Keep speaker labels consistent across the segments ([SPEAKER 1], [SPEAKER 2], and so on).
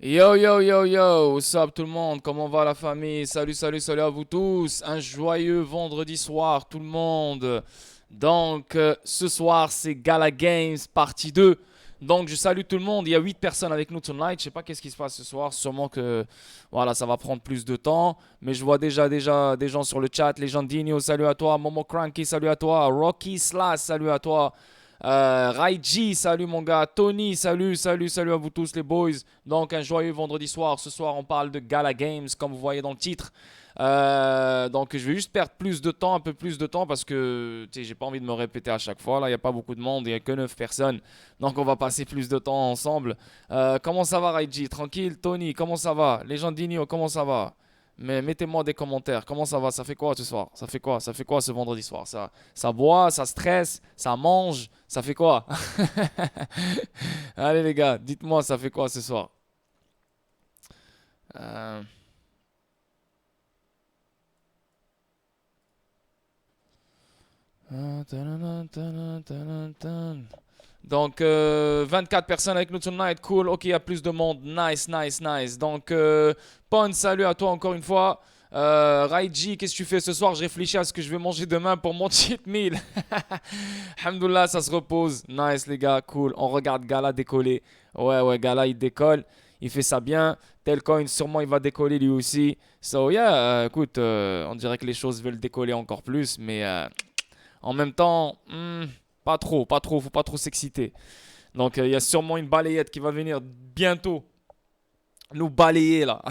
[SPEAKER 1] Yo yo yo yo, what's up tout le monde, comment va la famille? Salut salut salut à vous tous, un joyeux vendredi soir tout le monde. Ce soir c'est Gala Games partie 2. Donc je salue tout le monde, il y a 8 personnes avec nous tonight, je sais pas qu'est-ce qui se passe ce soir, sûrement que voilà, ça va prendre plus de temps, mais je vois déjà des gens sur le chat, Legendinho, salut à toi, Momo Cranky, salut à toi, Rocky Slash, salut à toi. Raiji, salut mon gars. Tony, salut à vous tous les boys. Donc un joyeux vendredi soir. Ce soir on parle de Gala Games comme vous voyez dans le titre. Donc je vais juste perdre plus de temps, un peu plus de temps parce que j'ai pas envie de me répéter à chaque fois. Là il n'y a pas beaucoup de monde, il n'y a que 9 personnes. Donc on va passer plus de temps ensemble. Comment ça va Raiji? Tranquille. Tony, comment ça va? Legendinho, comment ça va? Mais mettez-moi des commentaires. Comment ça va? Ça fait quoi ce soir? Ça fait quoi? Ça fait quoi ce vendredi soir? Ça boit, ça stresse, ça mange, ça fait quoi? Allez les gars, dites-moi, ça fait quoi ce soir? Euh, Donc, 24 personnes avec nous tonight. Cool. Ok, il y a plus de monde. Nice, nice, nice. Donc, Pon, salut à toi encore une fois. Raiji, qu'est-ce que tu fais ce soir? Je réfléchis à ce que je vais manger demain pour mon cheat meal. Alhamdoulilah, ça se repose. Nice, les gars. Cool. On regarde Gala décoller. Ouais, ouais, Gala, il décolle. Il fait ça bien. Telcoin, sûrement, il va décoller lui aussi. So, yeah, écoute, on dirait que les choses veulent décoller encore plus. Mais en même temps, faut pas trop s'exciter. Donc il y a sûrement une balayette qui va venir bientôt nous balayer là.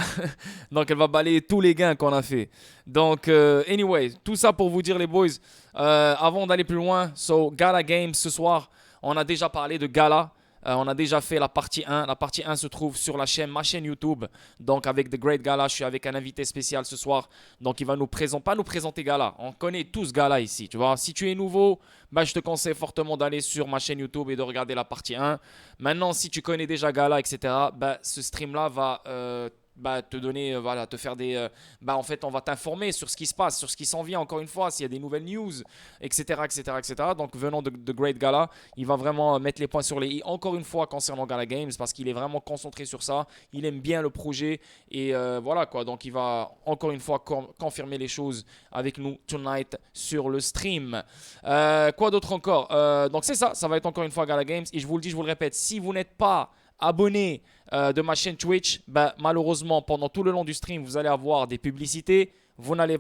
[SPEAKER 1] Donc elle va balayer tous les gains qu'on a fait. Donc anyway, tout ça pour vous dire les boys, avant d'aller plus loin, Gala Games ce soir, on a déjà parlé de Gala. On a déjà fait la partie 1. La partie 1 se trouve sur ma chaîne YouTube. Donc avec The Great Gala, je suis avec un invité spécial ce soir. Donc il va pas nous présenter Gala. On connaît tous Gala ici, tu vois. Si tu es nouveau, bah, je te conseille fortement d'aller sur ma chaîne YouTube et de regarder la partie 1. Maintenant, si tu connais déjà Gala, etc., bah, ce stream-là va bah, te donner, voilà, te faire des. Bah, en fait, on va t'informer sur ce qui se passe, sur ce qui s'en vient, encore une fois, s'il y a des nouvelles news, etc., etc., etc. Donc, venant de Great Gala, il va vraiment mettre les points sur les i, encore une fois, concernant Gala Games, parce qu'il est vraiment concentré sur ça. Il aime bien le projet, et voilà quoi. Donc, il va encore une fois confirmer les choses avec nous tonight sur le stream. Quoi d'autre encore? Donc, c'est ça, ça va être encore une fois Gala Games, et je vous le dis, je vous le répète, si vous n'êtes pas abonné de ma chaîne Twitch, bah, malheureusement, pendant tout le long du stream, vous allez avoir des publicités. Vous n'allez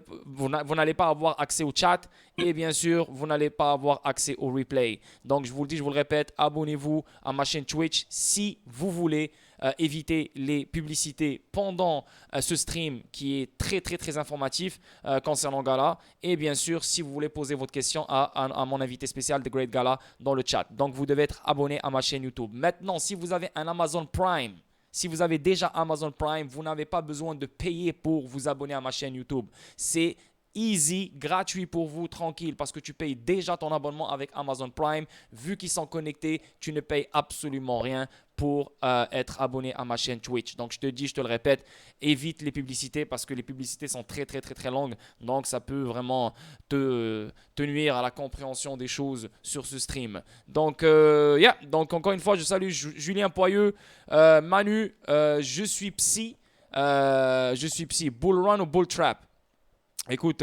[SPEAKER 1] pas avoir accès au chat et bien sûr, vous n'allez pas avoir accès au replay. Donc, je vous le dis, je vous le répète, abonnez-vous à ma chaîne Twitch si vous voulez éviter les publicités pendant ce stream qui est très très très informatif concernant Gala. Et bien sûr, si vous voulez poser votre question à mon invité spécial, The Great Gala, dans le chat. Donc, vous devez être abonné à ma chaîne YouTube. Maintenant, si vous avez un Amazon Prime, si vous avez déjà Amazon Prime, vous n'avez pas besoin de payer pour vous abonner à ma chaîne YouTube. C'est easy, gratuit pour vous, tranquille, parce que tu payes déjà ton abonnement avec Amazon Prime. Vu qu'ils sont connectés, tu ne payes absolument rien pour être abonné à ma chaîne Twitch. Donc je te dis, je te le répète, évite les publicités parce que les publicités sont très très très très longues. Donc ça peut vraiment te nuire à la compréhension des choses sur ce stream. Donc, yeah. Donc encore une fois, je salue Julien Poyeux, Manu, je suis psy, Bull Run ou Bull Trap. Écoute,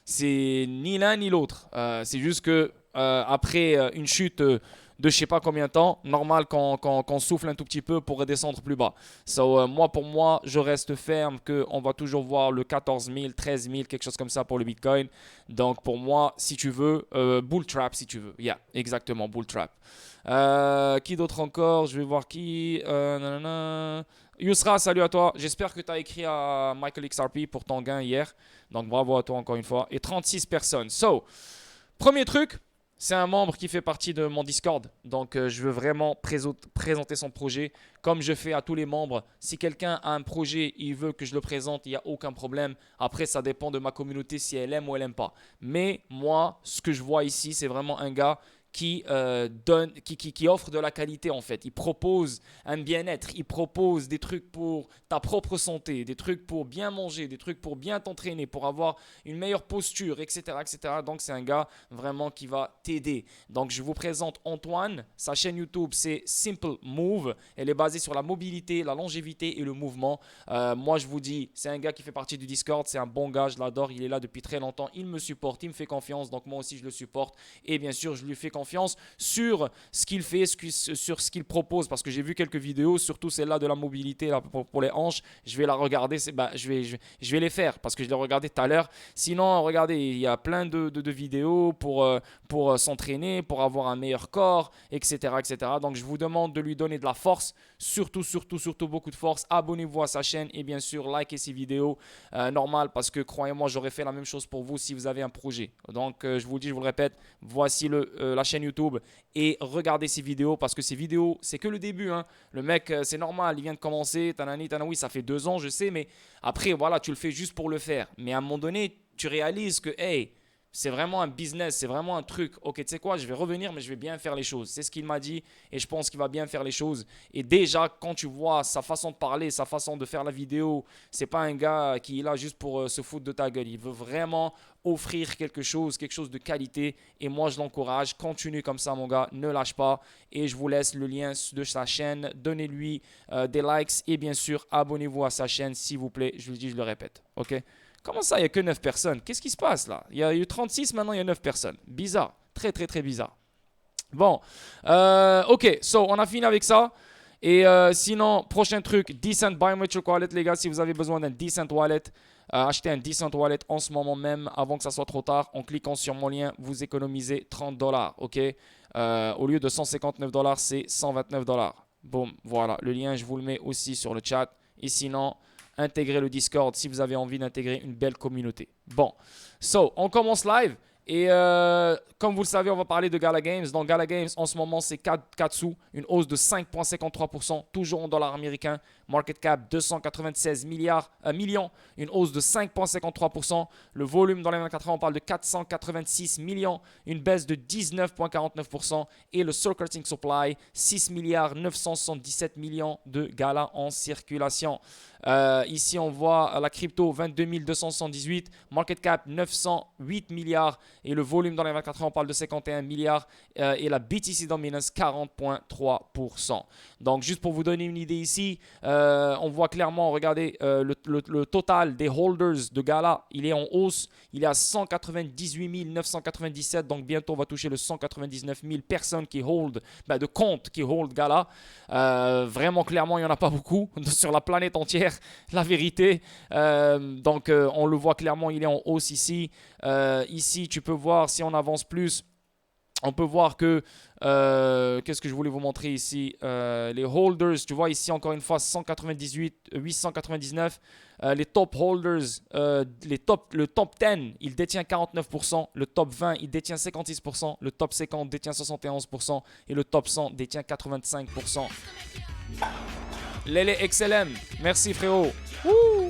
[SPEAKER 1] c'est ni l'un ni l'autre. C'est juste que après une chute de je sais pas combien de temps, normal qu'on souffle un tout petit peu pour redescendre plus bas. Moi, pour moi, je reste ferme qu'on va toujours voir le 14 000, 13 000, quelque chose comme ça pour le Bitcoin. Donc pour moi, si tu veux, bull trap si tu veux. Yeah, exactement, bull trap. Qui d'autre encore? Je vais voir qui. Nanana. Yousra, salut à toi. J'espère que tu as écrit à Michael XRP pour ton gain hier. Donc bravo à toi encore une fois. Et 36 personnes. Premier truc, c'est un membre qui fait partie de mon Discord. Donc je veux vraiment présenter son projet comme je fais à tous les membres. Si quelqu'un a un projet, il veut que je le présente, il n'y a aucun problème. Après, ça dépend de ma communauté si elle aime ou elle n'aime pas. Mais moi, ce que je vois ici, c'est vraiment un gars qui offre de la qualité en fait. Il propose un bien-être, il propose des trucs pour ta propre santé, des trucs pour bien manger, des trucs pour bien t'entraîner, pour avoir une meilleure posture, etc., etc. Donc c'est un gars vraiment qui va t'aider. Donc je vous présente Antoine. Sa chaîne YouTube c'est Simple Move. Elle est basée sur la mobilité, la longévité et le mouvement. Moi je vous dis, c'est un gars qui fait partie du Discord, c'est un bon gars, je l'adore, il est là depuis très longtemps, il me supporte, il me fait confiance, donc moi aussi je le supporte et bien sûr je lui fais confiance sur ce qu'il fait, sur ce qu'il propose parce que j'ai vu quelques vidéos, surtout celle-là de la mobilité là, pour les hanches, je vais la regarder, je vais les faire parce que je l'ai regardé tout à l'heure. Sinon, regardez, il y a plein de vidéos pour s'entraîner, pour avoir un meilleur corps, etc., etc. Donc je vous demande de lui donner de la force, surtout beaucoup de force. Abonnez-vous à sa chaîne et bien sûr likez ses vidéos, normal parce que croyez-moi j'aurais fait la même chose pour vous si vous avez un projet. Donc je vous le dis, je vous le répète, voici la chaîne YouTube et regardez ses vidéos parce que ces vidéos c'est que le début, hein. Le mec c'est normal, il vient de commencer, tanani tanani, ça fait 2 ans je sais, mais après voilà, tu le fais juste pour le faire, mais à un moment donné tu réalises que hey, c'est vraiment un business, c'est vraiment un truc. Ok, tu sais quoi, je vais revenir, mais je vais bien faire les choses. C'est ce qu'il m'a dit et je pense qu'il va bien faire les choses. Et déjà, quand tu vois sa façon de parler, sa façon de faire la vidéo, c'est pas un gars qui est là juste pour se foutre de ta gueule. Il veut vraiment offrir quelque chose de qualité. Et moi, je l'encourage. Continue comme ça, mon gars. Ne lâche pas. Et je vous laisse le lien de sa chaîne. Donnez-lui des likes et bien sûr, abonnez-vous à sa chaîne, s'il vous plaît. Je vous le dis, je le répète. Ok? Comment ça, il n'y a que 9 personnes? Qu'est-ce qui se passe là? Il y a eu 36, maintenant il y a 9 personnes. Bizarre. Très bizarre. Bon. Ok, so on a fini avec ça. Et sinon, prochain truc, Decent Biometric Wallet, les gars. Si vous avez besoin d'un Decent Wallet, achetez un Decent Wallet en ce moment même, avant que ça soit trop tard. En cliquant sur mon lien, vous économisez $30. Ok? Au lieu de $159, c'est $129. Boum, voilà. Le lien, je vous le mets aussi sur le chat. Et sinon, intégrer le Discord si vous avez envie d'intégrer une belle communauté. Bon, on commence live. Et comme vous le savez, on va parler de Gala Games. Donc Gala Games, en ce moment, c'est 4 sous, une hausse de 5,53%, toujours en dollars américains. Market cap 296 millions, une hausse de 5,53%. Le volume dans les 24 heures, on parle de 486 millions, une baisse de 19,49%. Et le circulating supply, 6 milliards 977 millions de Gala en circulation. Ici, on voit la crypto 22 278, market cap 908 milliards et le volume dans les 24 heures, on parle de 51 milliards et la BTC Dominance 40,3%. Donc, juste pour vous donner une idée ici, on voit clairement, regardez, le total des holders de Gala, il est en hausse, il est à 198 997, donc bientôt on va toucher le 199 000 personnes qui hold, de comptes qui hold Gala. Vraiment, clairement, il n'y en a pas beaucoup sur la planète entière. La vérité, donc on le voit clairement, il est en hausse ici. Ici, tu peux voir, si on avance plus, on peut voir que, qu'est-ce que je voulais vous montrer ici, les holders, tu vois ici encore une fois 198, 899, les top holders, le top 10, il détient 49%, le top 20, il détient 56%, le top 50 détient 71% et le top 100 détient 85%. Lele XLM, merci frérot. Wouh.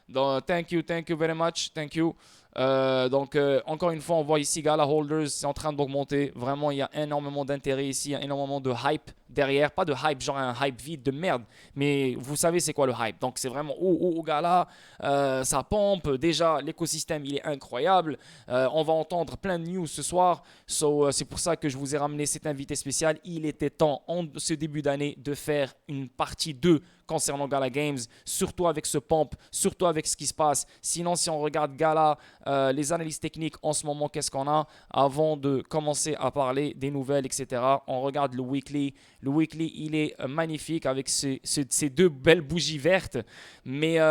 [SPEAKER 1] Donc, thank you very much, thank you. Donc, encore une fois, on voit ici Gala Holders, c'est en train d'augmenter. Vraiment, il y a énormément d'intérêt ici, il y a énormément de hype derrière. Pas de hype, genre un hype vide de merde, mais vous savez c'est quoi le hype. Donc, c'est vraiment, Gala, ça pompe. Déjà, l'écosystème, il est incroyable. On va entendre plein de news ce soir. C'est pour ça que je vous ai ramené cet invité spécial. Il était temps, en ce début d'année, de faire une partie 2 concernant Gala Games, surtout avec ce pump, surtout avec ce qui se passe. Sinon, si on regarde Gala, les analyses techniques en ce moment, qu'est-ce qu'on a? Avant de commencer à parler des nouvelles, etc., on regarde le weekly. Le weekly, il est magnifique avec ces 2 belles bougies vertes. Mais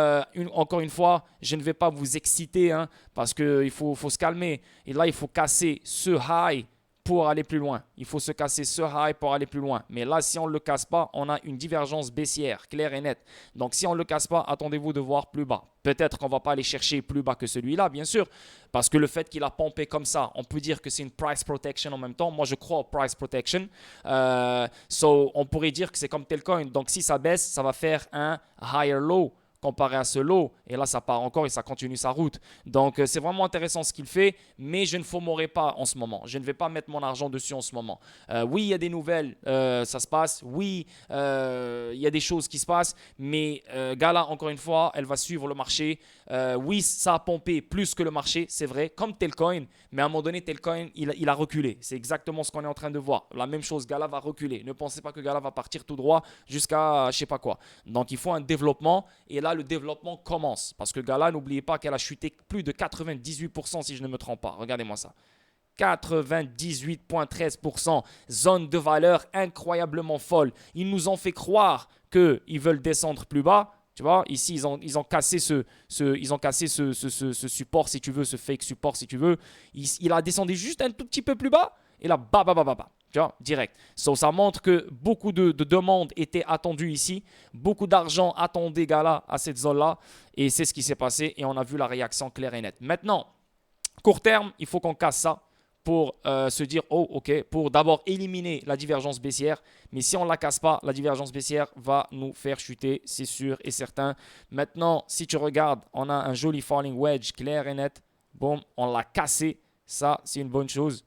[SPEAKER 1] encore une fois, je ne vais pas vous exciter, hein, parce qu'il faut se calmer. Et là, il faut casser ce high pour aller plus loin. Il faut se casser ce high pour aller plus loin. Mais là, si on ne le casse pas, on a une divergence baissière, claire et nette. Donc, si on ne le casse pas, attendez-vous de voir plus bas. Peut-être qu'on ne va pas aller chercher plus bas que celui-là, bien sûr, parce que le fait qu'il a pompé comme ça, on peut dire que c'est une price protection en même temps. Moi, je crois au price protection. On pourrait dire que c'est comme tel coin. Donc, si ça baisse, ça va faire un higher low, comparé à ce lot. Et là, ça part encore et ça continue sa route. Donc, c'est vraiment intéressant ce qu'il fait, mais je ne FOMOerai pas en ce moment. Je ne vais pas mettre mon argent dessus en ce moment. Oui, il y a des nouvelles, ça se passe. Oui, il y a des choses qui se passent, mais Gala, encore une fois, elle va suivre le marché. Oui, ça a pompé plus que le marché, c'est vrai, comme Telcoin, mais à un moment donné, Telcoin, il a reculé. C'est exactement ce qu'on est en train de voir. La même chose, Gala va reculer. Ne pensez pas que Gala va partir tout droit jusqu'à je sais pas quoi. Donc, il faut un développement, et là, le développement commence. Parce que Gala, n'oubliez pas qu'elle a chuté plus de 98% si je ne me trompe pas. Regardez-moi ça. 98,13%, zone de valeur incroyablement folle. Ils nous ont fait croire qu'ils veulent descendre plus bas. Tu vois, ici, ils ont cassé ce support, si tu veux, ce fake support, si tu veux. Il a descendu juste un tout petit peu plus bas. Et là, bah. Tu vois, direct. So, ça montre que beaucoup de demandes étaient attendues ici. Beaucoup d'argent attendait Gala à cette zone-là. Et c'est ce qui s'est passé. Et on a vu la réaction claire et nette. Maintenant, court terme, il faut qu'on casse ça pour se dire, oh ok, pour d'abord éliminer la divergence baissière. Mais si on ne la casse pas, la divergence baissière va nous faire chuter, c'est sûr et certain. Maintenant, si tu regardes, on a un joli falling wedge clair et net. Boum, on l'a cassé. Ça, c'est une bonne chose.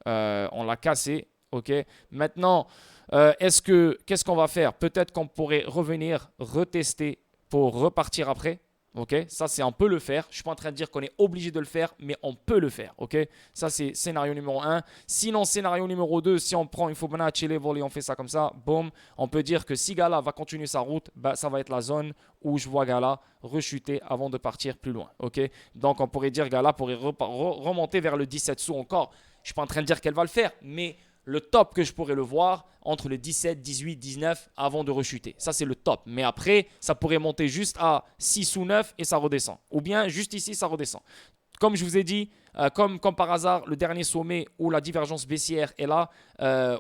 [SPEAKER 1] On l'a cassé. Ok. Maintenant, qu'est-ce qu'on va faire? Peut-être qu'on pourrait revenir, retester pour repartir après. Ok, ça c'est on peut le faire. Je suis pas en train de dire qu'on est obligé de le faire, mais on peut le faire. Ok, ça c'est scénario numéro un. Sinon, scénario numéro 2, si on prend une Fibonacci level et on fait ça comme ça, boum, on peut dire que si Gala va continuer sa route, bah, ça va être la zone où je vois Gala rechuter avant de partir plus loin. Ok, donc on pourrait dire Gala pourrait remonter vers le 17 sous encore. Je suis pas en train de dire qu'elle va le faire, mais le top que je pourrais le voir entre le 17, 18, 19 avant de rechuter. Ça, c'est le top. Mais après, ça pourrait monter juste à 6 ou 9 et ça redescend. Ou bien juste ici, ça redescend. Comme je vous ai dit, comme par hasard, le dernier sommet où la divergence baissière est là,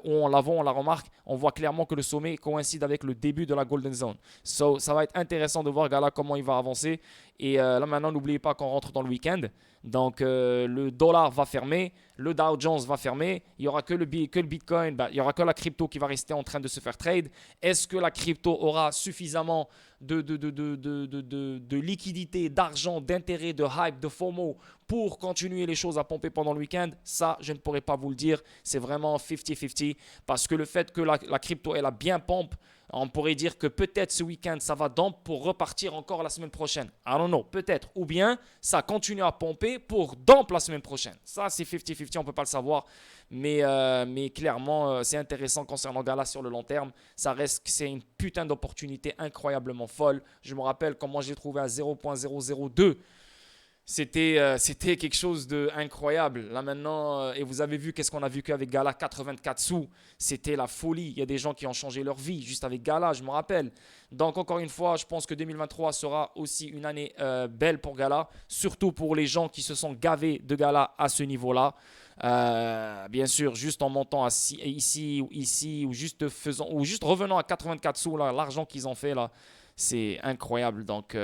[SPEAKER 1] où on la voit, on la remarque, on voit clairement que le sommet coïncide avec le début de la Golden Zone. So, ça va être intéressant de voir Gala comment il va avancer. Et là maintenant, n'oubliez pas qu'on rentre dans le week-end. Donc le dollar va fermer, le Dow Jones va fermer, il n'y aura que le Bitcoin, il n'y aura que la crypto qui va rester en train de se faire trade. Est-ce que la crypto aura suffisamment de liquidité, d'argent, d'intérêt, de hype, de FOMO pour continuer les choses à pomper pendant le week-end? Ça, je ne pourrais pas vous le dire. C'est vraiment 50-50 parce que le fait que la crypto, elle a bien pompe, on pourrait dire que peut-être ce week-end, ça va dump pour repartir encore la semaine prochaine. I don't know, peut-être. Ou bien, ça continue à pomper pour dump la semaine prochaine. Ça, c'est 50-50, on ne peut pas le savoir. Mais clairement, c'est intéressant concernant Gala sur le long terme. Ça reste que c'est une putain d'opportunité incroyablement folle. Je me rappelle comment j'ai trouvé à 0.002. C'était quelque chose d'incroyable. Là maintenant, et vous avez vu qu'est-ce qu'on a vécu avec Gala, 84 sous. C'était la folie. Il y a des gens qui ont changé leur vie juste avec Gala, je me rappelle. Donc encore une fois, je pense que 2023 sera aussi une année belle pour Gala. Surtout pour les gens qui se sont gavés de Gala à ce niveau-là. Bien sûr, juste en montant ici ou juste revenant à 84 sous, là, l'argent qu'ils ont fait là. C'est incroyable. Donc,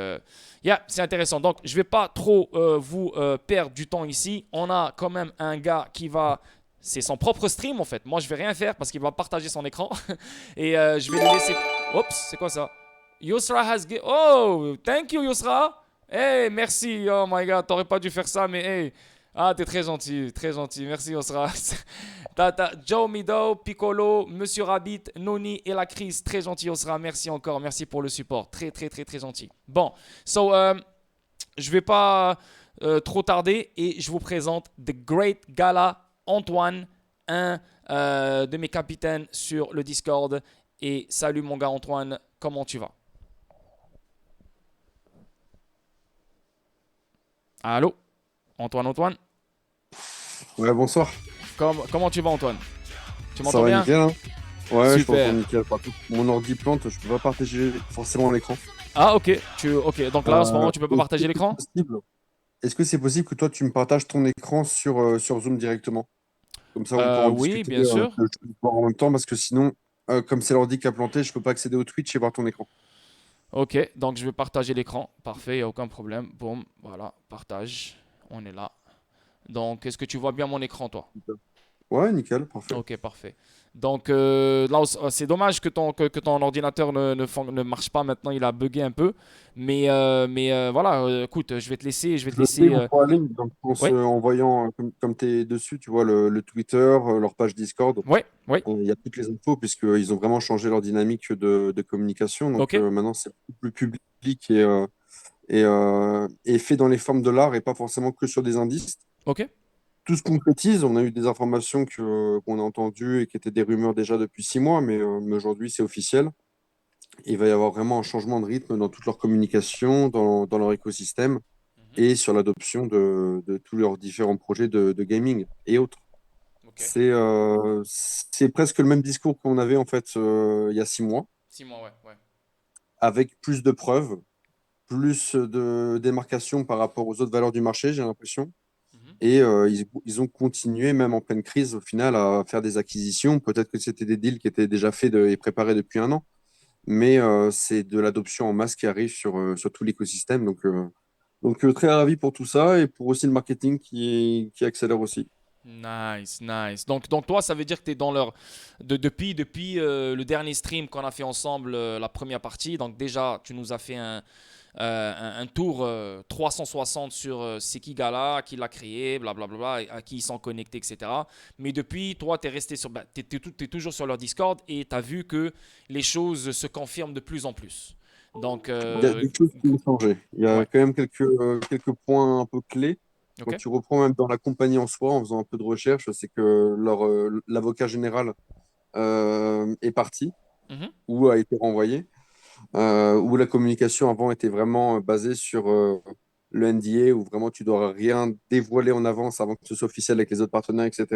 [SPEAKER 1] c'est intéressant. Donc, je ne vais pas trop vous perdre du temps ici. On a quand même un gars qui va... C'est son propre stream en fait. Moi, je vais rien faire parce qu'il va partager son écran. Et je vais le laisser... Oups, c'est quoi ça? Yusra has... Oh, thank you Yusra. Hey, merci. Oh my God, t'aurais pas dû faire ça, mais hey... Ah, t'es très gentil, très gentil. Merci, Osra. T'as Joe Mido, Piccolo, Monsieur Rabbit, Noni et la crise. Très gentil, Osra. Merci encore. Merci pour le support. Très, très, très, très gentil. Bon, je vais pas trop tarder et je vous présente The Great Gala Antoine, un de mes capitaines sur le Discord. Et salut, mon gars Antoine. Comment tu vas? Allô? Antoine?
[SPEAKER 2] Ouais, bonsoir.
[SPEAKER 1] Comment tu vas, Antoine? Tu
[SPEAKER 2] Ça
[SPEAKER 1] m'entends
[SPEAKER 2] va
[SPEAKER 1] bien?
[SPEAKER 2] nickel, hein? Ouais, je t'entends
[SPEAKER 1] Super.
[SPEAKER 2] nickel partout. Mon ordi plante, je peux pas partager forcément l'écran.
[SPEAKER 1] Ah, ok. Ok. Donc là, en ce moment, tu peux pas
[SPEAKER 2] Est-ce
[SPEAKER 1] partager
[SPEAKER 2] que c'est
[SPEAKER 1] l'écran?
[SPEAKER 2] possible est-ce que c'est possible que toi, tu me partages ton écran sur Zoom directement? Comme ça, on peut en
[SPEAKER 1] Oui,
[SPEAKER 2] discuter
[SPEAKER 1] bien sûr.
[SPEAKER 2] que je puisse voir en même temps, parce que sinon, comme c'est l'ordi qui a planté, je peux pas accéder au Twitch et voir ton écran.
[SPEAKER 1] Ok. Donc, je vais partager l'écran. Parfait. Il n'y a aucun problème. Boum. Voilà. Partage. On est là. Donc, est-ce que tu vois bien mon écran, toi?
[SPEAKER 2] Ouais, nickel, parfait.
[SPEAKER 1] Ok, parfait. Donc là, c'est dommage que ton ordinateur ne marche pas maintenant, il a bugué un peu. Mais voilà, écoute, je vais te
[SPEAKER 2] Je sais
[SPEAKER 1] laisser.
[SPEAKER 2] où faut aller, dans le sens,
[SPEAKER 1] Ouais,
[SPEAKER 2] en voyant, comme tu es dessus, tu vois le Twitter, leur page Discord.
[SPEAKER 1] ouais, ouais,
[SPEAKER 2] Il y a toutes les infos, puisqu'ils ont vraiment changé leur dynamique de communication. Donc
[SPEAKER 1] ok,
[SPEAKER 2] maintenant, c'est beaucoup plus public et fait dans les formes de l'art et pas forcément que sur des indices.
[SPEAKER 1] ok.
[SPEAKER 2] Tout se concrétise. On a eu des informations qu'on a entendues et qui étaient des rumeurs déjà depuis 6 mois, mais aujourd'hui, c'est officiel. Il va y avoir vraiment un changement de rythme dans toute leur communication, dans leur écosystème
[SPEAKER 1] Mhm.
[SPEAKER 2] et sur l'adoption de tous leurs différents projets de gaming et autres.
[SPEAKER 1] Ok.
[SPEAKER 2] C'est presque le même discours qu'on avait en fait il y a 6 mois,
[SPEAKER 1] 6 mois, ouais, ouais.
[SPEAKER 2] avec plus de preuves, plus de démarcation par rapport aux autres valeurs du marché, j'ai l'impression.
[SPEAKER 1] Mhm.
[SPEAKER 2] Et ils ont continué, même en pleine crise, au final, à faire des acquisitions. Peut-être que c'était des deals qui étaient déjà faits et préparés depuis un an, mais c'est de l'adoption en masse qui arrive sur tout l'écosystème. Donc, très ravi pour tout ça et pour aussi le marketing qui accélère aussi.
[SPEAKER 1] Nice, nice. Donc toi, ça veut dire que tu es dans leur... depuis le dernier stream qu'on a fait ensemble, la première partie. Donc déjà, tu nous as fait un tour 360 sur c'est qui Gala, qui l'a créé, blablabla, à qui ils sont connectés, etc. Mais depuis, toi, tu es resté sur... Bah, t'es toujours sur leur Discord et tu as vu que les choses se confirment de plus en plus. Donc,
[SPEAKER 2] Il y a des choses qui ont changé. Il y a
[SPEAKER 1] ouais,
[SPEAKER 2] quand même quelques points un peu clés.
[SPEAKER 1] ok.
[SPEAKER 2] Quand tu reprends même dans la compagnie en soi, en faisant un peu de recherche, c'est que l'avocat général est parti
[SPEAKER 1] Mhm,
[SPEAKER 2] ou a été renvoyé, où la communication avant était vraiment basée sur le NDA, où vraiment tu dois rien dévoiler en avance avant que ce soit officiel avec les autres partenaires, etc.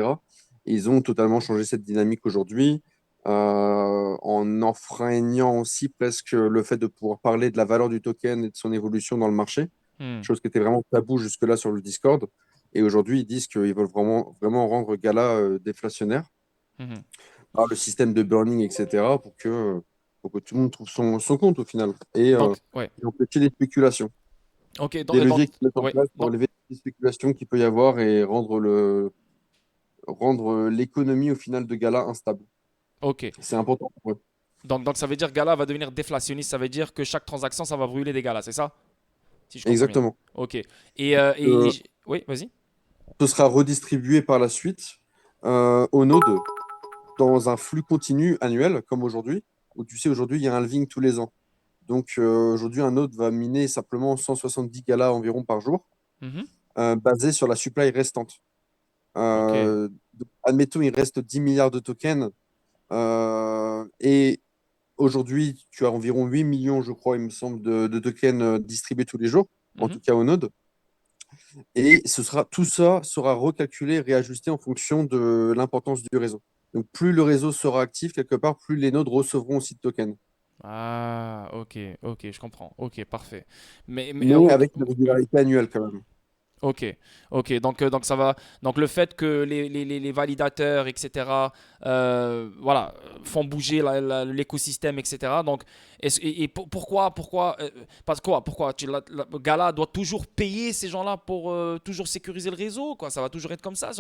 [SPEAKER 2] Et ils ont totalement changé cette dynamique aujourd'hui, en enfreignant aussi presque le fait de pouvoir parler de la valeur du token et de son évolution dans le marché,
[SPEAKER 1] hmm,
[SPEAKER 2] chose qui était vraiment tabou jusque-là sur le Discord. Et aujourd'hui, ils disent qu'ils veulent vraiment, vraiment rendre Gala déflationnaire
[SPEAKER 1] mhm.
[SPEAKER 2] par le système de burning, etc., pour que tout le monde trouve son compte au final.
[SPEAKER 1] Donc, ouais.
[SPEAKER 2] Et empêcher les spéculations.
[SPEAKER 1] Ok,
[SPEAKER 2] Des leviers qui mettent en
[SPEAKER 1] ouais.
[SPEAKER 2] place pour lever les spéculations qu'il peut y avoir et rendre l'économie au final de Gala instable.
[SPEAKER 1] Ok.
[SPEAKER 2] C'est important pour eux.
[SPEAKER 1] Donc ça veut dire que Gala va devenir déflationniste, ça veut dire que chaque transaction, ça va brûler des Galas, c'est ça? Si je comprends bien.
[SPEAKER 2] Exactement.
[SPEAKER 1] Ok.
[SPEAKER 2] Euh,
[SPEAKER 1] Oui, vas-y.
[SPEAKER 2] Ce sera redistribué par la suite aux nodes dans un flux continu annuel, comme aujourd'hui, où tu sais, aujourd'hui, il y a un halving tous les ans. Donc aujourd'hui, un node va miner simplement 170 galas environ par jour,
[SPEAKER 1] Mhm.
[SPEAKER 2] basé sur la supply restante.
[SPEAKER 1] Ok.
[SPEAKER 2] Donc, admettons, il reste 10 milliards de tokens. Et aujourd'hui, tu as environ 8 millions, je crois, il me semble, de tokens distribués tous les jours, en
[SPEAKER 1] Mhm.
[SPEAKER 2] tout cas au node. Et tout ça sera recalculé, réajusté en fonction de l'importance du réseau. Donc, plus le réseau sera actif, quelque part, plus les nodes recevront aussi de tokens.
[SPEAKER 1] Ah, ok, ok, je comprends. Ok, parfait.
[SPEAKER 2] Mais
[SPEAKER 1] Ok,
[SPEAKER 2] avec une régularité annuelle quand même.
[SPEAKER 1] ok, ok. Donc ça va. Donc le fait que les validateurs, etc. Voilà, font bouger l'écosystème, etc. Donc parce quoi? Pourquoi Gala doit toujours payer ces gens-là pour toujours sécuriser le réseau, quoi. Ça va toujours être comme ça.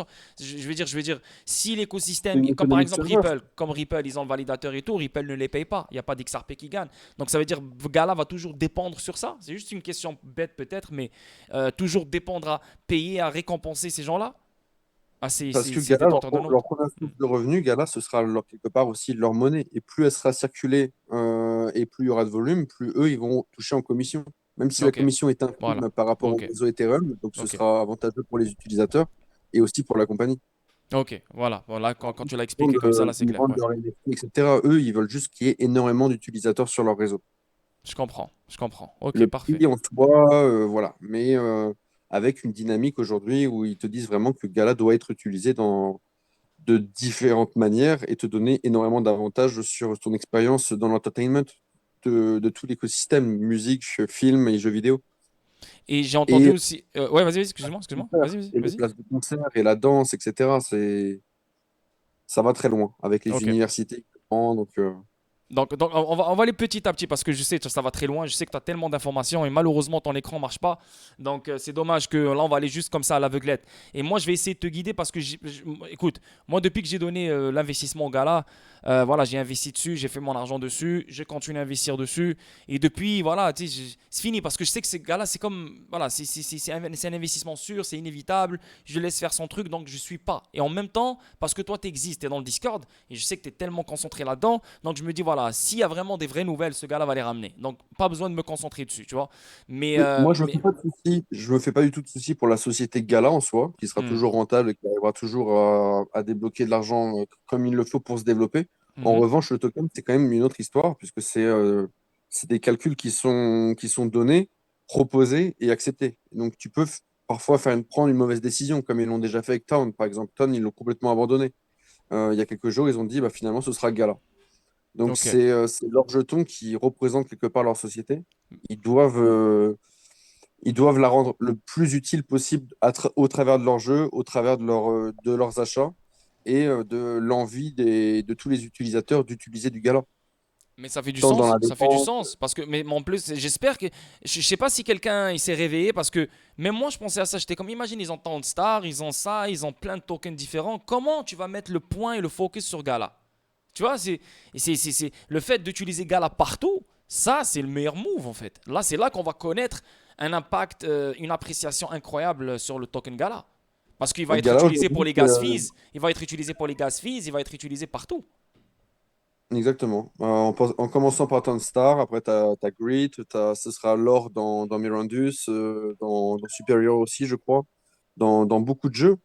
[SPEAKER 1] Je veux dire, si
[SPEAKER 2] C'est
[SPEAKER 1] l'écosystème,
[SPEAKER 2] une
[SPEAKER 1] comme par
[SPEAKER 2] économie de
[SPEAKER 1] exemple
[SPEAKER 2] serveur.
[SPEAKER 1] Ripple, comme Ripple, ils ont le validateur et tout, Ripple ne les paye pas. Il n'y a pas d'XRP qui gagne. Donc ça veut dire Gala va toujours dépendre sur ça. C'est juste une question bête peut-être, mais toujours dépendre à payer, à récompenser ces gens-là, à
[SPEAKER 2] Parce que
[SPEAKER 1] ces
[SPEAKER 2] Gala,
[SPEAKER 1] détenteurs de
[SPEAKER 2] leur
[SPEAKER 1] notes.
[SPEAKER 2] première
[SPEAKER 1] Hmm.
[SPEAKER 2] source de revenus, Gala, ce sera quelque part aussi leur monnaie. Et plus elle sera circulée et plus il y aura de volume, plus eux, ils vont toucher en commission. Même si la
[SPEAKER 1] Ok,
[SPEAKER 2] commission est
[SPEAKER 1] voilà.
[SPEAKER 2] infime par rapport au
[SPEAKER 1] Ok,
[SPEAKER 2] réseau Ethereum, donc ce
[SPEAKER 1] ok,
[SPEAKER 2] sera avantageux pour les utilisateurs et aussi pour la compagnie.
[SPEAKER 1] ok. Voilà, quand tu l'as
[SPEAKER 2] Ils
[SPEAKER 1] expliqué comme ça, là, c'est
[SPEAKER 2] ils
[SPEAKER 1] clair.
[SPEAKER 2] vendent
[SPEAKER 1] Ouais.
[SPEAKER 2] leur NFT, etc. Eux, ils veulent juste qu'il y ait énormément d'utilisateurs sur leur réseau.
[SPEAKER 1] Je comprends, je comprends. Ok,
[SPEAKER 2] Le
[SPEAKER 1] parfait.
[SPEAKER 2] prix en soi, voilà. Mais avec une dynamique aujourd'hui où ils te disent vraiment que Gala doit être utilisé de différentes manières et te donner énormément d'avantages sur ton expérience dans l'entertainment de tout l'écosystème, musique, film et jeux vidéo.
[SPEAKER 1] Et j'ai entendu
[SPEAKER 2] Et,
[SPEAKER 1] aussi. Ouais, vas-y, excuse-moi, excuse-moi. Vas-y, vas-y,
[SPEAKER 2] et les
[SPEAKER 1] vas-y.
[SPEAKER 2] places de concert et la danse, etc. Ça va très loin avec les
[SPEAKER 1] Ok.
[SPEAKER 2] universités. Donc,
[SPEAKER 1] Donc on va aller petit à petit parce que je sais que ça va très loin. Je sais que tu as tellement d'informations et malheureusement ton écran marche pas. Donc c'est dommage que là on va aller juste comme ça à l'aveuglette. Et moi je vais essayer de te guider parce que écoute, moi depuis que j'ai donné l'investissement au gala, voilà, j'ai investi dessus, j'ai fait mon argent dessus, je continue à investir dessus. Et depuis, voilà, tu sais, c'est fini parce que je sais que ce gars-là, c'est comme, voilà, c'est un investissement sûr, c'est inévitable. Je laisse faire son truc, donc je suis pas. Et en même temps, parce que toi, tu existes, tu es dans le Discord, et je sais que tu es tellement concentré là-dedans, donc je me dis, voilà, s'il y a vraiment des vraies nouvelles, ce gars-là va les ramener. Donc, pas besoin de me concentrer dessus, tu vois. Mais,
[SPEAKER 2] Oui, moi, je me fais
[SPEAKER 1] mais,
[SPEAKER 2] pas de soucis. Je me fais pas du tout de soucis pour la société Gala en soi, qui sera
[SPEAKER 1] hmm,
[SPEAKER 2] toujours rentable et qui arrivera toujours à débloquer de l'argent comme il le faut pour se développer. En
[SPEAKER 1] mhm.
[SPEAKER 2] revanche, le token, c'est quand même une autre histoire, puisque c'est des calculs qui sont donnés, proposés et acceptés. Donc, tu peux parfois prendre une mauvaise décision, comme ils l'ont déjà fait avec Town. Par exemple, Town, ils l'ont complètement abandonné. Il y a quelques jours, ils ont dit, bah, finalement, ce sera Gala. Donc,
[SPEAKER 1] Ok.
[SPEAKER 2] c'est leur jeton qui représente quelque part leur société. Ils doivent, euh, ils doivent la rendre le plus utile possible au travers de leurs jeux, au travers de leurs achats et de l'envie de tous les utilisateurs d'utiliser du Gala,
[SPEAKER 1] Mais ça fait du
[SPEAKER 2] tant dans
[SPEAKER 1] sens,
[SPEAKER 2] la
[SPEAKER 1] ça fait du
[SPEAKER 2] défense.
[SPEAKER 1] sens. Parce que, mais en plus, j'espère que. Je sais pas si quelqu'un il s'est réveillé, parce que même moi je pensais à ça. J'étais comme, imagine, ils ont tant de stars, ils ont ça, ils ont plein de tokens différents. Comment tu vas mettre le point et le focus sur Gala? Tu vois, le fait d'utiliser Gala partout, ça c'est le meilleur move en fait. Là, c'est là qu'on va connaître un impact, une appréciation incroyable sur le token Gala. Parce qu'il va être
[SPEAKER 2] Gala
[SPEAKER 1] utilisé pour
[SPEAKER 2] aujourd'hui,
[SPEAKER 1] les gas fees, il va être utilisé pour les gas fees, il va être utilisé partout.
[SPEAKER 2] exactement. En commençant par Ton Star, après tu as Grid, ce sera l'or dans Mirandus, dans Superior aussi, je crois, dans beaucoup de jeux.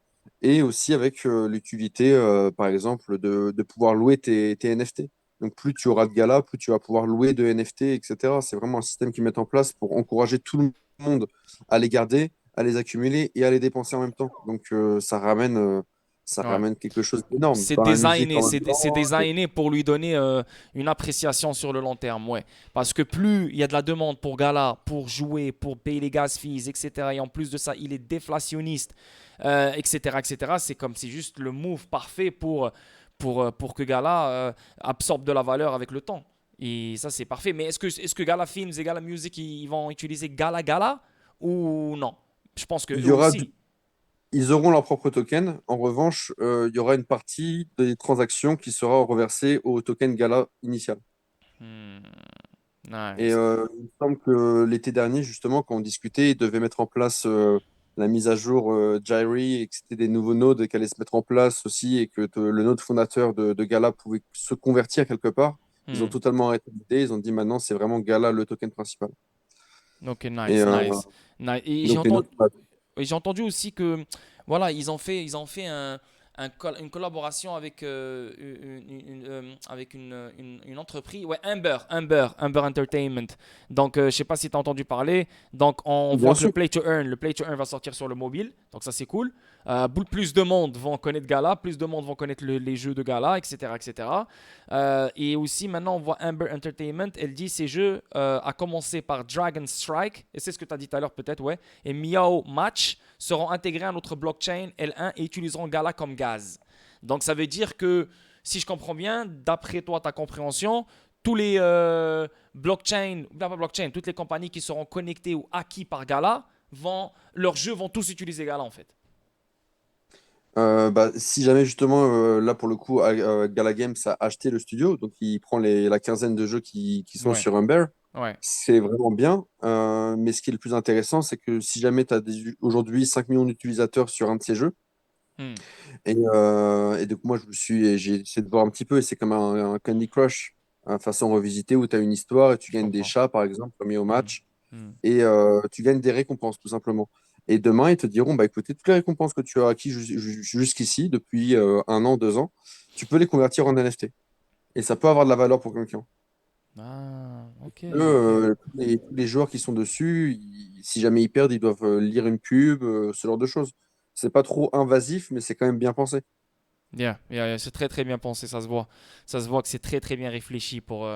[SPEAKER 2] Et aussi avec l'utilité, par exemple, de pouvoir louer tes NFT. Donc plus tu auras de galas, plus tu vas pouvoir louer de NFT, etc. C'est vraiment un système qu'ils mettent en place pour encourager tout le monde à les garder, à les accumuler et à les dépenser en même temps. Donc ça
[SPEAKER 1] Ouais.
[SPEAKER 2] ramène quelque chose d'énorme.
[SPEAKER 1] C'est
[SPEAKER 2] Dans la musique
[SPEAKER 1] designé,
[SPEAKER 2] en même
[SPEAKER 1] c'est
[SPEAKER 2] temps.
[SPEAKER 1] designé pour lui donner une appréciation sur le long terme, ouais. Parce que plus il y a de la demande pour Gala, pour jouer, pour payer les gas fees, etc. Et en plus de ça, il est déflationniste, etc., etc. C'est juste le move parfait pour que Gala absorbe de la valeur avec le temps. Et ça, c'est parfait. Mais est-ce que Gala Films et Gala Music, ils vont utiliser Gala Gala ou non? Je pense que
[SPEAKER 2] Il
[SPEAKER 1] eux
[SPEAKER 2] y aura
[SPEAKER 1] aussi.
[SPEAKER 2] Ils auront leur propre token. En revanche, il y aura une partie des transactions qui sera reversée au token Gala initial.
[SPEAKER 1] Hmm,
[SPEAKER 2] Et
[SPEAKER 1] nice.
[SPEAKER 2] il me semble que l'été dernier, justement, quand on discutait, ils devaient mettre en place la mise à jour Gyri et que c'était des nouveaux nodes qui allaient se mettre en place aussi et que le node fondateur de Gala pouvait se convertir quelque part. Ils ont
[SPEAKER 1] Hmm.
[SPEAKER 2] totalement arrêté l'idée. Ils ont dit maintenant, c'est vraiment Gala le token principal.
[SPEAKER 1] Ok,
[SPEAKER 2] Et
[SPEAKER 1] nice, nice. Et
[SPEAKER 2] donc, les nodes.
[SPEAKER 1] j'ai entendu aussi que voilà, ils ont fait une collaboration avec, avec une entreprise, ouais, Amber Entertainment. Donc, je sais pas si tu as entendu parler. Donc, on voit
[SPEAKER 2] Bien
[SPEAKER 1] que
[SPEAKER 2] sûr.
[SPEAKER 1] Le Play to Earn va sortir sur le mobile. Donc, ça, c'est cool. Plus de monde vont connaître Gala, plus de monde vont connaître les jeux de Gala, etc., etc. Et aussi, maintenant, on voit Amber Entertainment. Elle dit ces jeux, à commencer par Dragon Strike, et c'est ce que tu as dit tout à l'heure, peut-être, ouais, et Miao Match seront intégrés à notre blockchain L1 et utiliseront Gala comme gaz. Donc, ça veut dire que, si je comprends bien, d'après toi, ta compréhension, tous les blockchains, pas blockchain, toutes les compagnies qui seront connectées ou acquis par Gala, leurs jeux vont tous utiliser Gala en fait.
[SPEAKER 2] Bah, si jamais justement, là pour le coup, Gala Games a acheté le studio, donc il prend la quinzaine de jeux qui sont
[SPEAKER 1] Ouais,
[SPEAKER 2] sur Humber,
[SPEAKER 1] ouais.
[SPEAKER 2] c'est vraiment bien. Mais ce qui est le plus intéressant, c'est que si jamais tu as aujourd'hui 5 millions d'utilisateurs sur un de ces jeux,
[SPEAKER 1] Hmm.
[SPEAKER 2] et donc moi j'ai essayé de voir un petit peu, et c'est comme un Candy Crush, façon revisitée, où tu as une histoire et tu
[SPEAKER 1] Je
[SPEAKER 2] gagnes des
[SPEAKER 1] comprends.
[SPEAKER 2] chats, par exemple, comme au
[SPEAKER 1] Hmm.
[SPEAKER 2] match
[SPEAKER 1] Hmm.
[SPEAKER 2] et tu gagnes des récompenses, tout simplement. Et demain, ils te diront, bah écoutez, toutes les récompenses que tu as acquises jusqu'ici, depuis 1 an, 2 ans, tu peux les convertir en NFT. Et ça peut avoir de la valeur pour quelqu'un.
[SPEAKER 1] Ah, ok, ok.
[SPEAKER 2] Tous les joueurs qui sont dessus, si jamais ils perdent, ils doivent lire une pub, ce genre de choses. C'est pas trop invasif, mais c'est quand même bien pensé.
[SPEAKER 1] Yeah, yeah, yeah, c'est très très bien pensé, ça se voit. Ça se voit que c'est très très bien réfléchi pour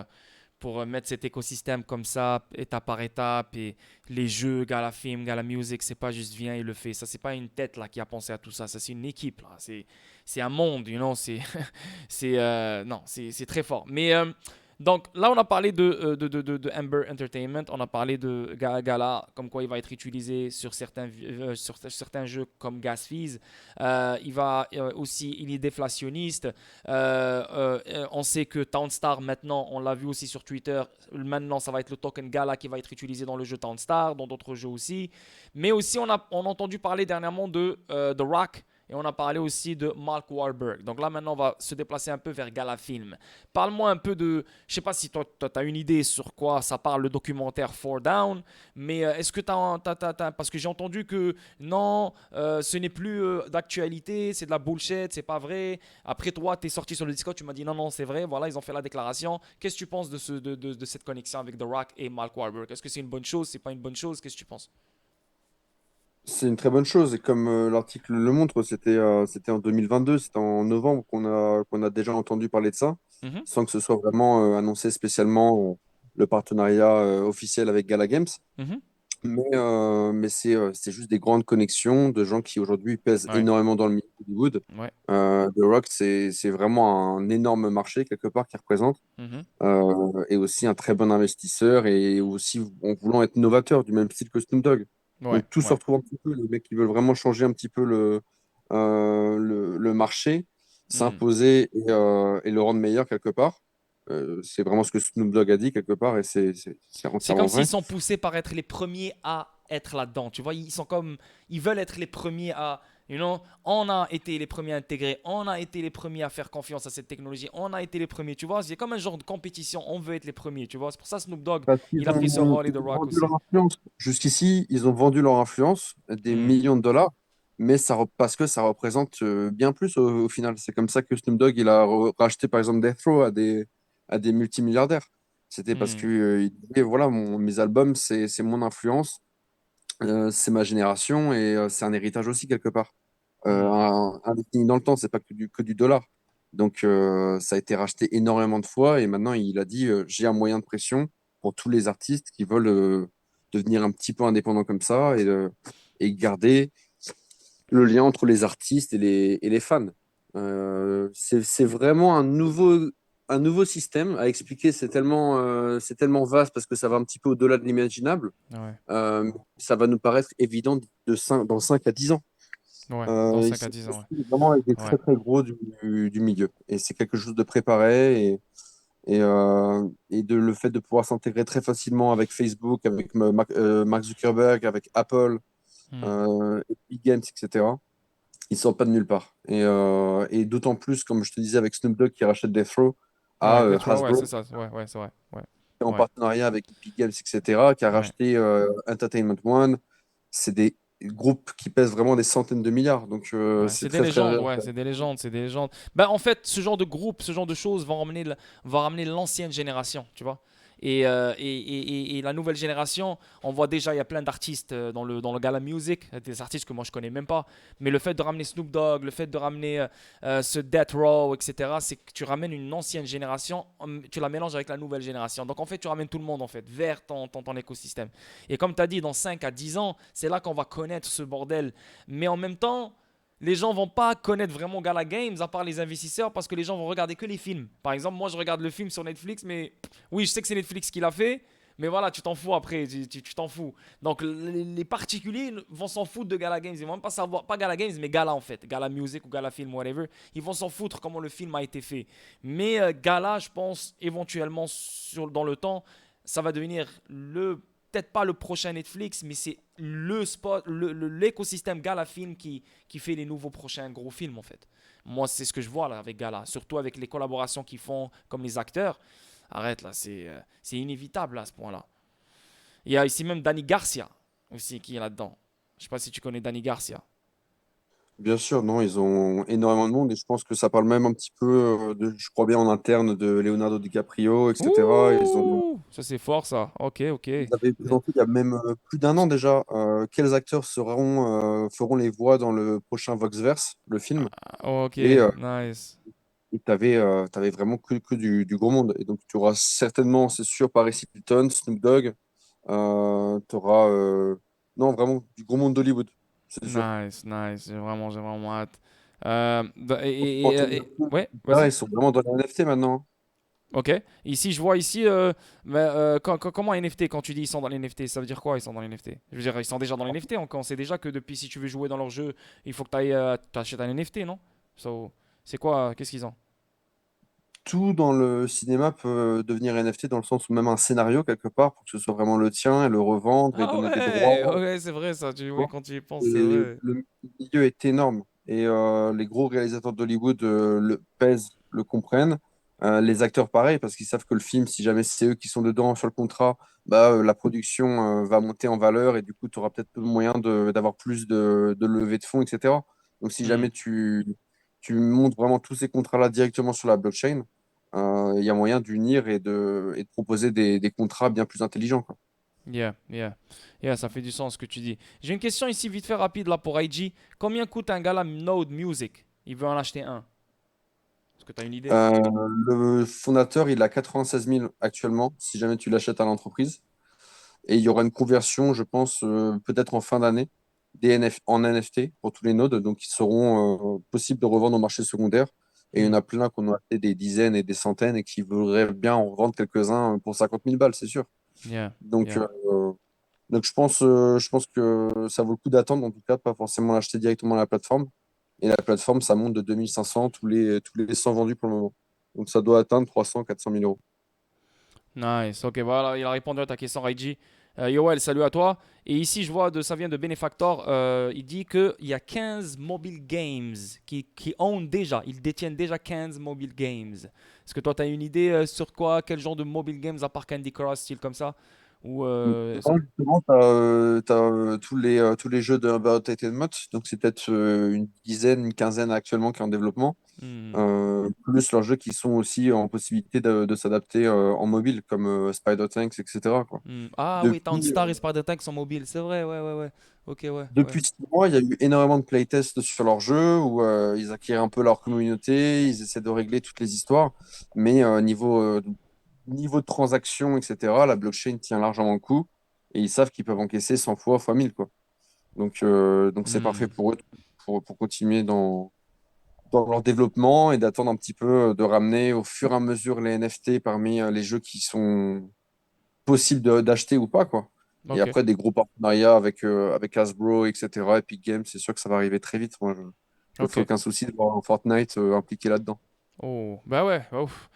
[SPEAKER 1] mettre cet écosystème comme ça, étape par étape, et les jeux, Gala Film, Gala Music, c'est pas juste vient et le fait. Ça, c'est pas une tête là qui a pensé à tout ça, ça c'est une équipe là. C'est un monde, c'est, non, c'est très fort. Mais Donc là, on a parlé de Amber Entertainment, on a parlé de Gala, comme quoi il va être utilisé sur sur certains jeux comme Gas Fees. Il est déflationniste. On sait que Townstar, maintenant, on l'a vu aussi sur Twitter, maintenant ça va être le token Gala qui va être utilisé dans le jeu Townstar, dans d'autres jeux aussi. Mais aussi, on a entendu parler dernièrement de The Rock. Et on a parlé aussi de Mark Wahlberg. Donc là, maintenant, on va se déplacer un peu vers Gala Film. Parle-moi un peu de. Je sais pas si toi, tu as une idée sur quoi ça parle, le documentaire Four Down, mais est-ce que tu as, parce que j'ai entendu que non, ce n'est plus d'actualité, c'est de la bullshit, c'est pas vrai. Après, toi, tu es sorti sur le Discord, tu m'as dit non, non, c'est vrai, voilà, ils ont fait la déclaration. Qu'est-ce que tu penses de cette connexion avec The Rock et Mark Wahlberg? Est-ce que c'est une bonne chose, c'est pas une bonne chose? Qu'est-ce que tu penses?
[SPEAKER 2] C'est une très bonne chose. Et comme l'article le montre, c'était en 2022, c'était en novembre qu'on a déjà entendu parler de ça,
[SPEAKER 1] Mhm,
[SPEAKER 2] sans que ce soit vraiment annoncé spécialement le partenariat officiel avec Gala Games.
[SPEAKER 1] mhm.
[SPEAKER 2] Mais c'est juste des grandes connexions de gens qui aujourd'hui pèsent
[SPEAKER 1] Ouais,
[SPEAKER 2] énormément dans le milieu d'Hollywood.
[SPEAKER 1] ouais.
[SPEAKER 2] The Rock, c'est vraiment un énorme marché quelque part qu'il représente,
[SPEAKER 1] Mhm,
[SPEAKER 2] et aussi un très bon investisseur, et aussi en voulant être novateur du même style que Snoop Dogg.
[SPEAKER 1] ouais,
[SPEAKER 2] Donc tout se
[SPEAKER 1] ouais.
[SPEAKER 2] retrouve un petit peu, les mecs qui veulent vraiment changer un petit peu le marché,
[SPEAKER 1] Mhm.
[SPEAKER 2] s'imposer et le rendre meilleur quelque part. C'est vraiment ce que Snoop Dogg a dit quelque part, et c'est
[SPEAKER 1] C'est
[SPEAKER 2] entièrement
[SPEAKER 1] comme s'ils
[SPEAKER 2] vrai.
[SPEAKER 1] sont poussés par être les premiers à être là-dedans. Tu vois, ils sont comme, ils veulent être les premiers à, on a été les premiers à intégrer, on a été les premiers à faire confiance à cette technologie, on a été les premiers. Tu vois, c'est comme un genre de compétition. On veut être les premiers. Tu vois, c'est pour ça Snoop Dogg,
[SPEAKER 2] Parce qu'ils
[SPEAKER 1] il a pris ce rôle et
[SPEAKER 2] ils
[SPEAKER 1] The
[SPEAKER 2] ont
[SPEAKER 1] Rock
[SPEAKER 2] vendu leur
[SPEAKER 1] aussi.
[SPEAKER 2] influence. Jusqu'ici, ils ont vendu leur influence, des
[SPEAKER 1] Hmm,
[SPEAKER 2] millions de dollars, mais parce que ça représente bien plus au final. C'est comme ça que Snoop Dogg, il a racheté par exemple Death Row à des multimilliardaires. C'était parce
[SPEAKER 1] hmm,
[SPEAKER 2] que il disait, voilà, mes albums, c'est mon influence, c'est ma génération, et c'est un héritage aussi quelque part.
[SPEAKER 1] hmm,
[SPEAKER 2] Indéfini dans le temps, c'est pas que du dollar. Donc, ça a été racheté énormément de fois, et maintenant il a dit, j'ai un moyen de pression pour tous les artistes qui veulent devenir un petit peu indépendants comme ça, et garder le lien entre les artistes et les fans. C'est vraiment un nouveau système à expliquer. C'est tellement vaste parce que ça va un petit peu au-delà de l'imaginable.
[SPEAKER 1] ouais,
[SPEAKER 2] Ça va nous paraître évident dans 5 à 10 ans.
[SPEAKER 1] ouais, dans 5 à
[SPEAKER 2] C'est
[SPEAKER 1] 10 ans,
[SPEAKER 2] vraiment avec des
[SPEAKER 1] ouais.
[SPEAKER 2] très
[SPEAKER 1] Ouais.
[SPEAKER 2] très gros du milieu. Et c'est quelque chose de préparé, et le fait de pouvoir s'intégrer très facilement avec Facebook, avec Mark Zuckerberg, avec Apple,
[SPEAKER 1] Hmm.
[SPEAKER 2] Epic Games, etc. Ils sortent pas de nulle part. Et d'autant plus, comme je te disais, avec Snoop Dogg qui rachète Death Row à
[SPEAKER 1] Ouais, Death Row, ouais, c'est
[SPEAKER 2] Hasbro,
[SPEAKER 1] ça. Ouais, ouais, c'est vrai. Ouais,
[SPEAKER 2] en
[SPEAKER 1] ouais,
[SPEAKER 2] partenariat avec Epic Games, etc., qui a
[SPEAKER 1] ouais.
[SPEAKER 2] racheté Entertainment One. C'est des groupes qui pèsent vraiment des centaines de milliards. Donc,
[SPEAKER 1] Ouais,
[SPEAKER 2] c'est
[SPEAKER 1] c'est des
[SPEAKER 2] très, très.
[SPEAKER 1] légendes, ouais, c'est des légendes, c'est des légendes. Ben, en fait, ce genre de groupe, ce genre de choses vont ramener l'ancienne génération, tu vois. Et la nouvelle génération, on voit déjà, il y a plein d'artistes dans le gala music, des artistes que moi je connais même pas. Mais le fait de ramener Snoop Dogg, le fait de ramener ce Death Row, etc., c'est que tu ramènes une ancienne génération, tu la mélanges avec la nouvelle génération. Donc en fait, tu ramènes tout le monde en fait vers ton écosystème. Et comme tu as dit, dans 5 à 10 ans, c'est là qu'on va connaître ce bordel. Mais en même temps, les gens vont pas connaître vraiment Gala Games à part les investisseurs parce que les gens vont regarder que les films. Par exemple, moi je regarde le film sur Netflix, mais oui, je sais que c'est Netflix qui l'a fait, mais voilà, tu t'en fous après, tu t'en fous. Donc les particuliers vont s'en foutre de Gala Games, ils vont même pas savoir, pas Gala Games, mais Gala en fait, Gala Music ou Gala Film, whatever. Ils vont s'en foutre comment le film a été fait. Mais Gala, je pense, éventuellement dans le temps, ça va devenir peut-être pas le prochain Netflix, mais c'est le spot, l'écosystème Gala Film qui fait les nouveaux prochains gros films en fait. Moi, c'est ce que je vois là avec Gala, surtout avec les collaborations qu'ils font comme les acteurs. Arrête là, c'est inévitable à ce point-là. Il y a ici même Danny Garcia aussi qui est là-dedans. Je sais pas si tu connais Danny Garcia.
[SPEAKER 2] Bien sûr, non, ils ont énormément de monde, et je pense que ça parle même un petit peu, je crois bien, en interne de Leonardo DiCaprio, etc.
[SPEAKER 1] Ouh, ça c'est fort ça. Ok, ok.
[SPEAKER 2] Ils avaient présenté il y a même plus d'un an déjà quels acteurs feront les voix dans le prochain Voxverse, le film.
[SPEAKER 1] Ok,
[SPEAKER 2] Et
[SPEAKER 1] nice.
[SPEAKER 2] tu avais vraiment que du gros monde. Et donc, tu auras certainement, c'est sûr, Paris Hilton, Snoop Dogg. Tu auras, non, vraiment du gros monde d'Hollywood, c'est sûr.
[SPEAKER 1] Nice, nice. J'ai vraiment hâte.
[SPEAKER 2] En termes de films,
[SPEAKER 1] Ouais,
[SPEAKER 2] etc.,
[SPEAKER 1] vas-y.
[SPEAKER 2] ils sont vraiment dans les NFT maintenant.
[SPEAKER 1] Ok. Ici, je vois ici, mais, comment NFT, quand tu dis ils sont dans les NFT, ça veut dire quoi ils sont dans les NFT? Je veux dire, ils sont déjà dans les NFT, on sait déjà que depuis, si tu veux jouer dans leur jeu, il faut que tu ailles, t'achètes un NFT, non? So, c'est quoi, qu'est-ce qu'ils ont?
[SPEAKER 2] Tout dans le cinéma peut devenir NFT dans le sens où même un scénario, quelque part, pour que ce soit vraiment le tien et le revendre et
[SPEAKER 1] Ah
[SPEAKER 2] donner des
[SPEAKER 1] ouais,
[SPEAKER 2] droits.
[SPEAKER 1] ouais, c'est vrai ça, oui, quand tu y penses, c'est
[SPEAKER 2] Et
[SPEAKER 1] vrai.
[SPEAKER 2] le milieu est énorme et les gros réalisateurs d'Hollywood le pèsent, le comprennent. Les acteurs, pareil, parce qu'ils savent que le film, si jamais c'est eux qui sont dedans sur le contrat, bah, la production va monter en valeur et du coup, tu auras peut-être moyen d'avoir plus de levée de fonds, etc. Donc, si
[SPEAKER 1] Hmm.
[SPEAKER 2] jamais tu montes vraiment tous ces contrats-là directement sur la blockchain, il y a moyen d'unir et de proposer des contrats bien plus intelligents, quoi.
[SPEAKER 1] Yeah, yeah. Yeah, ça fait du sens ce que tu dis. J'ai une question ici vite fait rapide là pour IG. Combien coûte un gars la Node Music? Il veut en acheter un. Est-ce que tu as une idée?
[SPEAKER 2] Euh, le fondateur, il a 96 000 actuellement, si jamais tu l'achètes à l'entreprise. Et il y aura une conversion, je pense, peut-être en fin d'année, en NFT pour tous les nodes. Donc, ils seront possibles de revendre au marché secondaire. Et il y en
[SPEAKER 1] Hmm.
[SPEAKER 2] a plein qu'on a acheté des dizaines et des centaines et qui voudraient bien en revendre quelques-uns pour 50 000 balles, c'est sûr.
[SPEAKER 1] Yeah,
[SPEAKER 2] Donc,
[SPEAKER 1] yeah.
[SPEAKER 2] je pense que ça vaut le coup d'attendre, en tout cas, pas forcément l'acheter directement à la plateforme. Et la plateforme, ça monte de 2500 tous les 100 vendus pour le moment. Donc, ça doit atteindre 300 400 000 euros.
[SPEAKER 1] Nice. Ok, voilà, il a répondu à ta question, Raiji. Yoel, salut à toi. Et ici, je vois, ça vient de Benefactor. Il dit qu'il y a 15 mobile games qui own déjà. Ils détiennent déjà 15 mobile games. Est-ce que toi, tu as une idée sur quoi, quel genre de mobile games, à part Candy Crush, style comme ça? Ou
[SPEAKER 2] Non, justement, tous les jeux de About Entertainment, donc c'est peut-être une dizaine, une quinzaine actuellement qui est en développement,
[SPEAKER 1] hmm,
[SPEAKER 2] plus leurs jeux qui sont aussi en possibilité de s'adapter en mobile, comme Spider-Tanks, etc., quoi.
[SPEAKER 1] Ah oui,
[SPEAKER 2] Depuis,
[SPEAKER 1] Townstar et Spider-Tank sont mobiles. C'est vrai, ouais, ouais, ouais. Ok, ouais, ouais.
[SPEAKER 2] depuis 6 mois, il y a eu énormément de playtests sur leur jeu où ils acquièrent un peu leur communauté, ils essaient de régler toutes les histoires, mais niveau de transaction, etc., la blockchain tient largement le coup et ils savent qu'ils peuvent encaisser 100 fois 1000, quoi. Donc c'est parfait
[SPEAKER 1] Hmm.
[SPEAKER 2] pour eux pour continuer dans leur développement et d'attendre un petit peu de ramener au fur et à mesure les NFT parmi les jeux qui sont possibles d'acheter ou pas, quoi. Et
[SPEAKER 1] Ok,
[SPEAKER 2] après, des gros partenariats avec Hasbro, etc. Epic Games, c'est sûr que ça va arriver très vite. Moi, je me
[SPEAKER 1] ok.
[SPEAKER 2] fais aucun souci de voir un Fortnite impliqué là-dedans.
[SPEAKER 1] Oh, bah ouais, ouf.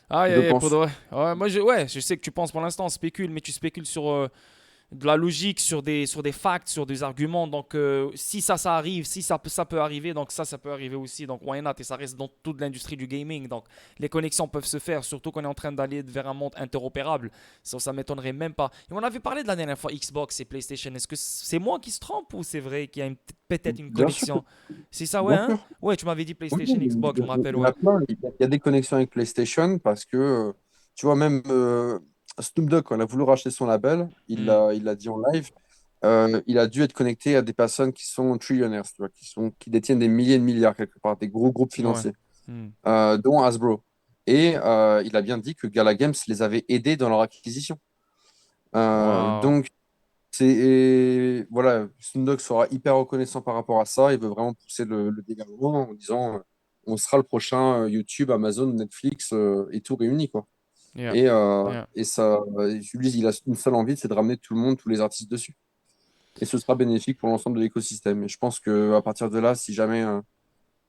[SPEAKER 1] Aïe,
[SPEAKER 2] Je
[SPEAKER 1] aïe, aïe, pour de
[SPEAKER 2] pense.
[SPEAKER 1] vrai. Ouais, moi, ouais, je sais que tu penses pour l'instant, on spécule, mais tu spécules sur de la logique, sur des facts, sur des arguments. Donc, si ça arrive, si ça peut arriver, donc ça peut arriver aussi. Donc, why not? Et ça reste dans toute l'industrie du gaming. Donc, les connexions peuvent se faire, surtout qu'on est en train d'aller vers un monde interopérable. Ça m'étonnerait même pas. Et on avait parlé de la dernière fois Xbox et PlayStation. Est-ce que c'est moi qui se trompe ou c'est vrai qu'il y a peut-être une
[SPEAKER 2] Bien sûr,
[SPEAKER 1] connexion? C'est ça, ouais,
[SPEAKER 2] bien
[SPEAKER 1] hein?
[SPEAKER 2] sûr.
[SPEAKER 1] Ouais, tu m'avais dit
[SPEAKER 2] Oui,
[SPEAKER 1] PlayStation, Xbox, je me rappelle,
[SPEAKER 2] il y en
[SPEAKER 1] ouais.
[SPEAKER 2] a plein. Il y a des connexions avec PlayStation parce que, tu vois, même Snoop Dogg, quand il a voulu racheter son label,
[SPEAKER 1] Hmm.
[SPEAKER 2] il a dit en live, il a dû être connecté à des personnes qui sont trillionaires, tu vois, qui détiennent des milliers de milliards quelque part, des gros groupes
[SPEAKER 1] Ouais.
[SPEAKER 2] financiers,
[SPEAKER 1] Hmm.
[SPEAKER 2] dont Hasbro. Et il a bien dit que Gala Games les avait aidés dans leur acquisition.
[SPEAKER 1] Wow.
[SPEAKER 2] Donc, et voilà, Snoop Dogg sera hyper reconnaissant par rapport à ça. Il veut vraiment pousser le développement en disant on sera le prochain YouTube, Amazon, Netflix et tout réuni, quoi.
[SPEAKER 1] Yeah.
[SPEAKER 2] Et ça, lui, il a une seule envie, c'est de ramener tout le monde, tous les artistes dessus. Et ce sera bénéfique pour l'ensemble de l'écosystème. Et je pense qu'à partir de là, si jamais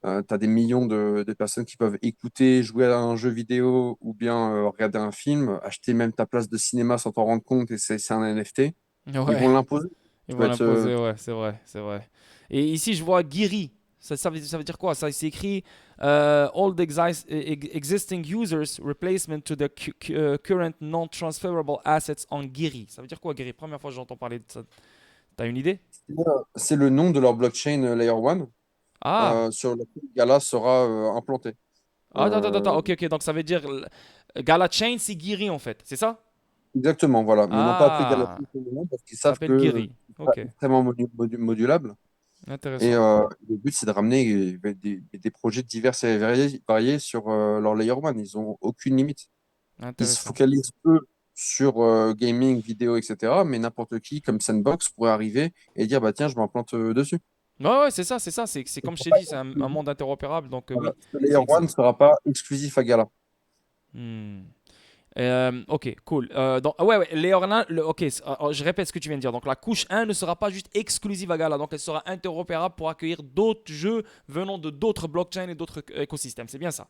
[SPEAKER 2] tu as des millions de personnes qui peuvent écouter, jouer à un jeu vidéo ou bien regarder un film, acheter même ta place de cinéma sans t'en rendre compte et c'est un NFT, ils
[SPEAKER 1] Ouais.
[SPEAKER 2] vont l'imposer.
[SPEAKER 1] Ils
[SPEAKER 2] Tu
[SPEAKER 1] vont
[SPEAKER 2] vas être,
[SPEAKER 1] l'imposer, ouais, c'est vrai, c'est vrai. Et ici, je vois Giri. Ça veut dire quoi? Ça, c'est écrit All the existing users replacement to the current non-transferable assets on Giri. Ça veut dire quoi, Giri? Première fois que j'entends parler de ça. T'as une idée?
[SPEAKER 2] c'est le nom de leur blockchain Layer 1
[SPEAKER 1] Ah!
[SPEAKER 2] sur lequel Gala sera implanté.
[SPEAKER 1] Attends, attends, attends.
[SPEAKER 2] Euh,
[SPEAKER 1] Ok, ok. Donc, ça veut dire Gala Chain, c'est Giri, en fait. C'est ça?
[SPEAKER 2] exactement, voilà. Mais ils n'ont pas appelé Gala
[SPEAKER 1] Ah!
[SPEAKER 2] pour le nom parce qu'ils
[SPEAKER 1] Ça
[SPEAKER 2] savent
[SPEAKER 1] s'appelle
[SPEAKER 2] que
[SPEAKER 1] Giri.
[SPEAKER 2] c'est pas
[SPEAKER 1] Ok.
[SPEAKER 2] extrêmement modulable. Et
[SPEAKER 1] Intéressant.
[SPEAKER 2] le but, c'est de ramener des projets divers et variés sur leur Layer 1. Ils n'ont aucune limite. Ils se
[SPEAKER 1] Intéressant.
[SPEAKER 2] focalisent, eux, sur gaming, vidéo, etc. Mais n'importe qui, comme Sandbox, pourrait arriver et dire, bah tiens, je m'implante dessus.
[SPEAKER 1] Ouais, ouais, c'est ça, c'est ça. C'est comme je t'ai dit, c'est un monde interopérable. Donc,
[SPEAKER 2] Voilà.
[SPEAKER 1] oui,
[SPEAKER 2] Ce Layer
[SPEAKER 1] c'est
[SPEAKER 2] 1
[SPEAKER 1] exact.
[SPEAKER 2] ne sera pas exclusif à Gala.
[SPEAKER 1] Hmm. Ok, cool. Donc, ouais, ouais, les Orlin, ok, je répète ce que tu viens de dire. Donc, la couche 1 ne sera pas juste exclusive à Gala, donc elle sera interopérable pour accueillir d'autres jeux venant de d'autres blockchains et d'autres écosystèmes. C'est bien ça?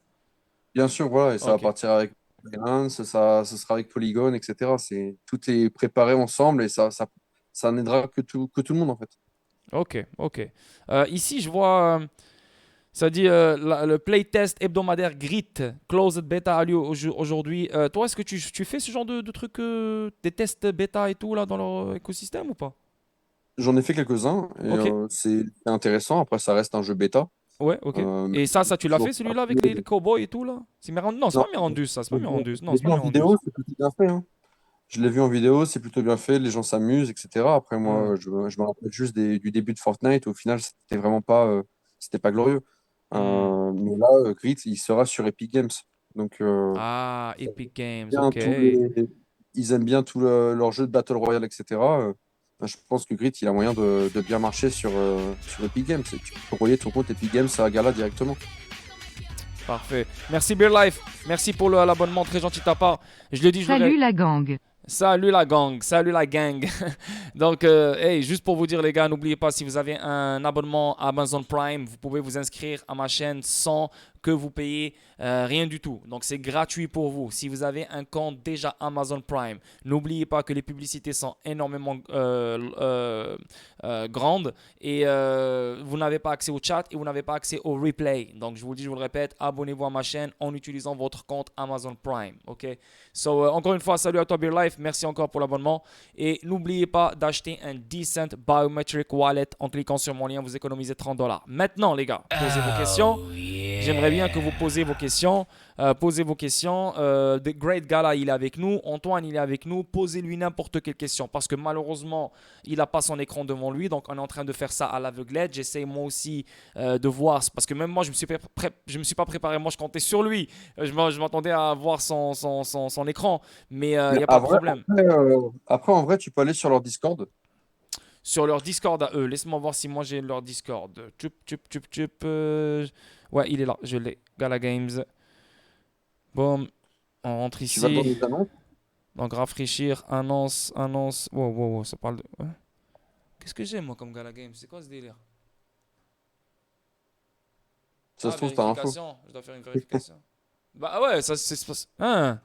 [SPEAKER 2] Bien sûr, voilà, et ça va
[SPEAKER 1] Ok,
[SPEAKER 2] partir avec Binance, ça sera avec Polygon, etc. Tout est préparé ensemble et ça n'aidera que tout le monde, en fait.
[SPEAKER 1] ok, ok. Ici, je vois, ça dit le playtest hebdomadaire Grit Closed Beta a lieu aujourd'hui. Toi, est-ce que tu fais ce genre de trucs, des tests bêta et tout là dans leur écosystème ou pas?
[SPEAKER 2] J'en ai fait quelques-uns et
[SPEAKER 1] Ok,
[SPEAKER 2] c'est intéressant. Après, ça reste un jeu bêta.
[SPEAKER 1] ouais, ok.
[SPEAKER 2] Mais
[SPEAKER 1] Et ça, tu l'as
[SPEAKER 2] toujours
[SPEAKER 1] fait celui-là avec les
[SPEAKER 2] après,
[SPEAKER 1] cowboys et tout là? Non, c'est
[SPEAKER 2] non,
[SPEAKER 1] pas Mirandus, ça, c'est
[SPEAKER 2] je
[SPEAKER 1] pas
[SPEAKER 2] l'ai vu
[SPEAKER 1] Mirandus.
[SPEAKER 2] je
[SPEAKER 1] Non,
[SPEAKER 2] l'ai
[SPEAKER 1] c'est pas
[SPEAKER 2] vu en
[SPEAKER 1] Mirandus.
[SPEAKER 2] vidéo, c'est plutôt bien fait, hein. Je l'ai vu en vidéo, c'est plutôt bien fait, les gens s'amusent, etc. Après,
[SPEAKER 1] Ah.
[SPEAKER 2] moi, je me rappelle juste du début de Fortnite. Au final, c'était pas glorieux.
[SPEAKER 1] Hmm.
[SPEAKER 2] Mais là, Grit, il sera sur Epic Games. Donc,
[SPEAKER 1] Ah, Epic Games,
[SPEAKER 2] bien
[SPEAKER 1] ok.
[SPEAKER 2] tous ils aiment bien leur jeu de Battle Royale, etc. Je pense que Grit, il a moyen de bien marcher sur Epic Games. Et tu peux relier ton compte Epic Games à Gala directement.
[SPEAKER 1] Parfait. Merci Beer Life. Merci pour l'abonnement, très gentil de ta part. Je le dis, je le
[SPEAKER 3] Salut la gang.
[SPEAKER 1] Salut la gang, salut la gang. Donc, hey, juste pour vous dire les gars, n'oubliez pas, si vous avez un abonnement à Amazon Prime, vous pouvez vous inscrire à ma chaîne sans que vous payez rien du tout. Donc, c'est gratuit pour vous. Si vous avez un compte déjà Amazon Prime, n'oubliez pas que les publicités sont énormément grandes et vous n'avez pas accès au chat et vous n'avez pas accès au replay. Donc, je vous le dis, je vous le répète, abonnez-vous à ma chaîne en utilisant votre compte Amazon Prime. Ok? So, encore une fois, salut à toi, Beer Life. Merci encore pour l'abonnement. Et n'oubliez pas d'acheter un Decent Biometric Wallet en cliquant sur mon lien. Vous économisez $30. Maintenant, les gars, posez vos questions. J'aimerais bien que vous posiez vos questions. Posez vos questions. The Great Gala, il est avec nous. Antoine, il est avec nous. Posez-lui n'importe quelle question. Parce que malheureusement, il n'a pas son écran devant lui. Donc, on est en train de faire ça à l'aveuglette. J'essaie moi aussi de voir. Parce que même moi, je me suis pas préparé. Moi, je comptais sur lui. Je m'attendais à voir son écran. Mais il
[SPEAKER 2] Mais
[SPEAKER 1] n'y a pas de problème.
[SPEAKER 2] après, en vrai, tu peux aller sur leur Discord.
[SPEAKER 1] Sur leur Discord à eux, laisse-moi voir si moi j'ai leur Discord. Ouais, il est là. Je l'ai. Gala Games. Boum. On rentre
[SPEAKER 2] Tu vas dans
[SPEAKER 1] ici.
[SPEAKER 2] les annonces.
[SPEAKER 1] Donc rafraîchir, annonce, annonce. Wow, wow, wow, ça parle de. Hein. Qu'est-ce que j'ai moi comme Gala Games? C'est quoi ce délire?
[SPEAKER 2] Ça
[SPEAKER 1] Ah,
[SPEAKER 2] se trouve, t'as info.
[SPEAKER 1] vérification. Je dois faire une vérification. Bah ah ouais, ça c'est. Hein?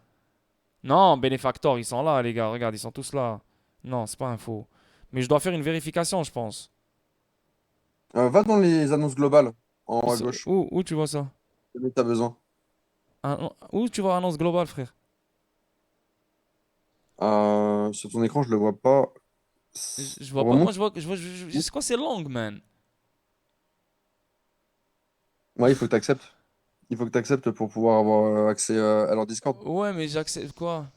[SPEAKER 1] Non, Benefactor, ils sont là, les gars. Regarde, ils sont tous là. Non, c'est pas un faux. Mais je dois faire une vérification, je pense.
[SPEAKER 2] Va dans les annonces globales, en haut à gauche.
[SPEAKER 1] Où tu vois ça?
[SPEAKER 2] Si tu as besoin.
[SPEAKER 1] Où tu vois annonce globale, frère?
[SPEAKER 2] Sur ton écran, je le vois pas.
[SPEAKER 1] Je vois pas. Moi,
[SPEAKER 2] Remonte.
[SPEAKER 1] c'est quoi ces langues, man?
[SPEAKER 2] Ouais, il faut que tu acceptes. Il faut que tu acceptes pour pouvoir avoir accès à leur Discord.
[SPEAKER 1] Ouais, mais j'accepte quoi?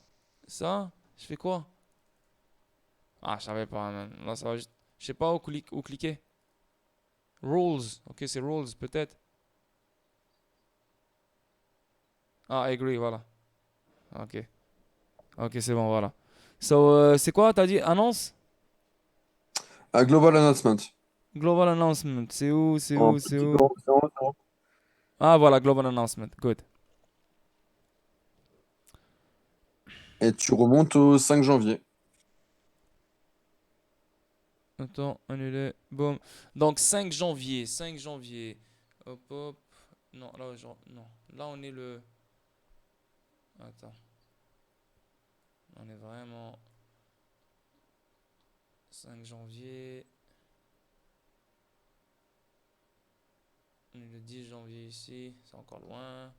[SPEAKER 1] Ça? Je fais quoi? Ah, je savais pas, man. Là, ça va juste. Je sais pas où cliquer. Rules. Ok, c'est rules, peut-être. Ah, agree, voilà. Ok. Ok, c'est bon, voilà. So, c'est quoi? T'as dit annonce?
[SPEAKER 2] Global Announcement.
[SPEAKER 1] Global announcement. C'est où? C'est
[SPEAKER 2] En
[SPEAKER 1] où? C'est
[SPEAKER 2] petit
[SPEAKER 1] où?
[SPEAKER 2] blanc, c'est en haut.
[SPEAKER 1] Ah, voilà, global announcement. Good.
[SPEAKER 2] Et tu remontes au 5 janvier.
[SPEAKER 1] Attends, annuler. Boum. Donc, 5 janvier. 5 janvier. Hop, hop. Non, là, non. Là, on est le. Attends. On est vraiment 5 janvier. On est le 10 janvier ici. C'est encore loin.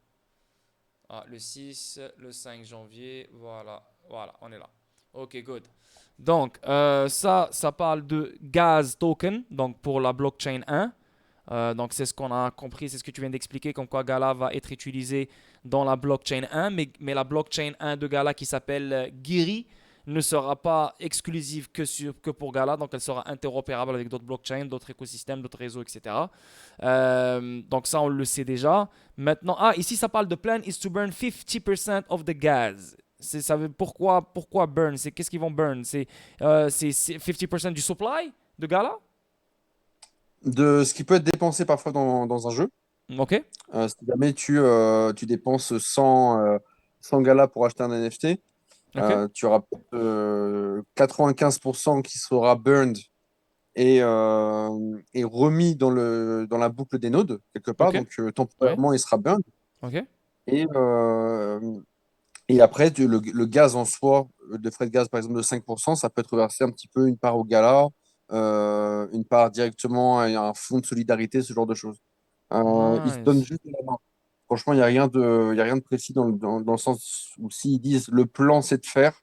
[SPEAKER 1] Ah, le 6, le 5 janvier. Voilà. Voilà, on est là. Ok, good. Donc, ça parle de Gas Token, donc pour la blockchain 1. Donc, c'est ce qu'on a compris, c'est ce que tu viens d'expliquer, comme quoi Gala va être utilisé dans la blockchain 1, mais la blockchain 1 de Gala qui s'appelle Giri ne sera pas exclusive que pour Gala, donc elle sera interopérable avec d'autres blockchains, d'autres écosystèmes, d'autres réseaux, etc. Donc ça, on le sait déjà. Maintenant, ici, ça parle de plan is to burn 50% of the gas. Pourquoi burn? Qu'est-ce qu'ils vont burn? C'est 50% du supply de Gala?
[SPEAKER 2] De ce qui peut être dépensé parfois dans un jeu.
[SPEAKER 1] Ok.
[SPEAKER 2] Si jamais tu dépenses 100 galas pour acheter un NFT,
[SPEAKER 1] Ok,
[SPEAKER 2] tu auras 95% qui sera burned et remis dans la boucle des nodes, quelque part.
[SPEAKER 1] ok,
[SPEAKER 2] Donc,
[SPEAKER 1] ouais,
[SPEAKER 2] temporairement, il sera burned.
[SPEAKER 1] ok.
[SPEAKER 2] Et, et après, le gaz en soi, de frais de gaz, par exemple, de 5%, ça peut être versé un petit peu une part au gala, une part directement à un fonds de solidarité, ce genre de choses. Ils se donnent
[SPEAKER 1] Nice.
[SPEAKER 2] juste la main. Franchement, il y a rien de précis dans le sens où s'ils disent le plan, c'est de faire,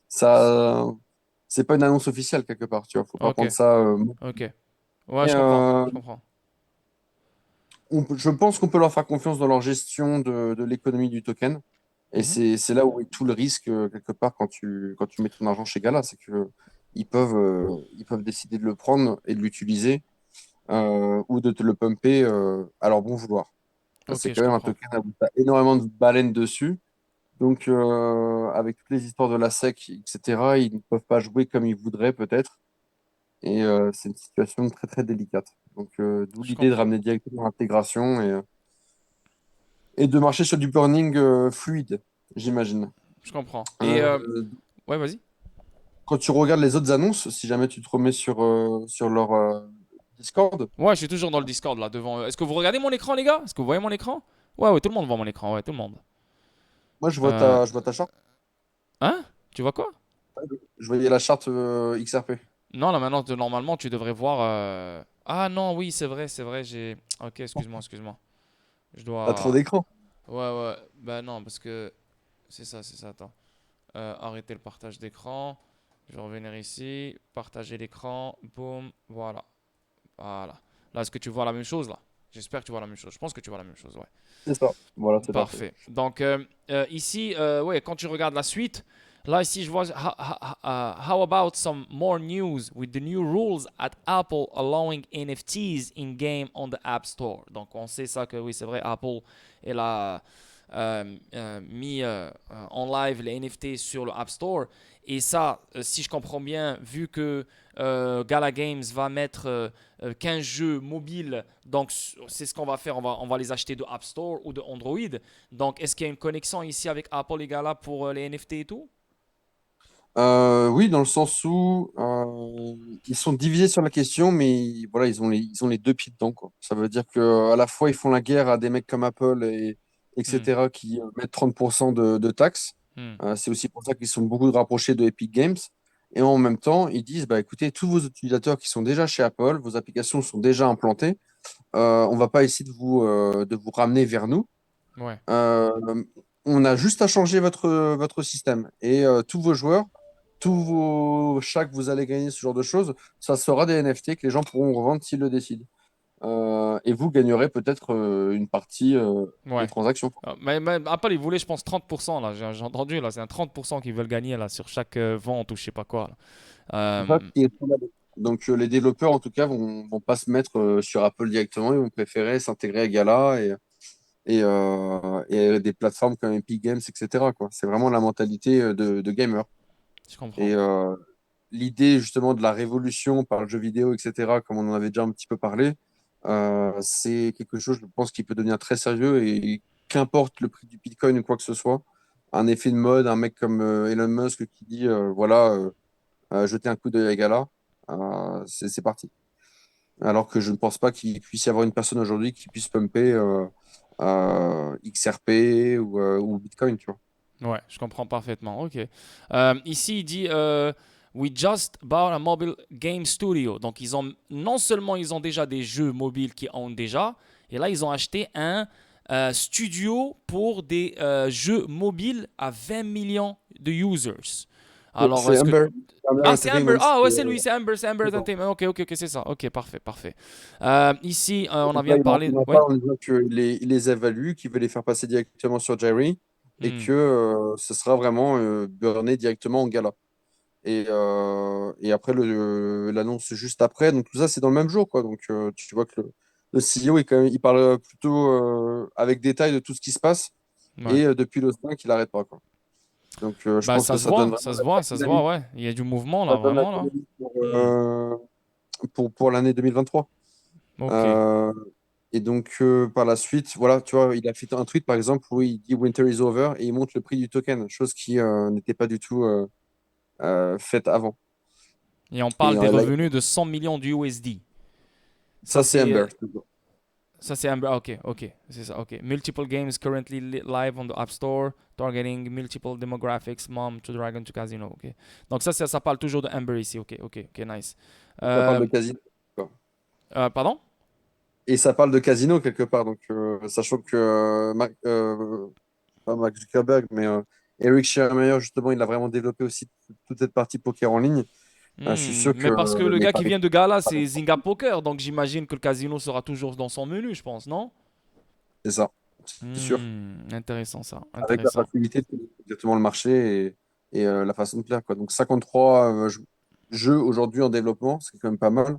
[SPEAKER 2] ça, c'est pas une annonce officielle quelque part, tu vois. Faut pas
[SPEAKER 1] Ok,
[SPEAKER 2] prendre ça.
[SPEAKER 1] ok. Ouais,
[SPEAKER 2] Et,
[SPEAKER 1] je comprends, je comprends.
[SPEAKER 2] je pense qu'on peut leur faire confiance dans leur gestion de l'économie du token. Et
[SPEAKER 1] Mhm.
[SPEAKER 2] c'est là où est tout le risque, quelque part, quand tu mets ton argent chez Gala, c'est que ils peuvent décider de le prendre et de l'utiliser ou de te le pumper à leur bon vouloir. C'est
[SPEAKER 1] Ok, je
[SPEAKER 2] quand même un
[SPEAKER 1] comprends.
[SPEAKER 2] token où tu as énormément de baleines dessus. Donc, avec toutes les histoires de la SEC, etc., ils ne peuvent pas jouer comme ils voudraient, peut-être. Et c'est une situation très, très délicate. Donc, d'où
[SPEAKER 1] Je
[SPEAKER 2] l'idée de
[SPEAKER 1] comprends.
[SPEAKER 2] ramener directement l'intégration et de marcher sur du burning fluide, j'imagine.
[SPEAKER 1] Je comprends. Et
[SPEAKER 2] Euh,
[SPEAKER 1] ouais, vas-y.
[SPEAKER 2] Quand tu regardes les autres annonces, si jamais tu te remets sur leur Discord,
[SPEAKER 1] Ouais, je suis toujours dans le Discord là devant eux. Est-ce que vous regardez mon écran, les gars? Est-ce que vous voyez mon écran? Ouais, ouais, tout le monde voit mon écran. Ouais, tout le monde.
[SPEAKER 2] moi
[SPEAKER 1] Euh,
[SPEAKER 2] je vois ta charte.
[SPEAKER 1] Hein? Tu vois quoi?
[SPEAKER 2] Je voyais la charte XRP.
[SPEAKER 1] Non, là maintenant, normalement, tu devrais voir. Ah non, oui, c'est vrai, c'est vrai. J'ai. Ok, excuse-moi, excuse-moi. Je
[SPEAKER 2] T'as trop
[SPEAKER 1] dois.
[SPEAKER 2] d'écran.
[SPEAKER 1] Ouais, ouais. Bah non, parce que c'est ça, c'est ça. Attends. Arrêter le partage d'écran. Je vais revenir ici. Partager l'écran. Boum. Voilà. Voilà. Là, est-ce que tu vois la même chose là? J'espère que tu vois la même chose. Je pense que tu vois la même chose, ouais.
[SPEAKER 2] C'est ça. Voilà, c'est parfait.
[SPEAKER 1] Parfait. Donc ici, ouais, quand tu regardes la suite, là ici je vois how about some more news with the new rules at Apple allowing NFTs in game on the App Store. Donc on sait ça que oui c'est vrai Apple elle a mis en live les NFT sur le App Store et ça si je comprends bien vu que Gala Games va mettre 15 jeux mobiles. Donc, c'est ce qu'on va faire. On va les acheter de App Store ou de Android. Donc, est-ce qu'il y a une connexion ici avec Apple et Gala pour les NFT et tout?
[SPEAKER 2] Oui, dans le sens où ils sont divisés sur la question, mais voilà, ils ont les deux pieds dedans, quoi. Ça veut dire que à la fois, ils font la guerre à des mecs comme Apple
[SPEAKER 1] Hmm,
[SPEAKER 2] etc., qui mettent 30% de taxes.
[SPEAKER 1] hmm,
[SPEAKER 2] C'est aussi pour ça qu'ils sont beaucoup rapprochés de Epic Games. Et en même temps, ils disent, bah, écoutez, tous vos utilisateurs qui sont déjà chez Apple, vos applications sont déjà implantées, on va pas essayer de vous ramener vers nous.
[SPEAKER 1] ouais,
[SPEAKER 2] Euh, on a juste à changer votre système. Et tous vos joueurs, tous vos chats que vous allez gagner, ce genre de choses, ça sera des NFT que les gens pourront revendre s'ils le décident. Et vous gagnerez peut-être une partie des
[SPEAKER 1] ouais.
[SPEAKER 2] transactions.
[SPEAKER 1] Mais Apple, ils voulaient, je pense, 30% là. J'ai entendu là, c'est un 30% qu'ils veulent gagner là sur chaque vente ou je sais pas quoi. Là.
[SPEAKER 2] C'est ça qui est probable. Donc les développeurs, en tout cas, vont pas se mettre sur Apple directement. Ils vont préférer s'intégrer à Gala et des plateformes comme Epic Games, etc., quoi. C'est vraiment la mentalité de gamer.
[SPEAKER 1] Je comprends.
[SPEAKER 2] Et l'idée justement de la révolution par le jeu vidéo, etc., comme on en avait déjà un petit peu parlé, c'est quelque chose, je pense, qui peut devenir très sérieux et qu'importe le prix du Bitcoin ou quoi que ce soit, un effet de mode, un mec comme Elon Musk qui dit voilà, jetez un coup d'œil à Gala, c'est parti. Alors que je ne pense pas qu'il puisse y avoir une personne aujourd'hui qui puisse pumper XRP ou Bitcoin, tu vois.
[SPEAKER 1] Ouais, je comprends parfaitement. Ok. Ici, il dit We just bought a mobile game studio. Donc, ils ont non seulement ils ont déjà des jeux mobiles qui ont déjà, et là, ils ont acheté un studio pour des jeux mobiles à 20 millions de users. Alors,
[SPEAKER 2] C'est
[SPEAKER 1] est-ce que.
[SPEAKER 2] Amber
[SPEAKER 1] Ah, c'est Amber.
[SPEAKER 2] Entertainment.
[SPEAKER 1] Ah, ouais, c'est lui, c'est Amber
[SPEAKER 2] C'est ça.
[SPEAKER 1] Entertainment. Ok, ok, ok, c'est ça. Ok, parfait, parfait. Ici, on en
[SPEAKER 2] Donc
[SPEAKER 1] vient
[SPEAKER 2] là,
[SPEAKER 1] de parler.
[SPEAKER 2] il en
[SPEAKER 1] Oui.
[SPEAKER 2] parle en disant qu'il les évalue, qu'il veut les faire passer directement sur Jerry et
[SPEAKER 1] Hmm.
[SPEAKER 2] que ce sera vraiment burné directement en gala. Et après, l'annonce juste après. Donc tout ça, c'est dans le même jour, quoi. Donc tu vois que le CEO, il parle plutôt avec détail de tout ce qui se passe.
[SPEAKER 1] Ouais.
[SPEAKER 2] Et depuis le 5, il n'arrête pas, quoi. Donc je
[SPEAKER 1] Bah,
[SPEAKER 2] pense
[SPEAKER 1] ça
[SPEAKER 2] que
[SPEAKER 1] se
[SPEAKER 2] ça donne
[SPEAKER 1] voit,
[SPEAKER 2] vraiment
[SPEAKER 1] ça se voit, ça se voit,
[SPEAKER 2] dynamique.
[SPEAKER 1] ouais. Il y a du mouvement
[SPEAKER 2] Ça
[SPEAKER 1] là,
[SPEAKER 2] donne la
[SPEAKER 1] vraiment là.
[SPEAKER 2] dynamique
[SPEAKER 1] Hmm.
[SPEAKER 2] pour l'année 2023.
[SPEAKER 1] Ok.
[SPEAKER 2] Euh, Et donc, par la suite, voilà, tu vois, il a fait un tweet, par exemple, où il dit Winter is over et il montre le prix du token, chose qui n'était pas du tout faite avant.
[SPEAKER 1] Et on
[SPEAKER 2] Et
[SPEAKER 1] parle des
[SPEAKER 2] là,
[SPEAKER 1] revenus de 100 millions d'USD. Ça,
[SPEAKER 2] ça, c'est Amber.
[SPEAKER 1] c'est Ça c'est ok, ok, c'est ça, ok. Multiple games currently live on the App Store, targeting multiple demographics, mom to Dragon to Casino, ok. Donc ça parle toujours de Amber ici, ok, ok, ok, nice.
[SPEAKER 2] Ça parle
[SPEAKER 1] Euh,
[SPEAKER 2] de casino, quoi.
[SPEAKER 1] Pardon?
[SPEAKER 2] Et ça parle de casino quelque part. Donc, sachant que pas Mark Zuckerberg, mais Eric Schiermeier, justement, il a vraiment développé aussi toute cette partie poker en ligne. Je suis sûr que
[SPEAKER 1] Mais parce que le
[SPEAKER 2] les
[SPEAKER 1] gars qui
[SPEAKER 2] paris,
[SPEAKER 1] vient de Gala, c'est Zynga Poker, donc j'imagine que le casino sera toujours dans son menu, je pense, non?
[SPEAKER 2] c'est ça, c'est sûr.
[SPEAKER 1] Intéressant ça,
[SPEAKER 2] Avec la
[SPEAKER 1] intéressant.
[SPEAKER 2] facilité de connaître exactement le marché et la façon de faire, quoi. Donc 53 jeux aujourd'hui en développement, c'est quand même pas mal.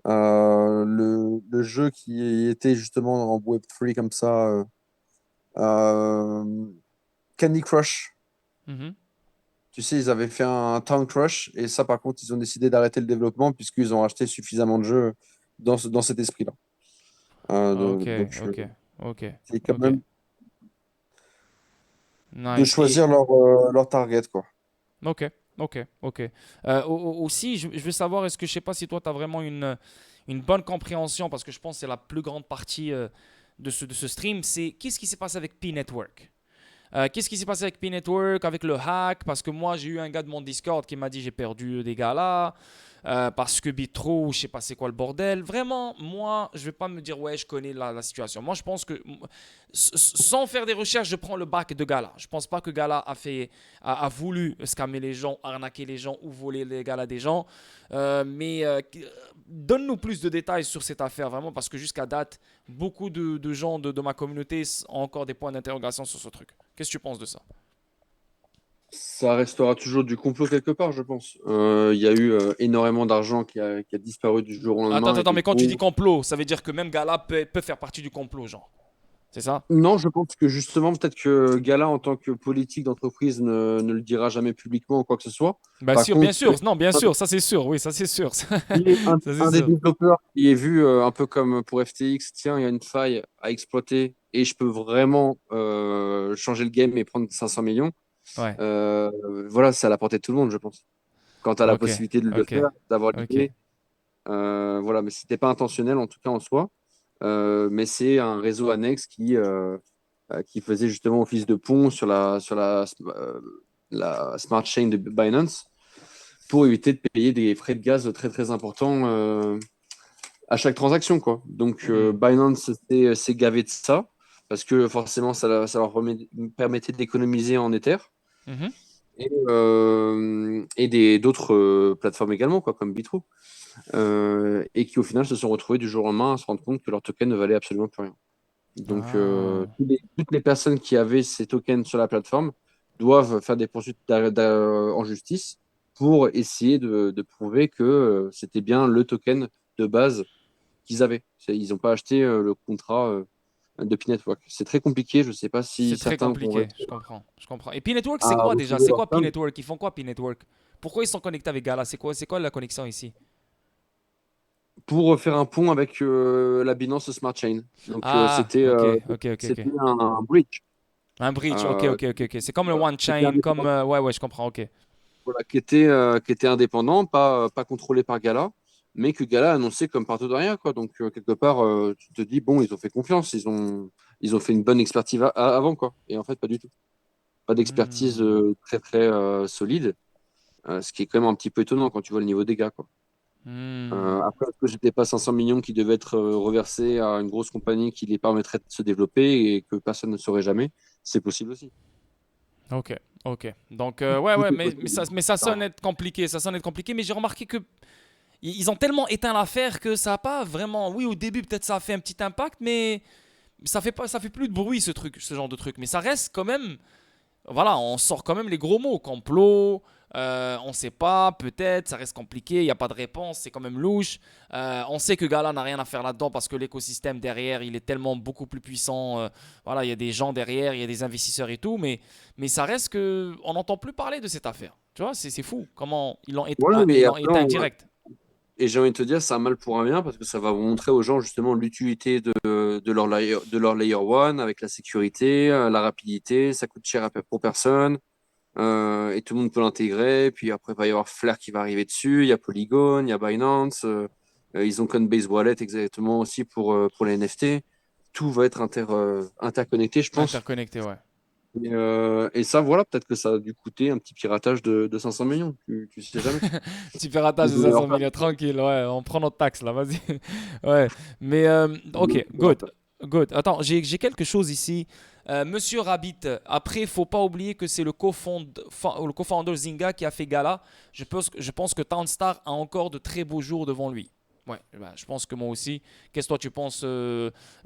[SPEAKER 2] Le jeu qui était justement en Web3 comme ça, euh, Candy Crush,
[SPEAKER 1] Mhm.
[SPEAKER 2] tu sais, ils avaient fait un Town Crush et ça, par contre, ils ont décidé d'arrêter le développement puisqu'ils ont acheté suffisamment de jeux dans cet esprit-là.
[SPEAKER 1] Ok,
[SPEAKER 2] Donc,
[SPEAKER 1] ok, ok,
[SPEAKER 2] c'est quand
[SPEAKER 1] ok.
[SPEAKER 2] même de
[SPEAKER 1] Nice. Et
[SPEAKER 2] choisir leur target, quoi.
[SPEAKER 1] ok, ok, ok. Aussi, je veux savoir, est-ce que je sais pas si toi tu as vraiment une bonne compréhension, parce que je pense que c'est la plus grande partie de ce stream, c'est qu'est-ce qui s'est passé avec P-Network? Qu'est-ce qui s'est passé avec P-Network, avec le hack? Parce que moi, j'ai eu un gars de mon Discord qui m'a dit j'ai perdu des gars là. Parce que Bitro, je sais pas c'est quoi le bordel. Vraiment, moi, je vais pas me dire ouais, je connais la situation. Moi, je pense que sans faire des recherches, je prends le bac de Gala. Je pense pas que Gala a voulu scammer les gens, arnaquer les gens ou voler les Gala des gens. Mais donne-nous plus de détails sur cette affaire, vraiment, parce que jusqu'à date, beaucoup de gens de ma communauté ont encore des points d'interrogation sur ce truc. Qu'est-ce que tu penses de ça?
[SPEAKER 2] Ça restera toujours du complot quelque part, je pense. Il y a eu énormément d'argent qui a disparu du jour au
[SPEAKER 1] Attends,
[SPEAKER 2] lendemain et
[SPEAKER 1] attends,
[SPEAKER 2] des
[SPEAKER 1] mais quand tu dis
[SPEAKER 2] gros.
[SPEAKER 1] complot, ça veut dire que même Gala peut faire partie du complot, genre. C'est ça?
[SPEAKER 2] Non, je pense que justement, peut-être que Gala, en tant que politique d'entreprise, ne le dira jamais publiquement ou quoi que ce soit.
[SPEAKER 1] Bah
[SPEAKER 2] Par
[SPEAKER 1] sûr, bien
[SPEAKER 2] contre,
[SPEAKER 1] sûr, non, bien sûr, ça c'est sûr, oui, ça c'est sûr, ça
[SPEAKER 2] il est
[SPEAKER 1] c'est
[SPEAKER 2] un des
[SPEAKER 1] sûr.
[SPEAKER 2] développeurs qui est vu un peu comme pour FTX, tiens, il y a une faille à exploiter et je peux vraiment changer le game et prendre 500 millions.
[SPEAKER 1] Ouais,
[SPEAKER 2] Euh, voilà, c'est à la portée de tout le monde, je pense. Quand tu as la
[SPEAKER 1] ok,
[SPEAKER 2] possibilité de le
[SPEAKER 1] ok,
[SPEAKER 2] faire, d'avoir
[SPEAKER 1] ok.
[SPEAKER 2] l'idée, voilà, mais c'était pas intentionnel en tout cas en soi. Mais c'est un réseau annexe qui faisait justement office de pont la smart chain de Binance pour éviter de payer des frais de gaz très très importants à chaque transaction, quoi. Donc
[SPEAKER 1] Hmm.
[SPEAKER 2] Binance s'est gavé de ça parce que forcément ça leur permettait d'économiser en Ether
[SPEAKER 1] Mhm.
[SPEAKER 2] et d'autres plateformes également, quoi, comme Bitro, et qui au final se sont retrouvés du jour au lendemain à se rendre compte que leur token ne valait absolument plus rien. Donc,
[SPEAKER 1] Ah.
[SPEAKER 2] toutes les personnes qui avaient ces tokens sur la plateforme doivent faire des poursuites en justice pour essayer de prouver que c'était bien le token de base qu'ils avaient. Ils n'ont pas acheté le contrat de P-Network. C'est très compliqué. Je ne sais pas si
[SPEAKER 1] C'est très
[SPEAKER 2] certains vont
[SPEAKER 1] compliqué,
[SPEAKER 2] réussir
[SPEAKER 1] je comprends, je comprends. Et P-Network, c'est
[SPEAKER 2] à
[SPEAKER 1] quoi déjà?
[SPEAKER 2] retrouver
[SPEAKER 1] C'est
[SPEAKER 2] leur
[SPEAKER 1] quoi
[SPEAKER 2] somme
[SPEAKER 1] P-Network? Ils font quoi P-Network? Pourquoi ils sont connectés avec Gala? C'est quoi la connexion ici?
[SPEAKER 2] pour faire un pont avec la Binance Smart Chain. Donc,
[SPEAKER 1] Ah, ok, ok, ok, ok.
[SPEAKER 2] c'était un bridge
[SPEAKER 1] Un bridge, ok,
[SPEAKER 2] euh,
[SPEAKER 1] ok, ok, ok. C'est comme le One
[SPEAKER 2] qui était
[SPEAKER 1] Chain, comme...
[SPEAKER 2] indépendant.
[SPEAKER 1] ouais, ouais, je comprends, ok.
[SPEAKER 2] Voilà, qui était indépendant, pas contrôlé par Gala, mais que Gala a annoncé comme partenariat, quoi. Donc, quelque part, tu te dis, bon, ils ont fait confiance, ils ont fait une bonne expertise avant, quoi. Et en fait, pas du tout. Pas d'expertise
[SPEAKER 1] Hmm,
[SPEAKER 2] très, très solide, ce qui est quand même un petit peu étonnant quand tu vois le niveau des gars, quoi.
[SPEAKER 1] hmm.
[SPEAKER 2] Après, est-ce que c'était pas 500 millions qui devaient être reversés à une grosse compagnie qui les permettrait de se développer et que personne ne saurait jamais? C'est possible aussi.
[SPEAKER 1] Ok, ok. Donc, ouais,
[SPEAKER 2] Tout
[SPEAKER 1] ouais,
[SPEAKER 2] est
[SPEAKER 1] mais
[SPEAKER 2] possible.
[SPEAKER 1] mais ça sonne être compliqué, ça sonne être compliqué, mais j'ai remarqué que ils ont tellement éteint l'affaire que ça a pas vraiment... Oui, au début, peut-être ça a fait un petit impact, mais ça fait plus de bruit, ce truc, ce genre de truc. Mais ça reste quand même... Voilà, on sort quand même les gros mots. Complot, on sait pas, peut-être, ça reste compliqué, il n'y a pas de réponse, c'est quand même louche. On sait que Gala n'a rien à faire là-dedans parce que l'écosystème derrière, il est tellement beaucoup plus puissant. Voilà, il y a des gens derrière, il y a des investisseurs et tout, mais ça reste que on n'entend plus parler de cette affaire. Tu vois, c'est fou comment
[SPEAKER 2] Ouais, mais
[SPEAKER 1] ils l'ont
[SPEAKER 2] après,
[SPEAKER 1] éteint direct.
[SPEAKER 2] Et j'ai envie de te dire, c'est un mal pour un bien parce que ça va vous montrer aux gens justement l'utilité de leur layer one avec la sécurité, la rapidité, ça coûte cher pour personne et tout le monde peut l'intégrer. Puis après, il va y avoir Flare qui va arriver dessus, il y a Polygon, il y a Binance, ils ont Coinbase Wallet exactement aussi pour les NFT. Tout va être interconnecté, je pense.
[SPEAKER 1] Interconnecté, ouais.
[SPEAKER 2] Et ça, voilà, peut-être que ça a dû coûter un petit piratage de 500 millions. Tu sais jamais.
[SPEAKER 1] Petit piratage
[SPEAKER 2] Ils
[SPEAKER 1] de
[SPEAKER 2] voulaient en
[SPEAKER 1] 500
[SPEAKER 2] faire.
[SPEAKER 1] millions, tranquille, ouais, on prend notre taxe là, vas-y. Ouais, mais ok, good, good. Attends, j'ai quelque chose ici. Monsieur Rabbit, après, faut pas oublier que c'est le co-founder Zynga qui a fait gala. Je pense que Townstar a encore de très beaux jours devant lui. Ouais, bah, je pense que moi aussi. Qu'est-ce que toi tu penses,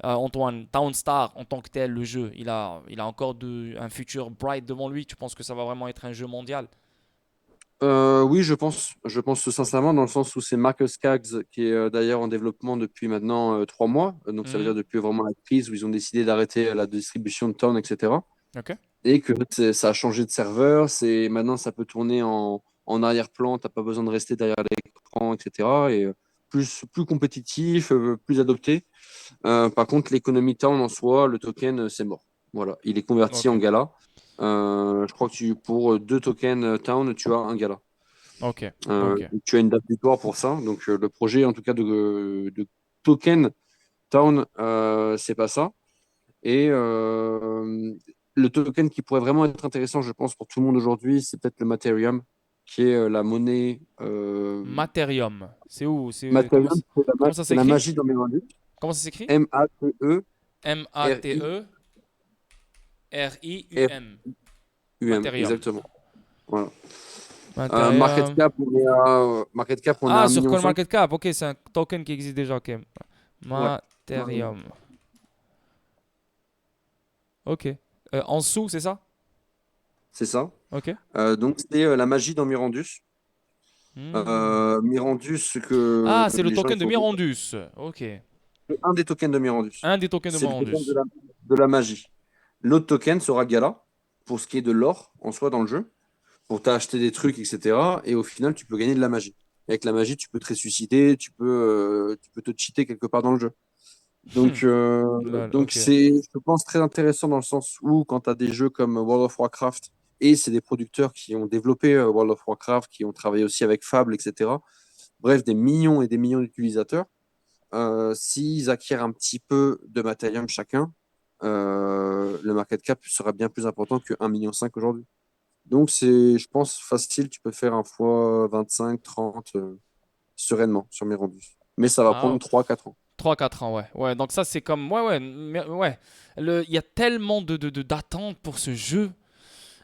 [SPEAKER 1] Antoine? Townstar en tant que tel, le jeu, il a encore un futur bright devant lui. Tu penses que ça va vraiment être un jeu mondial?
[SPEAKER 2] Oui, je pense sincèrement dans le sens où c'est Marcus Skaggs qui est d'ailleurs en développement depuis maintenant 3 mois. Donc ça veut dire
[SPEAKER 1] Mhm.
[SPEAKER 2] depuis vraiment la crise où ils ont décidé d'arrêter la distribution de Town, etc.
[SPEAKER 1] Ok.
[SPEAKER 2] Et que ça a changé de serveur. C'est maintenant ça peut tourner en arrière-plan. T'as pas besoin de rester derrière l'écran, etc. Et plus compétitif, plus adopté. Par contre, l'économie Town en soi, le token, c'est mort. Voilà, il est converti
[SPEAKER 1] Ok.
[SPEAKER 2] en gala. Je crois que pour 2 tokens Town, tu as un gala.
[SPEAKER 1] Ok, ok.
[SPEAKER 2] Tu as une date butoir pour ça. Donc, le projet, en tout cas, de Token Town, c'est pas ça. Et le token qui pourrait vraiment être intéressant, je pense, pour tout le monde aujourd'hui, c'est peut-être le Matherium, qui est la monnaie.
[SPEAKER 1] Matherium. C'est où?
[SPEAKER 2] Matherium,
[SPEAKER 1] Comment ça
[SPEAKER 2] c'est la
[SPEAKER 1] s'écrit?
[SPEAKER 2] magie dans Mirandus.
[SPEAKER 1] Comment ça s'écrit?
[SPEAKER 2] Matherium.
[SPEAKER 1] Matherium. Matherium.
[SPEAKER 2] Exactement. Voilà.
[SPEAKER 1] Matherium.
[SPEAKER 2] Market cap, on a
[SPEAKER 1] Ah,
[SPEAKER 2] 1,5
[SPEAKER 1] sur
[SPEAKER 2] million.
[SPEAKER 1] CoinMarketCap. Ok, c'est un token qui existe déjà. Ok.
[SPEAKER 2] Ouais. Ouais.
[SPEAKER 1] Matherium. Ok. En dessous, c'est ça?
[SPEAKER 2] C'est ça.
[SPEAKER 1] Ok.
[SPEAKER 2] Donc, c'est la magie dans Mirandus.
[SPEAKER 1] Hmm.
[SPEAKER 2] Mirandus, que
[SPEAKER 1] Ah, c'est le
[SPEAKER 2] les gens ils
[SPEAKER 1] token de
[SPEAKER 2] font
[SPEAKER 1] Mirandus. Ok.
[SPEAKER 2] un des tokens de Mirandus.
[SPEAKER 1] Un des tokens de
[SPEAKER 2] C'est le token
[SPEAKER 1] Mirandus.
[SPEAKER 2] de la magie. L'autre token sera Gala, pour ce qui est de l'or en soi dans le jeu, pour t'acheter des trucs, etc. Et au final, tu peux gagner de la magie. Et avec la magie, tu peux te ressusciter, tu peux te cheater quelque part dans le jeu.
[SPEAKER 1] Hmm. Lol,
[SPEAKER 2] Donc
[SPEAKER 1] ok.
[SPEAKER 2] c'est, je pense, très intéressant dans le sens où, quand tu as des jeux comme World of Warcraft, et c'est des producteurs qui ont développé World of Warcraft, qui ont travaillé aussi avec Fable, etc. Bref, des millions et des millions d'utilisateurs. S'ils acquièrent un petit peu de matériel chacun, le market cap sera bien plus important que 1,5 million aujourd'hui. Donc, c'est, je pense, facile. Tu peux faire un fois 25, 30 sereinement sur mes rendus. Mais ça va
[SPEAKER 1] Ah,
[SPEAKER 2] prendre 3, 4 ans.
[SPEAKER 1] 3 4 ans, ouais. Ouais, donc ça, c'est comme. Ouais, ouais. Ouais. Il y a tellement d'attentes pour ce jeu.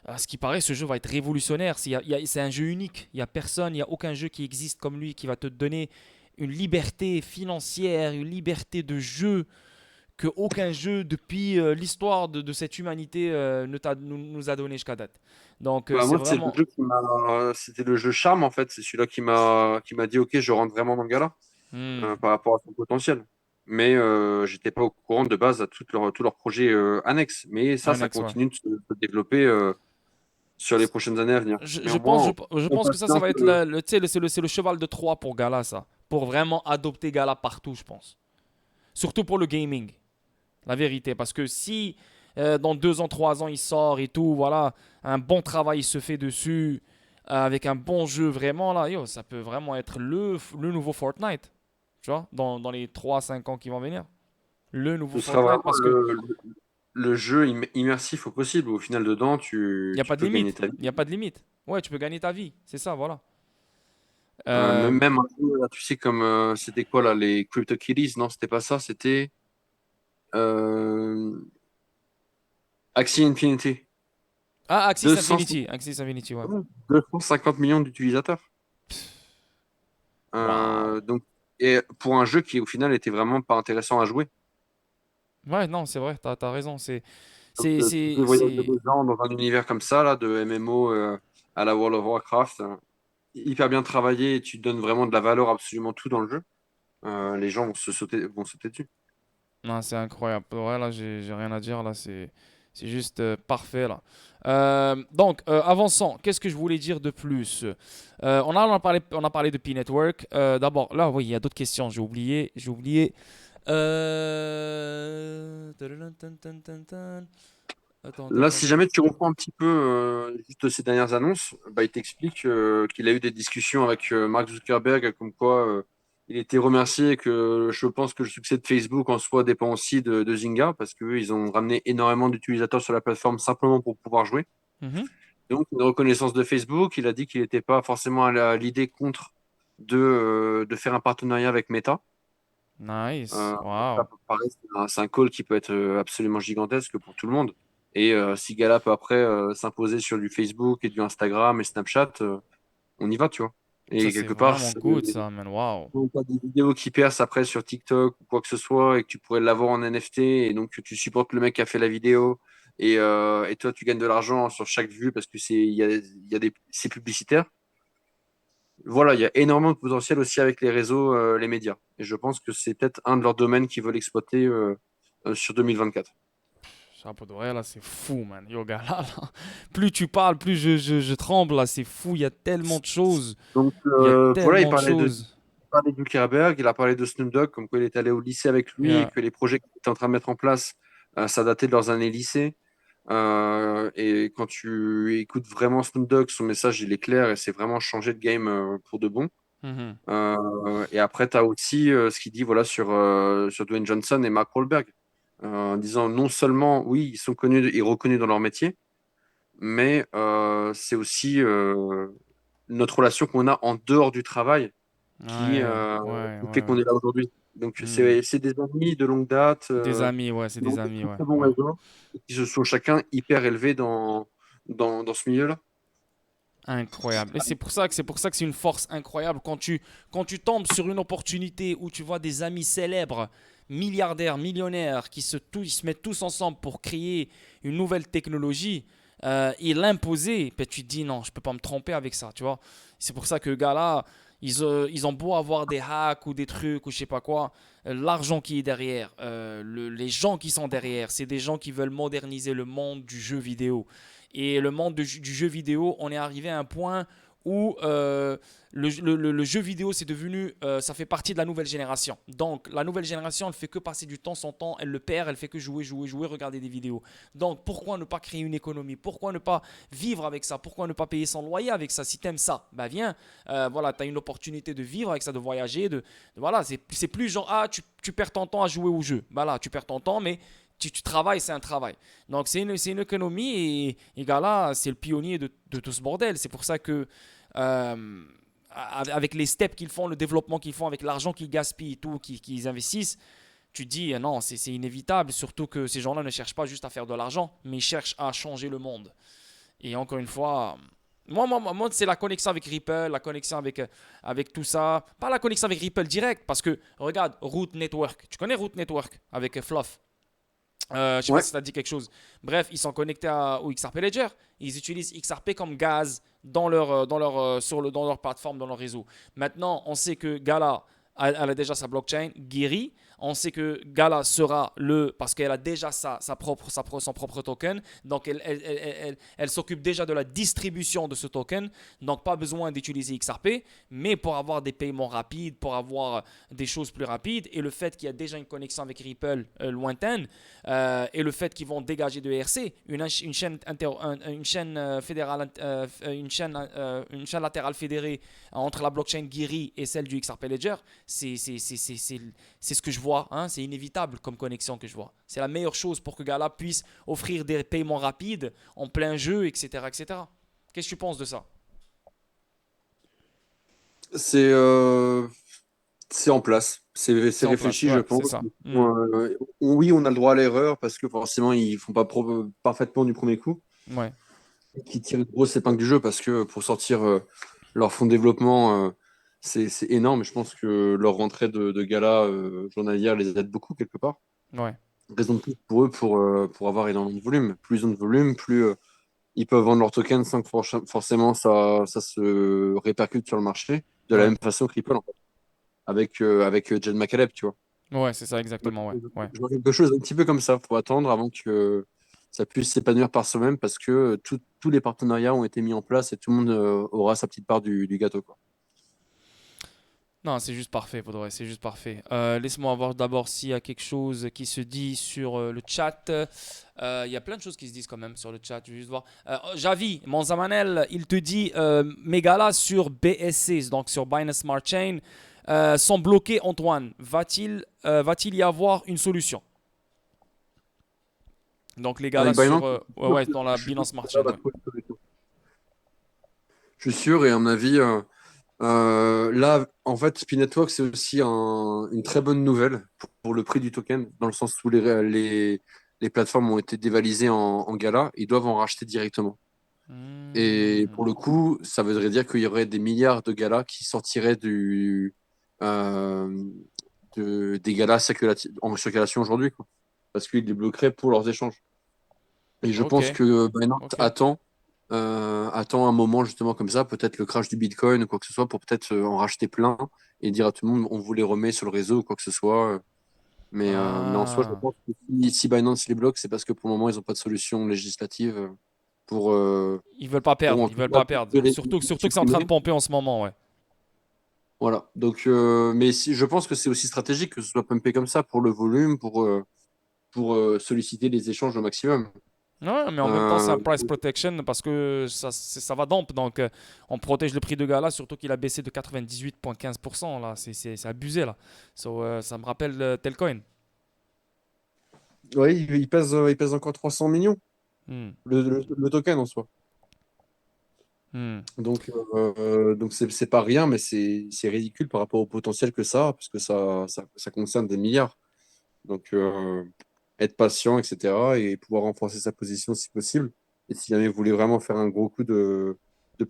[SPEAKER 1] À ce qui paraît, ce jeu va être révolutionnaire. C'est un jeu unique. Il n'y a personne, il n'y a aucun jeu qui existe comme lui qui va te donner une liberté financière, une liberté de jeu que aucun jeu depuis l'histoire de cette humanité nous a donné jusqu'à date. Donc
[SPEAKER 2] Bah,
[SPEAKER 1] c'est
[SPEAKER 2] moi, c'est le
[SPEAKER 1] vraiment.
[SPEAKER 2] jeu c'était le jeu Charme, en fait. C'est celui-là qui m'a dit, OK, je rentre vraiment dans le gala
[SPEAKER 1] Hmm,
[SPEAKER 2] par rapport à son potentiel. Mais j'étais pas au courant de base à tous leurs projets annexes. Mais
[SPEAKER 1] un
[SPEAKER 2] ça
[SPEAKER 1] ex, ouais.
[SPEAKER 2] continue de se développer sur les prochaines années à venir.
[SPEAKER 1] Je pense,
[SPEAKER 2] Néanmoins,
[SPEAKER 1] je
[SPEAKER 2] on
[SPEAKER 1] pense que ça
[SPEAKER 2] patiente.
[SPEAKER 1] va être tu sais, c'est le cheval de Troie pour Gala, ça. Pour vraiment adopter Gala partout, je pense. Surtout pour le gaming. La vérité. Parce que si dans 2 ans, 3 ans, il sort et tout, voilà, un bon travail se fait dessus, avec un bon jeu vraiment, là, yo, ça peut vraiment être le nouveau Fortnite. Tu vois, dans les 3 5 ans qui vont venir. Le nouveau
[SPEAKER 2] Ce sera
[SPEAKER 1] Fortnite
[SPEAKER 2] vraiment
[SPEAKER 1] parce que
[SPEAKER 2] le jeu immersif au possible. Au final, dedans,
[SPEAKER 1] il n'y a
[SPEAKER 2] tu
[SPEAKER 1] pas de
[SPEAKER 2] peux gagner
[SPEAKER 1] limite.
[SPEAKER 2] ta vie.
[SPEAKER 1] Il n'y a pas de limite. Ouais, tu peux gagner ta vie. C'est ça, voilà.
[SPEAKER 2] Même,
[SPEAKER 1] Euh,
[SPEAKER 2] même un jeu, là, tu sais, comme c'était quoi là, les CryptoKitties? Non, c'était pas ça, c'était euh, Axie Infinity.
[SPEAKER 1] Ah, Axis
[SPEAKER 2] 200,
[SPEAKER 1] Infinity. Axis Infinity, ouais.
[SPEAKER 2] 250 millions d'utilisateurs.
[SPEAKER 1] Waouh.
[SPEAKER 2] Donc, et pour un jeu qui, au final, était vraiment pas intéressant à jouer.
[SPEAKER 1] Ouais, non, c'est vrai, t'as raison.
[SPEAKER 2] Donc,
[SPEAKER 1] C'est,
[SPEAKER 2] tu peux
[SPEAKER 1] c'est,
[SPEAKER 2] voyager
[SPEAKER 1] c'est...
[SPEAKER 2] des gens dans un univers comme ça, là, de MMO à la World of Warcraft, hyper bien travaillé, et tu donnes vraiment de la valeur à absolument tout dans le jeu. Les gens vont sauter dessus.
[SPEAKER 1] Non, c'est incroyable. Ouais, là, j'ai rien à dire. Là, C'est juste parfait là. Donc, avançons. Qu'est-ce que je voulais dire de plus? On a parlé de P-Network. D'abord, là, oui, il y a d'autres questions. J'ai oublié. J'ai oublié. Tadadun, tan, tan, tan, tan. Attends, attends,
[SPEAKER 2] Là,
[SPEAKER 1] attends,
[SPEAKER 2] si
[SPEAKER 1] attends.
[SPEAKER 2] jamais tu reprends un petit peu juste ces dernières annonces, bah, il t'explique qu'il a eu des discussions avec Mark Zuckerberg, comme quoi il était remercié et que je pense que le succès de Facebook en soi dépend aussi de Zynga, parce qu'eux, ils ont ramené énormément d'utilisateurs sur la plateforme simplement pour pouvoir jouer.
[SPEAKER 1] Mhm.
[SPEAKER 2] Donc, une reconnaissance de Facebook, il a dit qu'il n'était pas forcément à l'idée contre de faire un partenariat avec Meta.
[SPEAKER 1] Nice.
[SPEAKER 2] Euh, Ça
[SPEAKER 1] Wow.
[SPEAKER 2] peut paraître, c'est un call qui peut être absolument gigantesque pour tout le monde. Et si Gala peut après s'imposer sur du Facebook et du Instagram et Snapchat, on y va, tu vois.
[SPEAKER 1] Ça,
[SPEAKER 2] Et
[SPEAKER 1] c'est
[SPEAKER 2] quelque part,
[SPEAKER 1] vraiment good, ça, man. Wow.
[SPEAKER 2] quand t'as des vidéos qui percent après sur TikTok ou quoi que ce soit et que tu pourrais l'avoir en NFT et donc que tu supportes le mec qui a fait la vidéo et toi, tu gagnes de l'argent sur chaque vue parce que c'est publicitaire. Voilà, il y a énormément de potentiel aussi avec les réseaux, les médias. Et je pense que c'est peut-être un de leurs domaines qu'ils veulent exploiter sur 2024.
[SPEAKER 1] Chapeau de vrai, là, c'est fou, man. Yo, gars, là. Plus tu parles, plus je tremble, là. C'est fou. Il y a tellement de choses.
[SPEAKER 2] Donc
[SPEAKER 1] Il y a
[SPEAKER 2] voilà,
[SPEAKER 1] tellement de choses.
[SPEAKER 2] il parlait de Zuckerberg, il a parlé de Snoop Dogg, comme quoi il est allé au lycée avec lui et
[SPEAKER 1] Yeah.
[SPEAKER 2] que les projets qu'il était en train de mettre en place, ça datait de leurs années lycée. Et quand tu écoutes vraiment Snoop Dogg, son message, il est clair et c'est vraiment changer de game pour de bon.
[SPEAKER 1] Mhm.
[SPEAKER 2] Et après, tu as aussi ce qu'il dit voilà, sur Dwayne Johnson et Mark Wahlberg, en disant non seulement, oui, ils sont connus et reconnus dans leur métier, mais c'est aussi notre relation qu'on a en dehors du travail
[SPEAKER 1] Ouais, ouais,
[SPEAKER 2] qui fait
[SPEAKER 1] ouais,
[SPEAKER 2] qu'on
[SPEAKER 1] ouais.
[SPEAKER 2] est là aujourd'hui. Donc,
[SPEAKER 1] Hmm.
[SPEAKER 2] c'est des amis de longue date,
[SPEAKER 1] Des amis, ouais, c'est
[SPEAKER 2] qui ont
[SPEAKER 1] des
[SPEAKER 2] des
[SPEAKER 1] amis,
[SPEAKER 2] très,
[SPEAKER 1] ouais,
[SPEAKER 2] très bons
[SPEAKER 1] ouais.
[SPEAKER 2] réseaux, et qui se sont chacun hyper élevés dans ce milieu-là.
[SPEAKER 1] Incroyable. Et c'est pour ça que c'est une force incroyable quand tu tombes sur une opportunité où tu vois des amis célèbres, milliardaires, millionnaires, ils se mettent tous ensemble pour créer une nouvelle technologie et l'imposer. Ben, tu te dis non, je peux pas me tromper avec ça, tu vois. C'est pour ça que gars là, ils ont beau avoir des hacks ou des trucs ou je sais pas quoi, l'argent qui est derrière, les gens qui sont derrière, c'est des gens qui veulent moderniser le monde du jeu vidéo. Et le monde du jeu vidéo, on est arrivé à un point où le jeu vidéo, c'est devenu, ça fait partie de la nouvelle génération. Donc, la nouvelle génération, elle fait que passer du temps, son temps, elle le perd, elle fait que jouer, jouer, jouer, regarder des vidéos. Donc, pourquoi ne pas créer une économie? Pourquoi ne pas vivre avec ça? Pourquoi ne pas payer son loyer avec ça? Si t'aimes ça, bah viens, voilà, t'as une opportunité de vivre avec ça, de voyager, voilà, c'est plus genre, ah, tu perds ton temps à jouer au jeu. Bah là, tu perds ton temps, mais tu travailles, c'est un travail. Donc c'est une économie et Gala, c'est le pionnier de tout ce bordel. C'est pour ça que euh, avec les steps qu'ils font, le développement qu'ils font, avec l'argent qu'ils gaspillent et tout, qu'ils investissent, tu te dis non, c'est inévitable. Surtout que ces gens-là ne cherchent pas juste à faire de l'argent, mais ils cherchent à changer le monde. Et encore une fois, moi c'est la connexion avec Ripple, la connexion avec tout ça. Pas la connexion avec Ripple direct, parce que regarde, Root Network. Tu connais Root Network avec Fluff? Je sais pas
[SPEAKER 2] Ouais,
[SPEAKER 1] si ça te dit quelque chose. Bref, ils sont connectés au XRP Ledger. Ils utilisent XRP comme gaz dans leur plateforme, dans leur réseau. Maintenant, on sait que Gala, elle a déjà sa blockchain guérie. On sait que Gala sera parce qu'elle a déjà son propre token. Donc, elle s'occupe déjà de la distribution de ce token. Donc, pas besoin d'utiliser XRP. Mais pour avoir des paiements rapides, pour avoir des choses plus rapides, et le fait qu'il y a déjà une connexion avec Ripple lointaine, et le fait qu'ils vont dégager de ERC, une chaîne fédérale, une chaîne latérale fédérée entre la blockchain Giri et celle du XRP Ledger, c'est ce que je vois, hein, c'est inévitable comme connexion que je vois. C'est la meilleure chose pour que Gala puisse offrir des paiements rapides en plein jeu, etc. etc. Qu'est-ce que tu penses de ça?
[SPEAKER 2] c'est euh, c'est en place. C'est
[SPEAKER 1] C'est en place,
[SPEAKER 2] réfléchi, je
[SPEAKER 1] ouais, c'est
[SPEAKER 2] pense.
[SPEAKER 1] ça. Hmm.
[SPEAKER 2] Oui, on a le droit à l'erreur parce que forcément, ils font pas parfaitement du premier coup.
[SPEAKER 1] Ouais,
[SPEAKER 2] Qui tirent une grosse épingle du jeu parce que pour sortir leur fonds de développement, c'est énorme. Je pense que leur rentrée de gala journalière les aide beaucoup quelque part.
[SPEAKER 1] ouais,
[SPEAKER 2] Raison de plus pour eux pour avoir énormément de volume. Plus ils ont de volume, plus ils peuvent vendre leurs tokens sans que forcément ça se répercute sur le marché. De la
[SPEAKER 1] ouais.
[SPEAKER 2] même façon que Ripple, en fait, avec Jed McCaleb, tu vois.
[SPEAKER 1] Ouais, c'est ça exactement, ouais, ouais.
[SPEAKER 2] Je vois quelque chose un petit peu comme ça. Faut attendre avant que. ça puisse s'épanouir par soi-même parce que tous les partenariats ont été mis en place et tout le monde aura sa petite part du gâteau, quoi.
[SPEAKER 1] Non, c'est juste parfait, pour de vrai, c'est juste parfait. Laisse-moi voir d'abord s'il y a quelque chose qui se dit sur le chat. Il y a plein de choses qui se disent quand même sur le chat. Je vais juste voir. Javi, mon Zamanel, il te dit mes galas sur BSC, donc sur Binance Smart Chain, sont bloqués. Antoine, va-t-il y avoir une solution? Donc les galas
[SPEAKER 2] Avec
[SPEAKER 1] sur
[SPEAKER 2] Binance,
[SPEAKER 1] ouais, ouais, dans la
[SPEAKER 2] je suis sûr
[SPEAKER 1] Binance
[SPEAKER 2] que
[SPEAKER 1] Smart
[SPEAKER 2] ça
[SPEAKER 1] Chain,
[SPEAKER 2] va
[SPEAKER 1] ouais.
[SPEAKER 2] trouver une solution. Je suis sûr, et à mon avis, là, en fait, Spin Network, c'est aussi une très bonne nouvelle pour le prix du token, dans le sens où les plateformes ont été dévalisées en gala, ils doivent en racheter directement. Et
[SPEAKER 1] Hmm,
[SPEAKER 2] pour le coup, ça voudrait dire qu'il y aurait des milliards de galas qui sortiraient euh, des galas en circulation aujourd'hui, quoi. Parce qu'ils les bloqueraient pour leurs échanges. Et je
[SPEAKER 1] ok,
[SPEAKER 2] pense que Binance
[SPEAKER 1] ok.
[SPEAKER 2] attend un moment justement comme ça, peut-être le crash du Bitcoin ou quoi que ce soit, pour peut-être en racheter plein et dire à tout le monde on vous les remet sur le réseau ou quoi que ce soit. Mais en soi, je
[SPEAKER 1] Ah,
[SPEAKER 2] pense que si Binance les bloque, c'est parce que pour le moment, ils n'ont pas de solution législative pour, euh,
[SPEAKER 1] ils veulent pas
[SPEAKER 2] pour
[SPEAKER 1] perdre,
[SPEAKER 2] en
[SPEAKER 1] ils
[SPEAKER 2] tout
[SPEAKER 1] veulent
[SPEAKER 2] cas
[SPEAKER 1] pas perdre. Surtout que c'est en train de
[SPEAKER 2] supprimer.
[SPEAKER 1] pomper en ce moment, ouais.
[SPEAKER 2] Voilà. Donc, mais si, je pense que c'est aussi stratégique que ce soit pumpé comme ça pour le volume, pour solliciter les échanges au maximum.
[SPEAKER 1] Ouais, mais en même temps, c'est un
[SPEAKER 2] Euh,
[SPEAKER 1] price protection parce que ça va dump. Donc, on protège le prix de Gala, surtout qu'il a baissé de 98,15% là. C'est abusé là. So, ça me rappelle Telcoin.
[SPEAKER 2] oui, il pèse encore 300 millions,
[SPEAKER 1] Hmm,
[SPEAKER 2] le token en soi.
[SPEAKER 1] hmm.
[SPEAKER 2] Donc c'est pas rien, mais c'est ridicule par rapport au potentiel que ça a, parce que ça concerne des milliards. Donc, être patient, etc., et pouvoir renforcer sa position si possible. Et si jamais vous voulez vraiment faire un gros coup de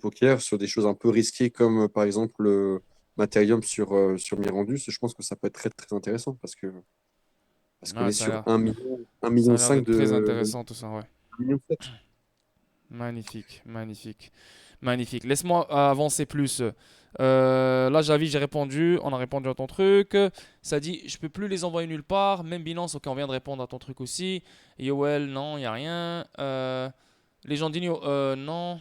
[SPEAKER 2] poker sur des choses un peu risquées, comme par exemple le Matherium sur Mirandus, je pense que ça peut être très, très intéressant parce qu'on
[SPEAKER 1] Ouais,
[SPEAKER 2] est
[SPEAKER 1] ça a
[SPEAKER 2] sur
[SPEAKER 1] l'air,
[SPEAKER 2] 1
[SPEAKER 1] ça
[SPEAKER 2] million
[SPEAKER 1] a l'air
[SPEAKER 2] 5
[SPEAKER 1] d'être très
[SPEAKER 2] de
[SPEAKER 1] intéressant tout ça, ouais.
[SPEAKER 2] 1 million 7.
[SPEAKER 1] Magnifique, magnifique, magnifique. Laisse-moi avancer plus. Là, Javi, j'ai répondu. On a répondu à ton truc. Ça dit, je peux plus les envoyer nulle part. Même Binance, ok, on vient de répondre à ton truc aussi. Yoel, non, il y a rien. Les gens d'Igno, non.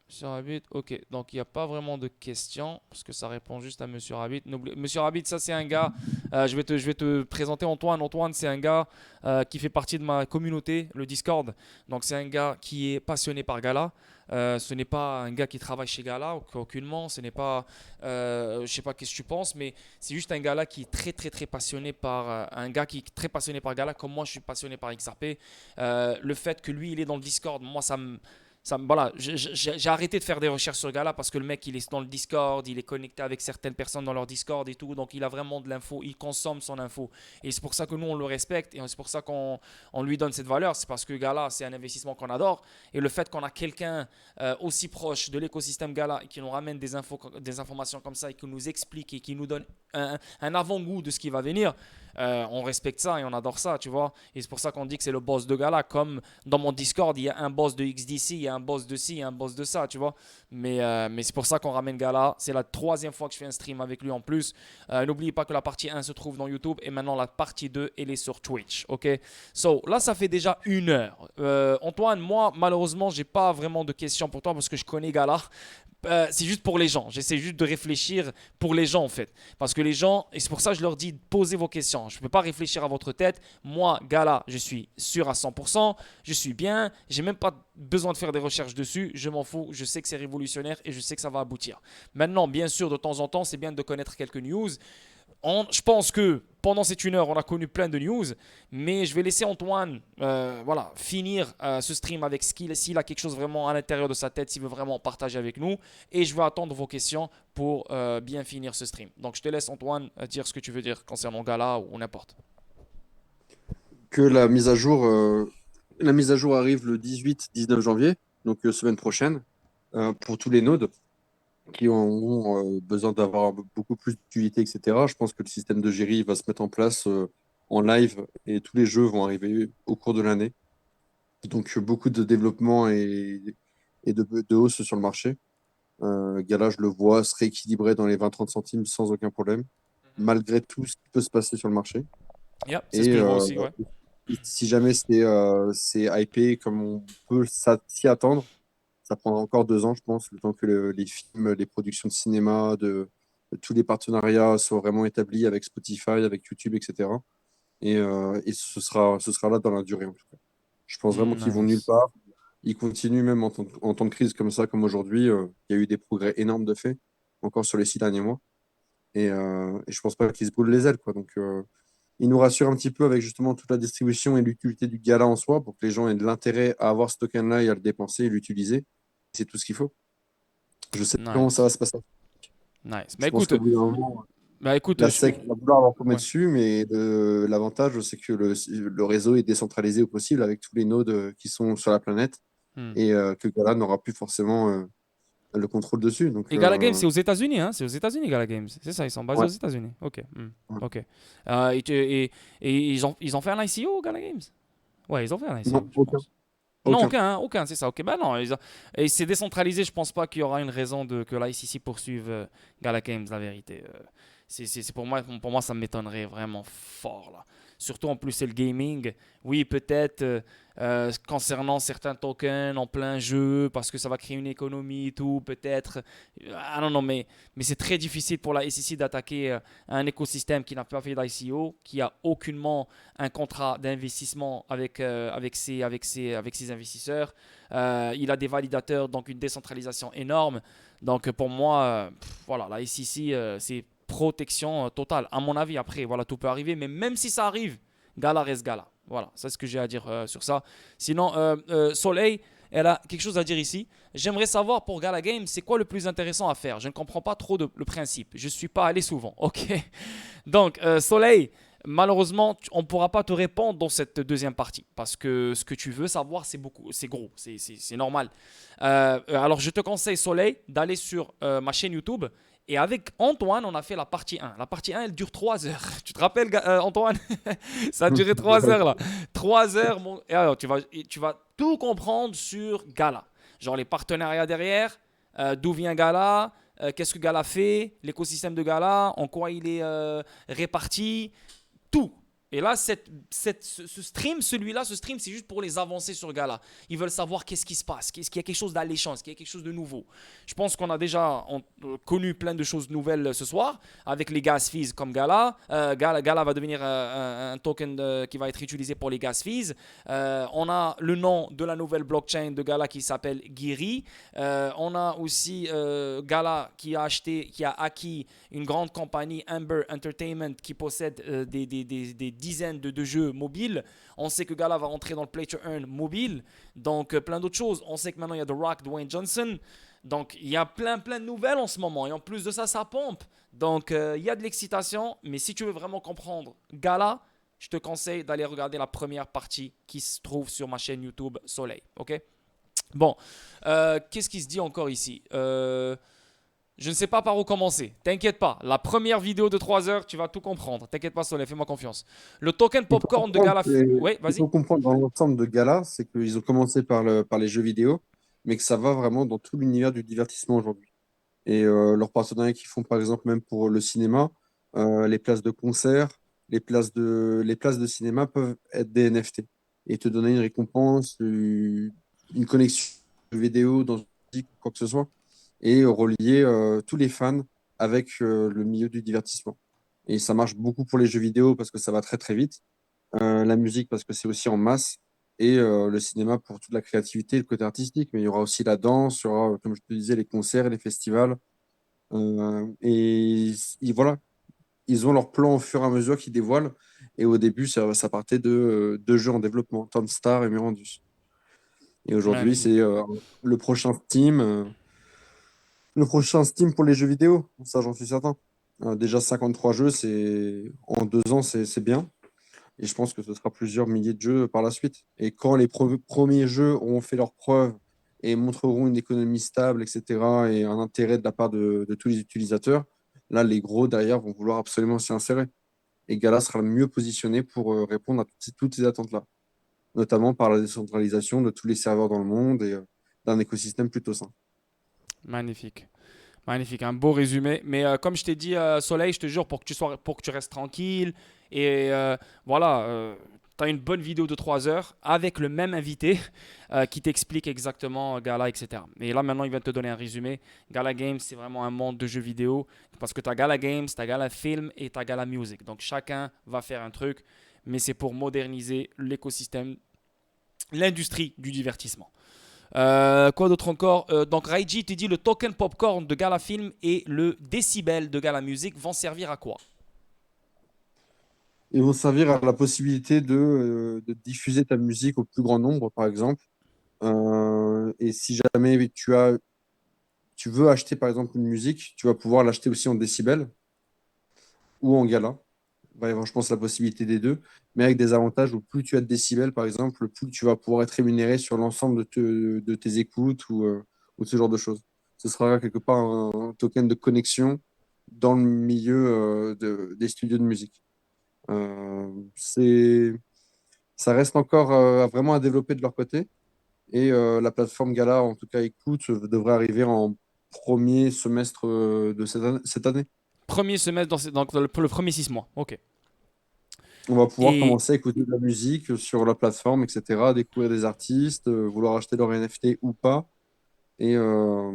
[SPEAKER 1] Monsieur Rabbit, ok. Donc il n'y a pas vraiment de questions parce que ça répond juste à Monsieur Rabbit. Monsieur Rabbit, ça c'est un gars. Je vais te présenter Antoine. Antoine, c'est un gars qui fait partie de ma communauté, le Discord. Donc c'est un gars qui est passionné par Gala. Ce n'est pas un gars qui travaille chez Gala, aucunement. Ce n'est pas, je sais pas qu'est-ce que tu penses, mais c'est juste un gars là qui est très très très passionné par un gars qui est très passionné par Gala, comme moi je suis passionné par XRP. Le fait que lui il est dans le Discord, moi voilà, j'ai arrêté de faire des recherches sur ce gars-là parce que le mec, il est dans le Discord, il est connecté avec certaines personnes dans leur Discord et tout, donc il a vraiment de l'info, il consomme son info. Et c'est pour ça que nous, on le respecte et c'est pour ça qu'on lui donne cette valeur. C'est parce que Gala, c'est un investissement qu'on adore. Et le fait qu'on a quelqu'un aussi proche de l'écosystème Gala et qui nous ramène des informations comme ça et qui nous explique et qui nous donne un avant-goût de ce qui va venir, on respecte ça et on adore ça, tu vois. Et c'est pour ça qu'on dit que c'est le boss de Gala, comme dans mon Discord, il y a un boss de XDC, il y a un boss de ci, il y a un boss de ça, tu vois. Mais c'est pour ça qu'on ramène Gala. C'est la troisième fois que je fais un stream avec lui en plus. N'oubliez pas que la partie 1 se trouve dans YouTube et maintenant la partie 2, elle est sur Twitch, ok. So, là, ça fait déjà 1 heure. Antoine, moi, malheureusement, j'ai pas vraiment de questions pour toi parce que je connais Gala. C'est juste pour les gens. J'essaie juste de réfléchir pour les gens en fait. Parce que les gens, et c'est pour ça que je leur dis posez vos questions. Je ne peux pas réfléchir à votre tête. Moi, Gala, je suis sûr à 100%. Je suis bien. J'ai même pas besoin de faire des recherches dessus. Je m'en fous. Je sais que c'est révolutionnaire et je sais que ça va aboutir. Maintenant, bien sûr, de temps en temps, c'est bien de connaître quelques news. Je pense que pendant cette 1 heure, on a connu plein de news, mais je vais laisser Antoine voilà, finir ce stream avec s'il a quelque chose vraiment à l'intérieur de sa tête, s'il veut vraiment partager avec nous, et je vais attendre vos questions pour bien finir ce stream. Donc je te laisse Antoine dire ce que tu veux dire concernant Gala ou n'importe.
[SPEAKER 2] Que la mise à jour arrive le 18-19 janvier, donc semaine prochaine, pour tous les nodes qui ont besoin d'avoir beaucoup plus d'utilité, etc. Je pense que le système de Géry va se mettre en place en live et tous les jeux vont arriver au cours de l'année. Donc beaucoup de développement et de hausse sur le marché. Gala, je le vois, se rééquilibrer dans les 20-30 centimes sans aucun problème, malgré tout ce qui peut se passer sur le marché.
[SPEAKER 1] Yeah, c'est ce
[SPEAKER 2] Et,
[SPEAKER 1] que je vois
[SPEAKER 2] euh,
[SPEAKER 1] aussi, ouais.
[SPEAKER 2] Si jamais c'est hypé comme on peut s'y attendre, ça prendra encore 2 ans, je pense, le temps que les films, les productions de cinéma, de tous les partenariats soient vraiment établis avec Spotify, avec YouTube, etc. Et ce sera là dans la durée, en tout cas. Je pense vraiment qu'ils vont nulle
[SPEAKER 1] Nice.
[SPEAKER 2] part. Ils continuent même en temps de crise comme ça, comme aujourd'hui. Il y a eu des progrès énormes de fait, encore sur les 6 derniers mois. Et je pense pas qu'ils se brûlent les ailes, quoi. Donc, ils nous rassurent un petit peu avec justement toute la distribution et l'utilité du gala en soi, pour que les gens aient de l'intérêt à avoir ce token-là et à le dépenser et l'utiliser. C'est tout ce qu'il faut. Je sais pas comment ça va
[SPEAKER 1] Nice.
[SPEAKER 2] se passer.
[SPEAKER 1] Nice.
[SPEAKER 2] Je pense qu'au bout d'un moment,
[SPEAKER 1] Bah écoute,
[SPEAKER 2] la SEC va vouloir leur tomber
[SPEAKER 1] ouais.
[SPEAKER 2] dessus, mais l'avantage, c'est que le réseau est décentralisé au possible avec tous les nodes qui sont sur la planète
[SPEAKER 1] Hmm.
[SPEAKER 2] et que Gala n'aura plus forcément le contrôle dessus. Donc,
[SPEAKER 1] Et Gala Games, c'est aux États-Unis, hein? C'est aux États-Unis, Gala Games. C'est ça, ils sont basés aux
[SPEAKER 2] ouais.
[SPEAKER 1] États-Unis. Ok.
[SPEAKER 2] Ouais.
[SPEAKER 1] Ok. Et ils ont fait un ICO, Gala Games? Ouais, ils ont fait un ICO,
[SPEAKER 2] Non,
[SPEAKER 1] je
[SPEAKER 2] aucun.
[SPEAKER 1] pense. Non,
[SPEAKER 2] Aucun.
[SPEAKER 1] aucun, hein, aucun, c'est ça. Ok, bah non. Et c'est décentralisé, je pense pas qu'il y aura une raison que l'ICC poursuive Gala Games, la vérité. Pour moi, ça m'étonnerait vraiment fort, là. Surtout en plus, c'est le gaming. Oui, peut-être concernant certains tokens en plein jeu, parce que ça va créer une économie et tout, peut-être. Ah non, non, mais c'est très difficile pour la SEC d'attaquer un écosystème qui n'a pas fait d'ICO, qui a aucunement un contrat d'investissement avec ses investisseurs. Il a des validateurs, donc une décentralisation énorme. Donc pour moi, voilà, la SEC, c'est protection totale. À mon avis, après, voilà, tout peut arriver. Mais même si ça arrive, Gala reste Gala. Voilà, c'est ce que j'ai à dire sur ça. Sinon, Soleil, elle a quelque chose à dire ici. J'aimerais savoir pour Gala Games, c'est quoi le plus intéressant à faire? Je ne comprends pas trop le principe. Je ne suis pas allé souvent. Ok. Donc, Soleil, malheureusement, on ne pourra pas te répondre dans cette deuxième partie parce que ce que tu veux savoir, c'est gros, c'est normal. Alors, je te conseille, Soleil, d'aller sur ma chaîne YouTube. Et avec Antoine, on a fait la partie 1. La partie 1, elle dure 3 heures. Tu te rappelles, Antoine? Ça a duré 3 heures là. 3 heures, et alors, tu vas tout comprendre sur Gala. Genre les partenariats derrière, d'où vient Gala, qu'est-ce que Gala fait, l'écosystème de Gala, en quoi il est réparti, tout. Et là, ce stream, celui-là, ce stream, c'est juste pour les avancer sur Gala. Ils veulent savoir qu'est-ce qui se passe, est-ce qu'il y a quelque chose d'alléchant, est-ce qu'il y a quelque chose de nouveau. Je pense qu'on a déjà connu plein de choses nouvelles ce soir, avec les gas fees comme Gala. Gala va devenir un token qui va être utilisé pour les gas fees. On a le nom de la nouvelle blockchain de Gala qui s'appelle Giri. On a aussi Gala qui a acquis une grande compagnie, Amber Entertainment, qui possède des dizaines de jeux mobiles. On sait que Gala va rentrer dans le Play to Earn mobile. Donc, plein d'autres choses. On sait que maintenant, il y a The Rock, Dwayne Johnson. Donc, il y a plein de nouvelles en ce moment. Et en plus de ça, ça pompe. Donc, il y a de l'excitation. Mais si tu veux vraiment comprendre Gala, je te conseille d'aller regarder la première partie qui se trouve sur ma chaîne YouTube Soleil. Ok? Bon, qu'est-ce qui se dit encore ici? Je ne sais pas par où commencer. T'inquiète pas. La première vidéo de 3 heures, tu vas tout comprendre. T'inquiète pas, Soleil, fais-moi confiance. Le token
[SPEAKER 2] Il faut
[SPEAKER 1] popcorn de
[SPEAKER 2] comprendre,
[SPEAKER 1] Gala. Oui,
[SPEAKER 2] il
[SPEAKER 1] vas-y.
[SPEAKER 2] faut comprendre dans l'ensemble de Gala, c'est qu'ils ont commencé par les jeux vidéo, mais que ça va vraiment dans tout l'univers du divertissement aujourd'hui. Et leurs partenariats qu'ils font, par exemple, même pour le cinéma, les places de concert, les places de cinéma peuvent être des NFT et te donner une récompense, une connexion vidéo dans une musique ou quoi que ce soit, et relier tous les fans avec le milieu du divertissement. Et ça marche beaucoup pour les jeux vidéo parce que ça va très très vite, la musique parce que c'est aussi en masse, et le cinéma pour toute la créativité, le côté artistique, mais il y aura aussi la danse, il y aura, comme je te disais, les concerts, les festivals. Voilà, ils ont leur plan au fur et à mesure qu'ils dévoilent. Et au début, ça partait de deux jeux en développement, Tom Star et Mirandus. Et aujourd'hui, c'est
[SPEAKER 1] Magnifique.
[SPEAKER 2] le prochain Steam, le prochain Steam pour les jeux vidéo. Ça, j'en suis certain. Déjà 53 jeux, en 2 ans, c'est bien. Et je pense que ce sera plusieurs milliers de jeux par la suite. Et quand les premiers jeux auront fait leurs preuves et montreront une économie stable, etc., et un intérêt de la part de tous les utilisateurs, là, les gros derrière vont vouloir absolument s'y insérer. Et Gala sera le mieux positionné pour répondre à toutes ces attentes-là, notamment par la décentralisation de tous les serveurs dans le monde et d'un écosystème plutôt sain.
[SPEAKER 1] Magnifique. Magnifique. Un beau résumé. Mais comme je t'ai dit, Soleil, je te jure, pour que tu restes tranquille. Et voilà. tu as une bonne vidéo de 3 heures avec le même invité qui t'explique exactement Gala, etc. Et là, maintenant, il vient te donner un résumé. Gala Games, c'est vraiment un monde de jeux vidéo parce que tu as Gala Games, tu as Gala Film et tu as Gala Music. Donc, chacun va faire un truc, mais c'est pour moderniser l'écosystème, l'industrie du divertissement. Quoi d'autre encore? Donc, Raiji te dit le token popcorn de Gala Film et le décibel de Gala Music vont servir à quoi?
[SPEAKER 2] Ils vont servir à la possibilité de diffuser ta musique au plus grand nombre, par exemple. Et si jamais tu veux acheter, par exemple, une musique, tu vas pouvoir l'acheter aussi en décibels ou en gala. Il va y avoir, je pense, la possibilité des deux, mais avec des avantages où plus tu as de décibels, par exemple, plus tu vas pouvoir être rémunéré sur l'ensemble de tes écoutes ou de ce genre de choses. Ce sera quelque part un token de connexion dans le milieu des studios de musique. Euh, c'est, Ça reste encore vraiment à développer de leur côté. Et la plateforme Gala, en tout cas Écoute, devrait arriver en premier semestre de cette année.
[SPEAKER 1] Premier semestre dans le premier 6 mois. Ok.
[SPEAKER 2] On va pouvoir
[SPEAKER 1] Et
[SPEAKER 2] commencer à écouter de la musique sur la plateforme, etc., découvrir des artistes, vouloir acheter leur NFT ou pas, et, euh,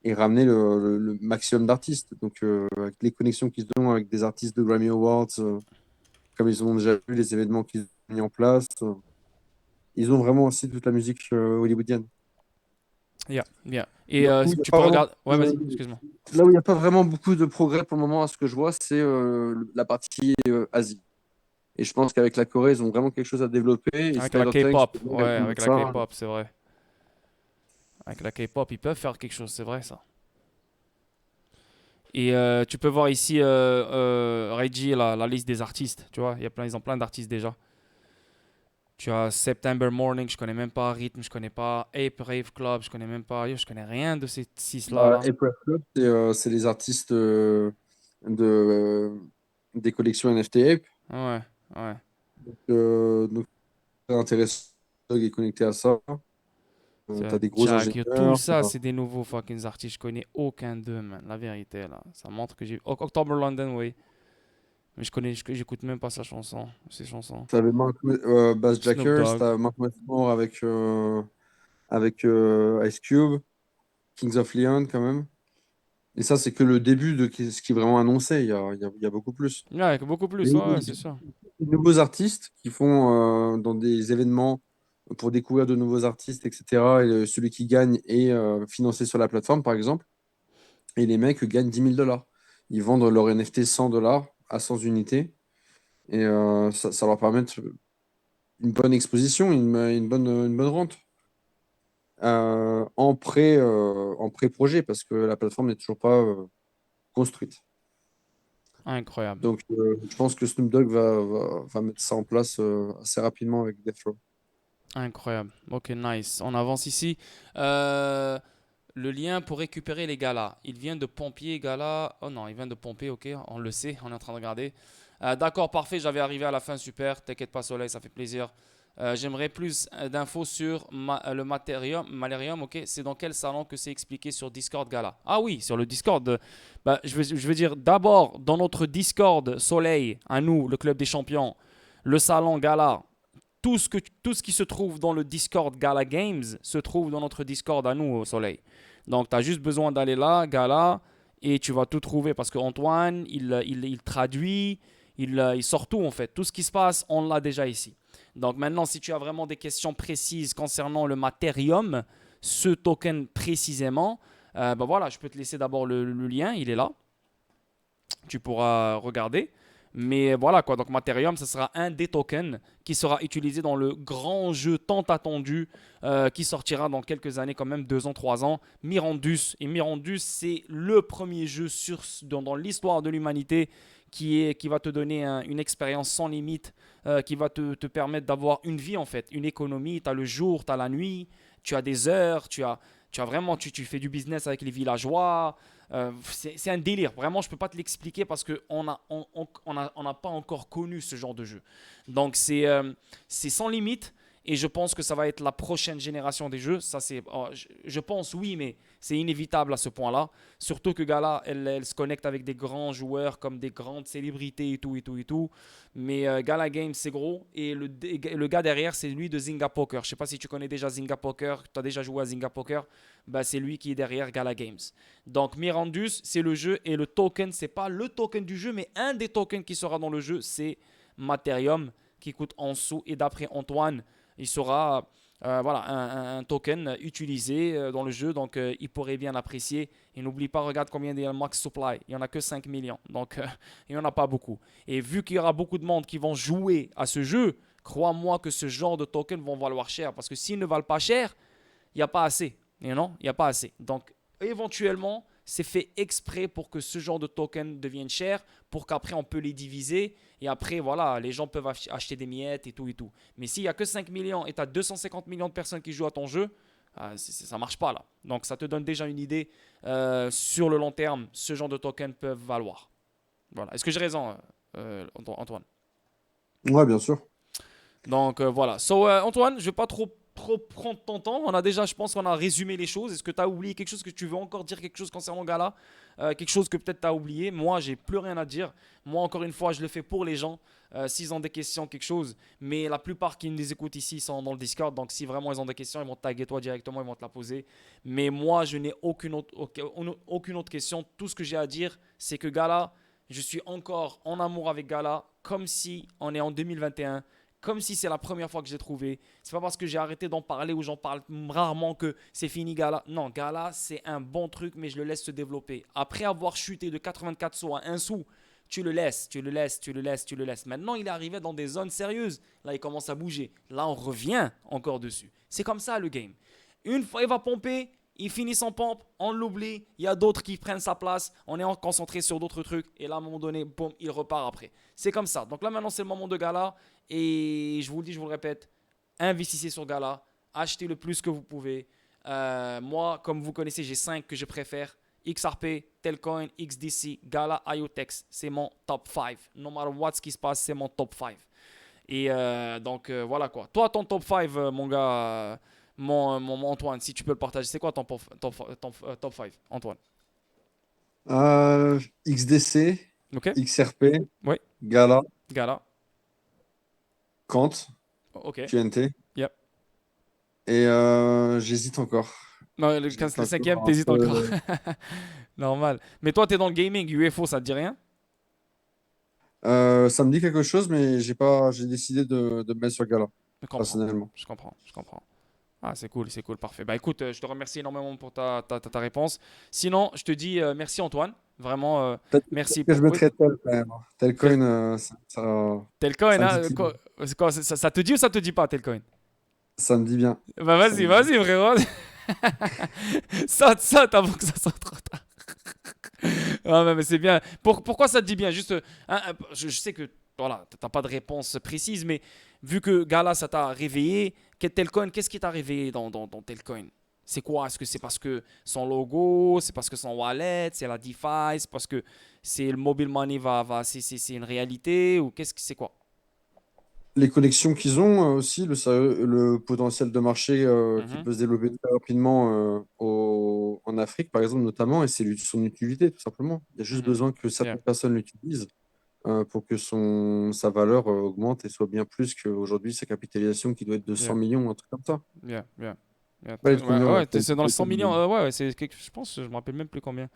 [SPEAKER 2] et ramener le maximum d'artistes. Donc, avec les connexions qu'ils ont avec des artistes de Grammy Awards, comme ils ont déjà vu les événements qu'ils ont mis en place, ils ont vraiment aussi toute la musique hollywoodienne.
[SPEAKER 1] yeah, yeah. Et
[SPEAKER 2] Là où il y a
[SPEAKER 1] tu
[SPEAKER 2] pas
[SPEAKER 1] peux
[SPEAKER 2] vraiment,
[SPEAKER 1] regarder. Ouais, vas-y, excuse-moi.
[SPEAKER 2] là où il n'y a pas vraiment beaucoup de progrès pour le moment, à ce que je vois, c'est la partie Asie. Et je pense qu'avec la Corée, ils ont vraiment quelque chose à développer. Et
[SPEAKER 1] Avec la
[SPEAKER 2] Spider Tanks,
[SPEAKER 1] K-pop.
[SPEAKER 2] peut bien
[SPEAKER 1] Ouais,
[SPEAKER 2] répondre à
[SPEAKER 1] avec la
[SPEAKER 2] ça.
[SPEAKER 1] K-pop, c'est vrai. Avec la K-pop, ils peuvent faire quelque chose, c'est vrai ça. Et tu peux voir ici, Reggie, la liste des artistes. Tu vois, ils ont plein d'artistes déjà. Tu as September Morning, je connais même pas. Rhythm, je connais pas. Ape Rave Club, je connais même pas. Yo, je connais rien de ces six-là. Là.
[SPEAKER 2] April Club, c'est les artistes de, euh, des collections NFT Ape.
[SPEAKER 1] Ouais, ouais.
[SPEAKER 2] Donc c'est intéressant qui est connecté à ça. Tu as des gros
[SPEAKER 1] Jack, yo, tout
[SPEAKER 2] ingénieurs.
[SPEAKER 1] ça, c'est des nouveaux fucking artistes. Je connais aucun d'eux, man. La vérité, là. Ça montre que j'ai. October London, oui. Mais j'écoute même pas sa chanson, ses chansons.
[SPEAKER 2] Tu avais Bass
[SPEAKER 1] Snoop
[SPEAKER 2] Jackers, tu
[SPEAKER 1] Dogg.
[SPEAKER 2] as Mark Moore avec Ice Cube, Kings of Leon quand même. Et ça, c'est que le début de ce qui est vraiment annoncé. Il y a beaucoup plus.
[SPEAKER 1] Ouais, beaucoup
[SPEAKER 2] Et
[SPEAKER 1] plus, ouais, c'est sûr.
[SPEAKER 2] des nouveaux artistes qui font dans des événements pour découvrir de nouveaux artistes, etc. Et celui qui gagne est financé sur la plateforme, par exemple. Et les mecs gagnent 10 000 $. Ils vendent leur NFT 100 $ à 100 unités. Et ça leur permet une bonne exposition, une bonne rente en pré-projet parce que la plateforme n'est toujours pas construite.
[SPEAKER 1] Incroyable.
[SPEAKER 2] Donc, je pense que Snoop Dogg va mettre ça en place assez rapidement avec Death Row.
[SPEAKER 1] Incroyable. Ok, nice. On avance ici. Euh, le lien pour récupérer les galas. Il vient de Pompier Gala. Oh non, il vient de Pompier, ok. On le sait, on est en train de regarder. D'accord, parfait. J'avais arrivé à la fin, super. T'inquiète pas, Soleil, ça fait plaisir. J'aimerais plus d'infos sur le Malerium, ok. C'est dans quel salon que c'est expliqué sur Discord Gala? Ah oui, sur le Discord. Bah, je veux dire, d'abord, dans notre Discord Soleil, à nous, le Club des Champions, le salon Gala, tout ce qui se trouve dans le Discord Gala Games se trouve dans notre Discord à nous au Soleil. Donc, tu as juste besoin d'aller là, Gala, et tu vas tout trouver parce qu'Antoine, il traduit, il sort tout en fait. Tout ce qui se passe, on l'a déjà ici. Donc, maintenant, si tu as vraiment des questions précises concernant le Matérium, ce token précisément, ben voilà, je peux te laisser d'abord le lien, il est là. Tu pourras regarder. Mais voilà quoi, donc Matérium, ce sera un des tokens qui sera utilisé dans le grand jeu tant attendu qui sortira dans quelques années, quand même 2 ans, 3 ans, Mirandus. Et Mirandus, c'est le premier jeu dans l'histoire de l'humanité qui va te donner une expérience sans limite, qui va te permettre d'avoir une vie en fait, une économie. Tu as le jour, tu as la nuit, tu as des heures, tu as vraiment, tu fais du business avec les villageois. C'est un délire. Vraiment, je ne peux pas te l'expliquer parce qu'on n'a on n'a pas encore connu ce genre de jeu. Donc, c'est sans limite. Et je pense que ça va être la prochaine génération des jeux. Ça, je pense, oui, mais c'est inévitable à ce point-là. Surtout que Gala, elle se connecte avec des grands joueurs comme des grandes célébrités et tout, et tout, et tout. Mais Gala Games, c'est gros. Et le gars derrière, c'est lui de Zynga Poker. Je sais pas si tu connais déjà Zynga Poker. Tu as déjà joué à Zynga Poker. Bah, c'est lui qui est derrière Gala Games. Donc, Mirandus, c'est le jeu. Et le token, c'est pas le token du jeu, mais un des tokens qui sera dans le jeu, c'est Materium, qui coûte en sous. Et d'après Antoine, il sera voilà, un token utilisé dans le jeu, donc il pourrait bien l'apprécier. Et n'oublie pas, regarde combien il y a le max supply, il n'y en a que 5 millions, donc il n'y en a pas beaucoup. Et vu qu'il y aura beaucoup de monde qui vont jouer à ce jeu, crois-moi que ce genre de tokens vont valoir cher, parce que s'ils ne valent pas cher, il n'y a pas assez. You know? Il n'y a pas assez. Donc, éventuellement, c'est fait exprès pour que ce genre de token devienne cher, pour qu'après on peut les diviser. Et après, voilà, les gens peuvent acheter des miettes et tout et tout. Mais s'il n'y a que 5 millions et tu as 250 millions de personnes qui jouent à ton jeu, ça ne marche pas là. Donc, ça te donne déjà une idée sur le long terme, ce genre de tokens peuvent valoir. Voilà. Est-ce que j'ai raison, Antoine?
[SPEAKER 2] Ouais, bien sûr.
[SPEAKER 1] Donc voilà. So, Antoine, je ne vais pas trop prendre ton temps. On a déjà, je pense qu'on a résumé les choses. Est-ce que tu as oublié quelque chose, que tu veux encore dire quelque chose concernant Gala? Quelque chose que peut-être tu as oublié. Moi, j'ai plus rien à dire. Moi, encore une fois, je le fais pour les gens. S'ils ont des questions, quelque chose. Mais la plupart qui nous écoutent ici sont dans le Discord. Donc si vraiment ils ont des questions, ils vont te taguer toi directement, ils vont te la poser. Mais moi, je n'ai aucune autre question. Tout ce que j'ai à dire, c'est que Gala, je suis encore en amour avec Gala, comme si on est en 2021, comme si c'est la première fois que je l'ai trouvé. C'est pas parce que j'ai arrêté d'en parler ou j'en parle rarement que c'est fini Gala. Non, Gala, c'est un bon truc, mais je le laisse se développer. Après avoir chuté de 84 sauts à 1 sou, tu le laisses, tu le laisses, tu le laisses, tu le laisses. Maintenant, il est arrivé dans des zones sérieuses. Là, il commence à bouger. Là, on revient encore dessus. C'est comme ça le game. Une fois, il va pomper, il finit son pompe, on l'oublie, il y a d'autres qui prennent sa place, on est concentré sur d'autres trucs, et là, à un moment donné, boum, il repart après. C'est comme ça. Donc là, maintenant, c'est le moment de Gala, et je vous le dis, je vous le répète, investissez sur Gala, achetez le plus que vous pouvez. Moi, comme vous connaissez, j'ai 5 que je préfère. XRP, Telcoin, XDC, Gala, IoTex, c'est mon top 5. No matter what ce qui se passe, c'est mon top 5. Et donc voilà quoi. Toi, ton top 5, mon gars, mon Antoine, si tu peux le partager, c'est quoi ton top 5, Antoine?
[SPEAKER 2] XDC,
[SPEAKER 1] Ok?
[SPEAKER 2] XRP,
[SPEAKER 1] Oui,
[SPEAKER 2] Gala,
[SPEAKER 1] Gala.
[SPEAKER 2] Kant,
[SPEAKER 1] Ok.
[SPEAKER 2] QNT.
[SPEAKER 1] Yep.
[SPEAKER 2] Et j'hésite encore.
[SPEAKER 1] Non,
[SPEAKER 2] J'hésite
[SPEAKER 1] le
[SPEAKER 2] encore
[SPEAKER 1] cinquième,
[SPEAKER 2] un
[SPEAKER 1] t'hésites encore.
[SPEAKER 2] peu.
[SPEAKER 1] Normal. Mais toi, t'es dans le gaming, UFO, ça te dit rien?
[SPEAKER 2] Ça me dit quelque chose, mais j'ai décidé de me mettre sur Gala,
[SPEAKER 1] Je comprends.
[SPEAKER 2] personnellement.
[SPEAKER 1] Je comprends. Je comprends. Ah, c'est cool, parfait. Bah écoute, je te remercie énormément pour ta réponse. Sinon, je te dis merci Antoine. Vraiment,
[SPEAKER 2] Peut-être
[SPEAKER 1] merci
[SPEAKER 2] que je
[SPEAKER 1] pour. Oui,
[SPEAKER 2] mettrais tel quand même.
[SPEAKER 1] tel,
[SPEAKER 2] Telcoin,
[SPEAKER 1] Telcoin,
[SPEAKER 2] ça me
[SPEAKER 1] hein,
[SPEAKER 2] titille.
[SPEAKER 1] c'est quoi, ça te dit ou ça te dit pas, Telcoin?
[SPEAKER 2] Ça me dit bien.
[SPEAKER 1] Bah
[SPEAKER 2] Ça
[SPEAKER 1] vas-y,
[SPEAKER 2] me dit bien.
[SPEAKER 1] vas-y, frérot. Saute avant que ça soit trop tard. Ah, mais c'est bien. Pourquoi ça te dit bien? Juste, je sais que voilà, t'as pas de réponse précise, mais vu que Gala, ça t'a réveillé, Telcoin, qu'est-ce qui t'a réveillé dans Telcoin? C'est quoi? Est-ce que c'est parce que son logo, c'est parce que son wallet, c'est la DeFi, c'est parce que c'est le mobile money c'est une réalité ou qu'est-ce que c'est quoi?
[SPEAKER 2] Les connexions qu'ils ont aussi, le potentiel de marché qui
[SPEAKER 1] Mhm.
[SPEAKER 2] peut se développer très rapidement en Afrique, par exemple, notamment, et c'est son utilité, tout simplement. Il y a juste
[SPEAKER 1] Mhm.
[SPEAKER 2] besoin que
[SPEAKER 1] Yeah,
[SPEAKER 2] certaines personnes l'utilisent pour que sa valeur augmente et soit bien plus qu'aujourd'hui sa capitalisation qui doit être de 100
[SPEAKER 1] yeah,
[SPEAKER 2] millions, un truc comme ça.
[SPEAKER 1] yeah, yeah. Yeah,
[SPEAKER 2] Pas être combien,
[SPEAKER 1] ouais,
[SPEAKER 2] quel-
[SPEAKER 1] c'est dans les
[SPEAKER 2] quel-
[SPEAKER 1] 100 millions. Ouais, ouais, je pense, je me rappelle même plus combien.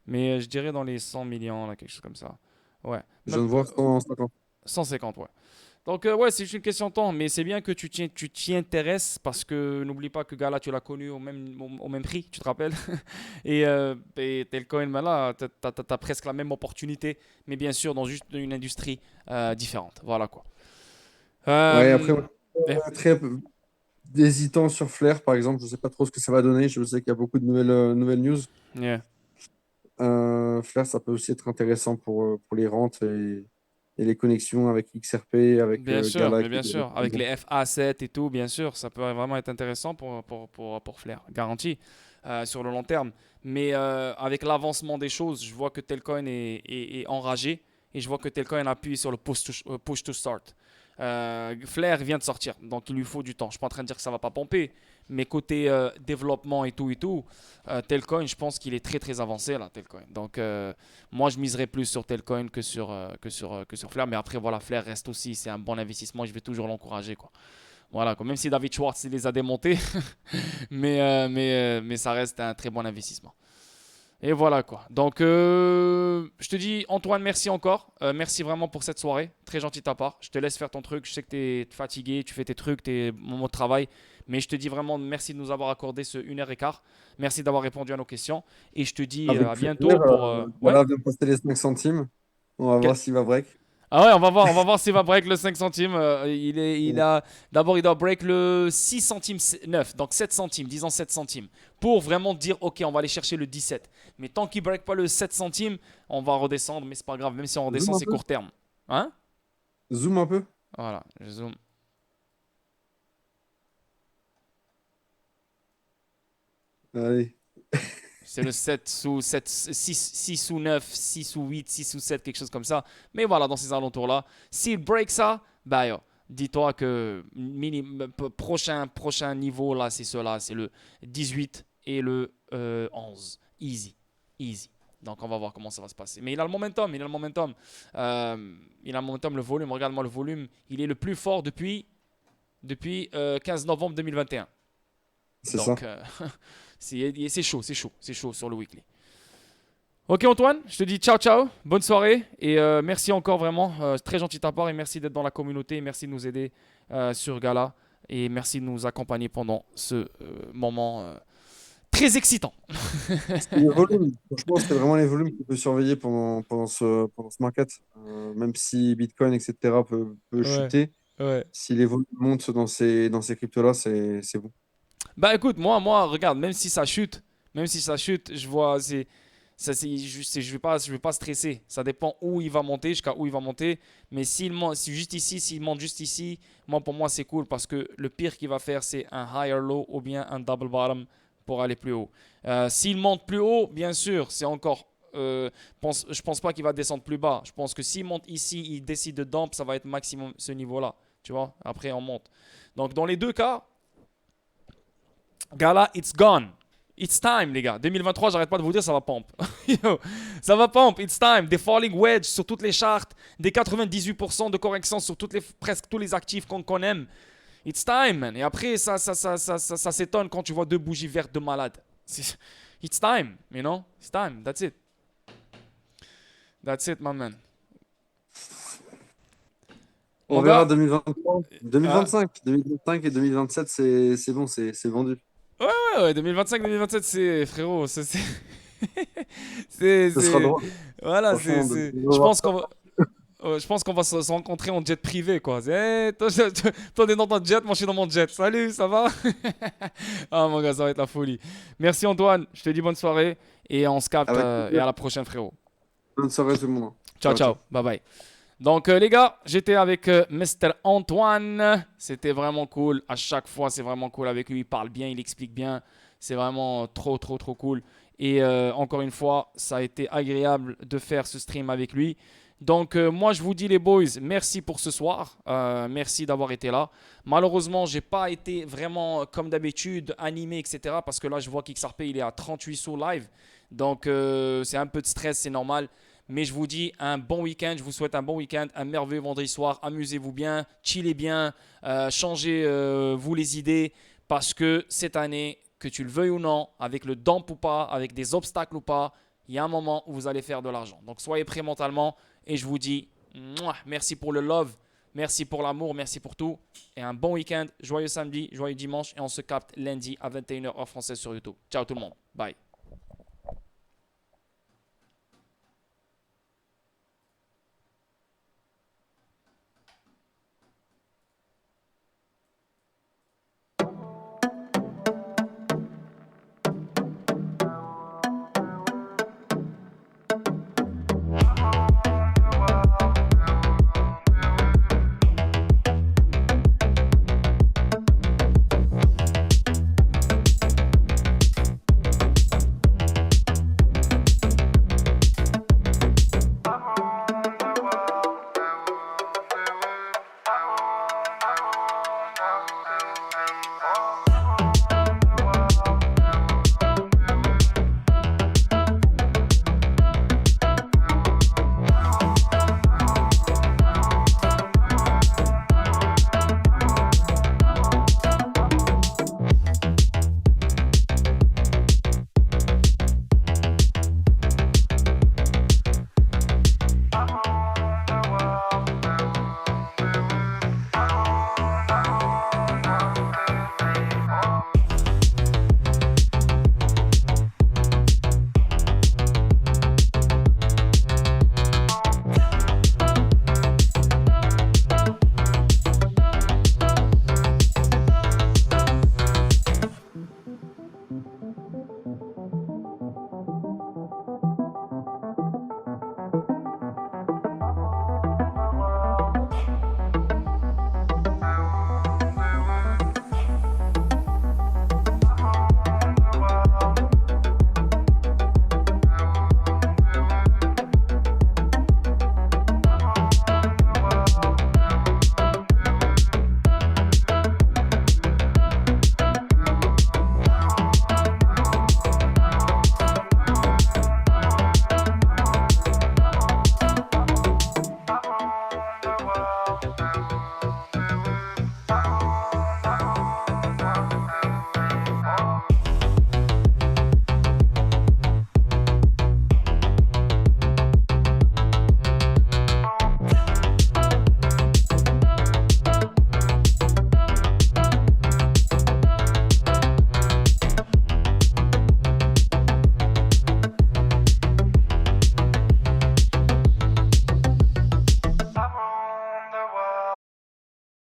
[SPEAKER 1] Mais je dirais dans les 100 millions, là, quelque chose comme ça. Ouais.
[SPEAKER 2] Je viens de voir 150.
[SPEAKER 1] 150, ouais. Donc, ouais, c'est juste une question de temps. Mais c'est bien que tu t'y intéresses parce que n'oublie pas que Gala, tu l'as connu au même prix, tu te rappelles? Et Telcoin, ben là, t'as presque la même opportunité. Mais bien sûr, dans juste une industrie différente. Voilà quoi.
[SPEAKER 2] Ouais, après,
[SPEAKER 1] Euh,
[SPEAKER 2] moi,
[SPEAKER 1] eh,
[SPEAKER 2] très hésitant sur Flair, par exemple. Je ne sais pas trop ce que ça va donner. Je sais qu'il y a beaucoup de nouvelles news.
[SPEAKER 1] yeah.
[SPEAKER 2] Flair, ça peut aussi être intéressant pour les rentes et les connexions avec XRP, avec
[SPEAKER 1] Bien sûr,
[SPEAKER 2] Gala
[SPEAKER 1] mais
[SPEAKER 2] qui
[SPEAKER 1] bien
[SPEAKER 2] doit
[SPEAKER 1] sûr. Avec les FA7 et tout, bien sûr, ça peut vraiment être intéressant pour Flair, garanti, sur le long terme. Mais avec l'avancement des choses, je vois que Telcoin est enragé et je vois que Telcoin appuie sur le push to start. Flair vient de sortir, donc il lui faut du temps. Je suis pas en train de dire que ça va pas pomper, mais côté développement et tout, Telcoin, je pense qu'il est très très avancé là, Telcoin. Donc moi je miserais plus sur Telcoin que sur Flair, mais après voilà, Flair reste aussi, c'est un bon investissement, je vais toujours l'encourager quoi. Voilà, quoi. Même si David Schwartz il les a démontés, mais ça reste un très bon investissement. Et voilà quoi. Donc, je te dis, Antoine, merci encore. Merci vraiment pour cette soirée. Très gentil de ta part. Je te laisse faire ton truc. Je sais que tu es fatigué, tu fais tes trucs, tes moments de travail. Mais je te dis vraiment merci de nous avoir accordé ce 1h15. Merci d'avoir répondu à nos questions. Et je te dis
[SPEAKER 2] Avec
[SPEAKER 1] à
[SPEAKER 2] plaisir.
[SPEAKER 1] bientôt pour. Ouais?
[SPEAKER 2] Voilà, vient de poster les 5 centimes. On va
[SPEAKER 1] Quel-
[SPEAKER 2] voir s'il va break.
[SPEAKER 1] Ah ouais, on va voir s'il va break le 5 centimes. D'abord, il doit break le 6 centimes 9, donc 7 centimes, disons 7 centimes, pour vraiment dire, ok, on va aller chercher le 17. Mais tant qu'il break pas le 7 centimes, on va redescendre, mais c'est pas grave, même si on
[SPEAKER 2] Zoom
[SPEAKER 1] redescend,
[SPEAKER 2] un
[SPEAKER 1] c'est
[SPEAKER 2] peu.
[SPEAKER 1] court terme. Hein?
[SPEAKER 2] Zoom un peu.
[SPEAKER 1] Voilà, je zoome.
[SPEAKER 2] Allez.
[SPEAKER 1] C'est le 7 sous 7, 6 sous 9, 6 sous 8, 6 sous 7, quelque chose comme ça. Mais voilà, dans ces alentours-là, s'il break ça, bah yo, dis-toi que prochain niveau, là, c'est cela, c'est le 18 et le 11. Easy, easy. Donc on va voir comment ça va se passer. Mais il a le momentum, il a le momentum. Il a le momentum, le volume, regarde-moi le volume. Il est le plus fort depuis 15 novembre 2021.
[SPEAKER 2] C'est ça.
[SPEAKER 1] Donc c'est chaud, c'est chaud sur le weekly. Ok Antoine, je te dis ciao ciao, bonne soirée et merci encore vraiment, très gentil de ta part et merci d'être dans la communauté, merci de nous aider sur Gala et merci de nous accompagner pendant ce moment très excitant.
[SPEAKER 2] C'est les volumes. Franchement, c'est vraiment les volumes qu'on peut surveiller pendant ce market. Même si Bitcoin, etc., peut
[SPEAKER 1] Ouais,
[SPEAKER 2] chuter,
[SPEAKER 1] ouais.
[SPEAKER 2] si les volumes montent dans ces cryptos-là, c'est bon.
[SPEAKER 1] Bah écoute, moi, regarde, même si ça chute, je vois, je vais pas stresser. Ça dépend où il va monter, jusqu'à où il va monter. Mais s'il monte juste ici, pour moi, c'est cool parce que le pire qu'il va faire, c'est un higher low ou bien un double bottom pour aller plus haut. S'il monte plus haut, bien sûr, c'est encore. Je pense pas qu'il va descendre plus bas. Je pense que s'il monte ici, il décide de dump, ça va être maximum ce niveau-là. Tu vois, après on monte. Donc dans les deux cas, Gala, it's gone. It's time, les gars. 2023, j'arrête pas de vous dire, ça va pompe. Yo, ça va pompe, it's time. Des falling wedge sur toutes les charts, des 98% de correction sur presque tous les actifs qu'on aime. It's time, man. Et après, ça s'étonne quand tu vois deux bougies vertes de malade. It's time, you know? It's time, that's it. That's it, my man.
[SPEAKER 2] On
[SPEAKER 1] Mon
[SPEAKER 2] verra
[SPEAKER 1] gars,
[SPEAKER 2] 2023,
[SPEAKER 1] ah,
[SPEAKER 2] 2025. 2025 et 2027, c'est bon, c'est vendu.
[SPEAKER 1] ouais, 2025-2027, c'est, frérot,
[SPEAKER 2] Ce sera
[SPEAKER 1] c'est,
[SPEAKER 2] drôle.
[SPEAKER 1] voilà,
[SPEAKER 2] Franchement,
[SPEAKER 1] je pense qu'on va, je pense qu'on va se rencontrer en jet privé, quoi. Toi, toi, t'es dans ton jet, moi, je suis dans mon jet. Salut, ça va? Ah, mon gars, ça va être la folie. Merci, Antoine. Je te dis bonne soirée. Et on se capte.
[SPEAKER 2] avec
[SPEAKER 1] Et
[SPEAKER 2] plaisir.
[SPEAKER 1] à la prochaine, frérot.
[SPEAKER 2] Bonne soirée tout le monde.
[SPEAKER 1] Ciao,
[SPEAKER 2] Ciao,
[SPEAKER 1] ciao.
[SPEAKER 2] ciao.
[SPEAKER 1] Bye, bye. Donc, les gars, j'étais avec Mr. Antoine. C'était vraiment cool. À chaque fois, c'est vraiment cool avec lui. Il parle bien, il explique bien. C'est vraiment trop, trop, trop cool. Et encore une fois, ça a été agréable de faire ce stream avec lui. Donc, moi, je vous dis, les boys, merci pour ce soir. Merci d'avoir été là. Malheureusement, j'ai pas été vraiment, comme d'habitude, animé, etc. Parce que là, je vois qu'XRP, il est à 38 sous live. Donc, c'est un peu de stress, c'est normal. Mais je vous dis un bon week-end, je vous souhaite un bon week-end, un merveilleux vendredi soir. Amusez-vous bien, chillez bien, changez-vous les idées parce que cette année, que tu le veuilles ou non, avec le dump ou pas, avec des obstacles ou pas, il y a un moment où vous allez faire de l'argent. Donc soyez prêts mentalement et je vous dis merci pour le love, merci pour l'amour, merci pour tout et un bon week-end, joyeux samedi, joyeux dimanche et on se capte lundi à 21h heure française sur YouTube. Ciao tout le monde, bye.